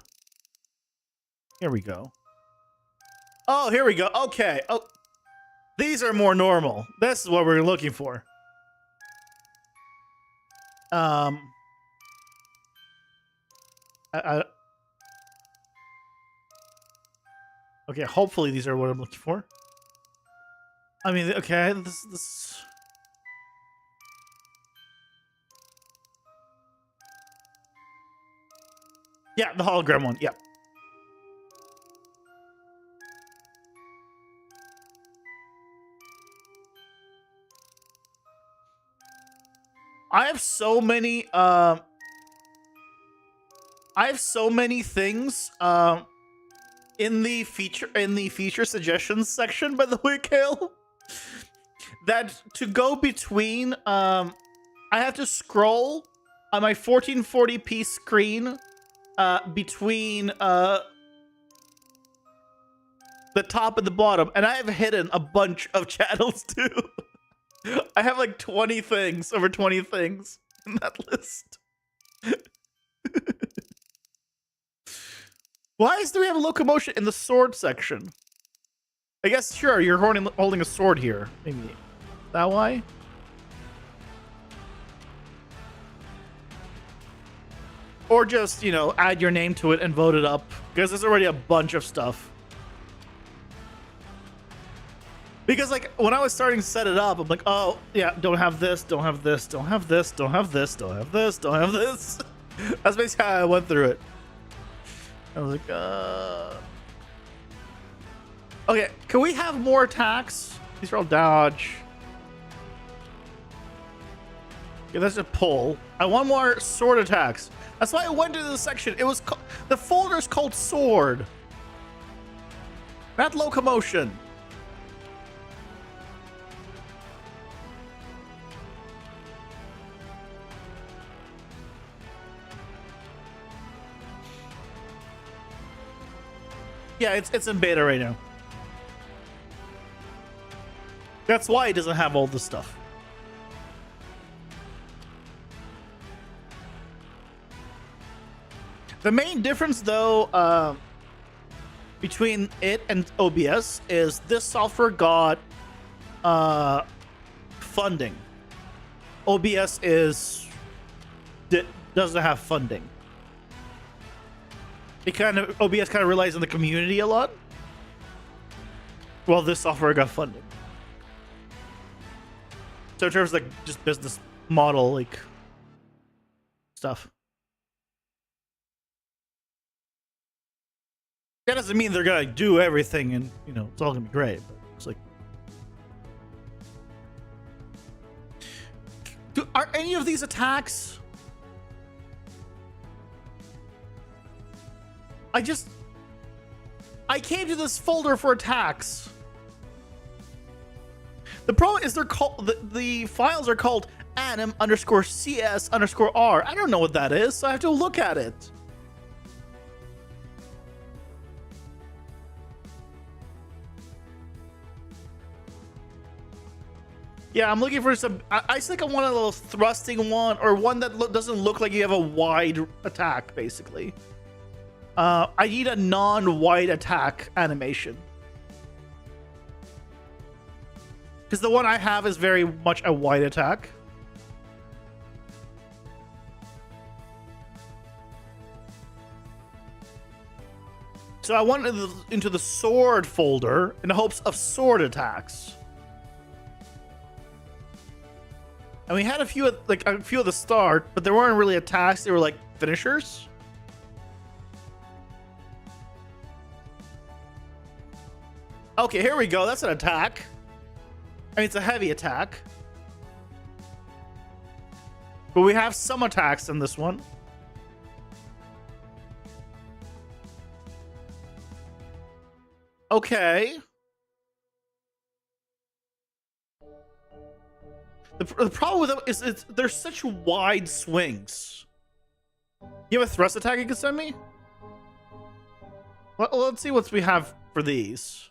Here we go. Oh, here we go. Okay. Oh, these are more normal. This is what we're looking for. Okay, hopefully these are what I'm looking for. I mean, okay, this. Yeah, the hologram one. Yep. I have so many. I have so many things. In the feature suggestions section, by the way, Kale, that to go between. I have to scroll on my 1440p screen. Between the top and the bottom, and I have hidden a bunch of channels too. I have like 20 things, over 20 things in that list. Why do we have a locomotion in the sword section? I guess, sure, you're holding a sword here. Maybe. That why? Or just, you know, add your name to it and vote it up. Because there's already a bunch of stuff. Because, like, when I was starting to set it up, I'm like, oh, yeah, don't have this, don't have this, don't have this, don't have this, don't have this, don't have this. That's basically how I went through it. I was like, okay, can we have more attacks? These are all dodge. Okay, that's a pull. I want more sword attacks. That's why I went into the section. It was the folder's called sword. Not locomotion. Yeah, it's in beta right now. That's why it doesn't have all the stuff. The main difference, though, between it and OBS is this software got funding. OBS doesn't have funding. OBS kind of relies on the community a lot. Well, this software got funding. So in terms of like just business model, like stuff. That doesn't mean they're gonna do everything and, you know, it's all gonna be great, but it's like, are any of these attacks? I came to this folder for attacks. The problem is they're called, the files are called anim_cs_r. I don't know what that is, so I have to look at it. Yeah, I'm looking for some. I think I want a little thrusting one, or one that doesn't look like you have a wide attack, basically. I need a non-wide attack animation. Because the one I have is very much a wide attack. So I went into the sword folder in the hopes of sword attacks. And we had a few at the start, but they weren't really attacks, they were like finishers. Okay, here we go. That's an attack. I mean, it's a heavy attack. But we have some attacks in this one. Okay. The problem with them is there's such wide swings. You have a thrust attack you can send me? Well, let's see what we have for these.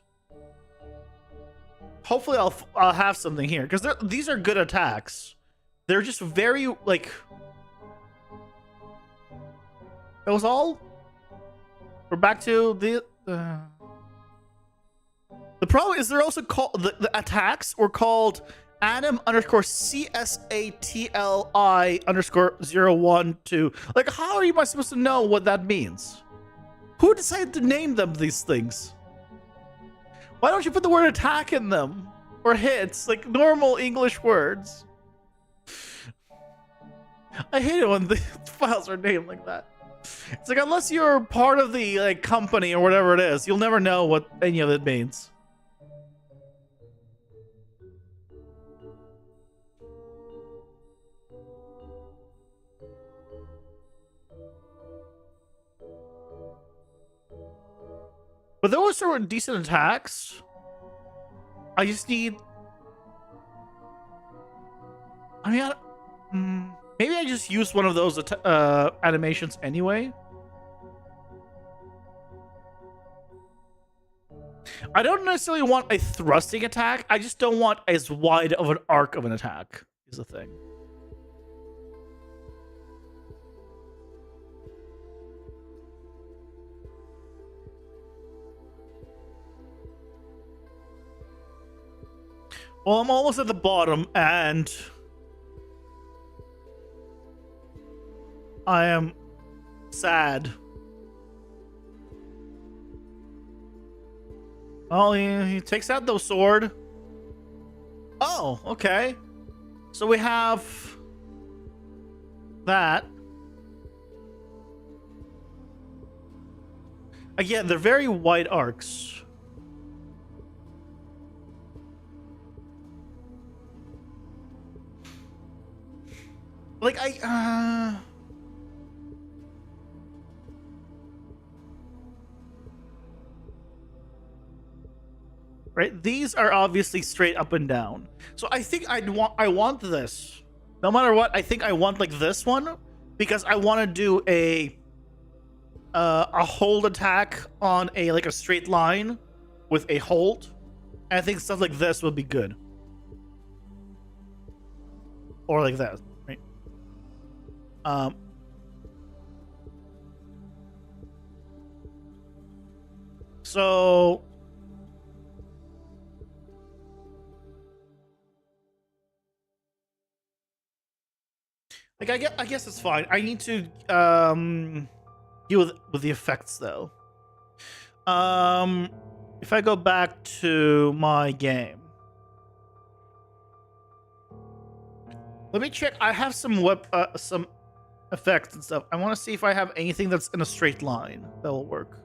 Hopefully I'll have something here, because these are good attacks. They're just very, like... That was all? We're back to the... The problem is they're also called... The attacks were called anim_CSATLI_012. Like, how am I supposed to know what that means? Who decided to name them these things? Why don't you put the word attack in them? Or hits, like normal English words. I hate it when the files are named like that. It's like, unless you're part of the like company or whatever it is, you'll never know what any of it means. But those are decent attacks. I just need... I mean, maybe I just use one of those animations anyway. I don't necessarily want a thrusting attack. I just don't want as wide of an arc of an attack, is the thing. Well, I'm almost at the bottom, and I am sad. Oh, he takes out the sword. Oh, okay. So we have that. Again, they're very wide arcs. Like, right, these are obviously straight up and down. So I think I want this. No matter what, I think I want like this one because I want to do a hold attack on a straight line with a hold. And I think stuff like this would be good. Or like that. So like I guess it's fine. I need to deal with the effects though. If I go back to my game, let me check. I have some effects and stuff. I want to see if I have anything that's in a straight line that will work.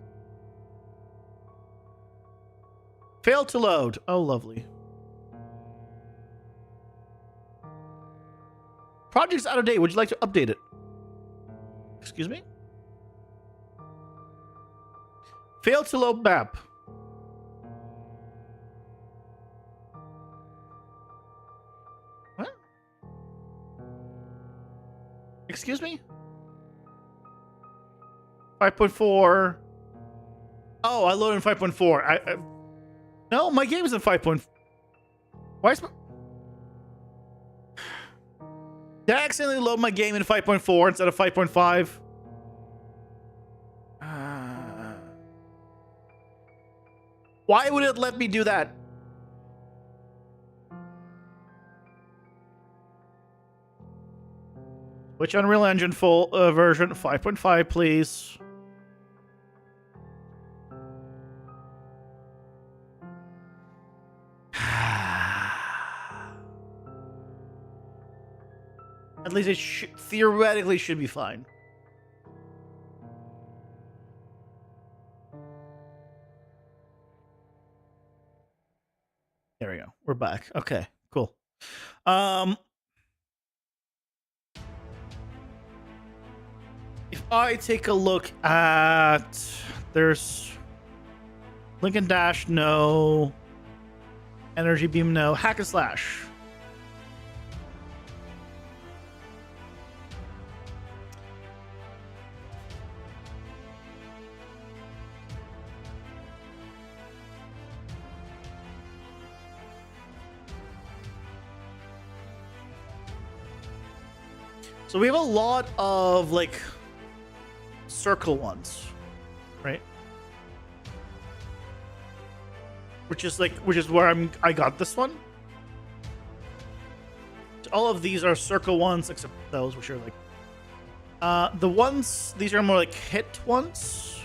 Failed to load. Oh, lovely. Project's out of date. Would you like to update it? Excuse me? Failed to load map. What? Excuse me? 5.4. Oh, I loaded in 5.4. No, my game is in 5.4. Why is my... Did I accidentally load my game in 5.4 instead of 5.5? Why would it let me do that? Which Unreal Engine full version 5.5, please? At least it theoretically should be fine. There we go. We're back. Okay, cool. If I take a look at, there's Link and Dash, no. Energy Beam, no. Hack and Slash. So we have a lot of like circle ones, right? Which is where I got this one. All of these are circle ones except those, which are like the ones, these are more like hit ones.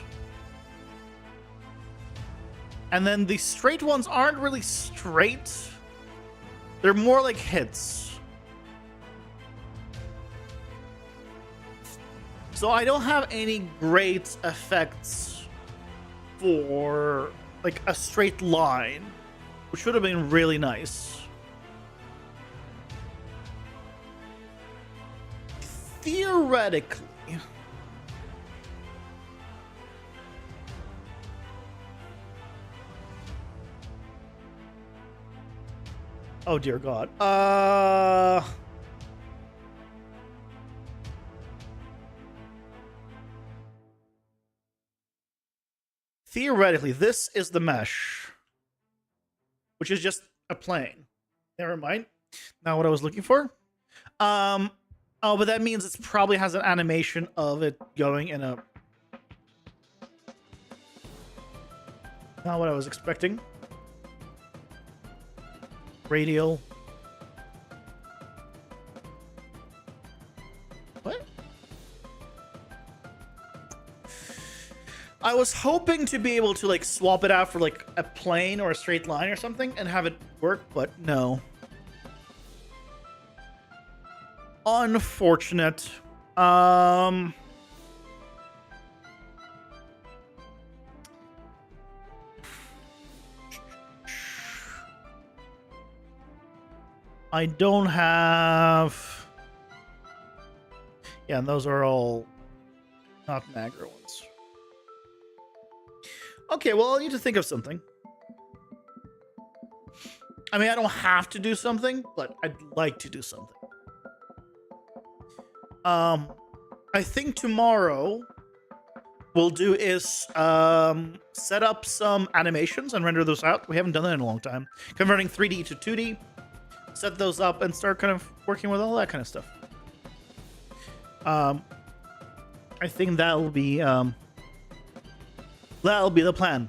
And then the straight ones aren't really straight. They're more like hits. So I don't have any great effects for like a straight line, which would have been really nice. Theoretically, oh dear God. Theoretically, this is the mesh, which is just a plane. Never mind. Not what I was looking for. Oh, but that means it probably has an animation of it going in a... Not what I was expecting. Radial. What? I was hoping to be able to like swap it out for like a plane or a straight line or something and have it work, but no. Unfortunate. I don't have... Yeah, and those are all not Niagara ones. Okay, well, I'll need to think of something. I mean, I don't have to do something, but I'd like to do something. I think tomorrow we'll do is set up some animations and render those out. We haven't done that in a long time. Converting 3D to 2D. Set those up and start kind of working with all that kind of stuff. I think that'll be the plan.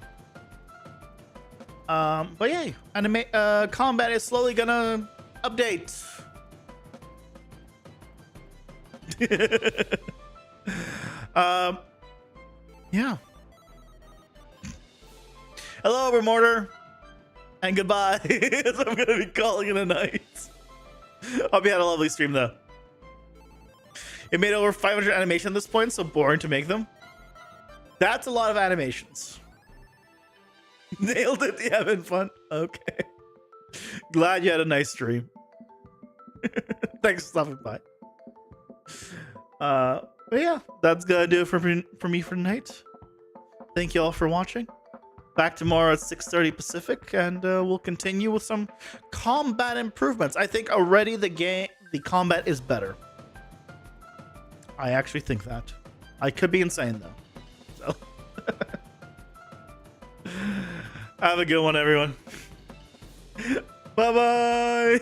But yeah, combat is slowly gonna update. Yeah. Hello, Overmortar. And goodbye. So I'm gonna be calling it a night. Hope you had a lovely stream though. It made over 500 animations at this point, so boring to make them. That's a lot of animations. Nailed it. You having fun? Okay. Glad you had a nice stream. Thanks for stopping by. But yeah, that's gonna do it for me for tonight. Thank you all for watching. Back tomorrow at 6:30 Pacific, and we'll continue with some combat improvements. I think already the combat is better. I actually think that. I could be insane though. So have a good one, everyone. Bye bye.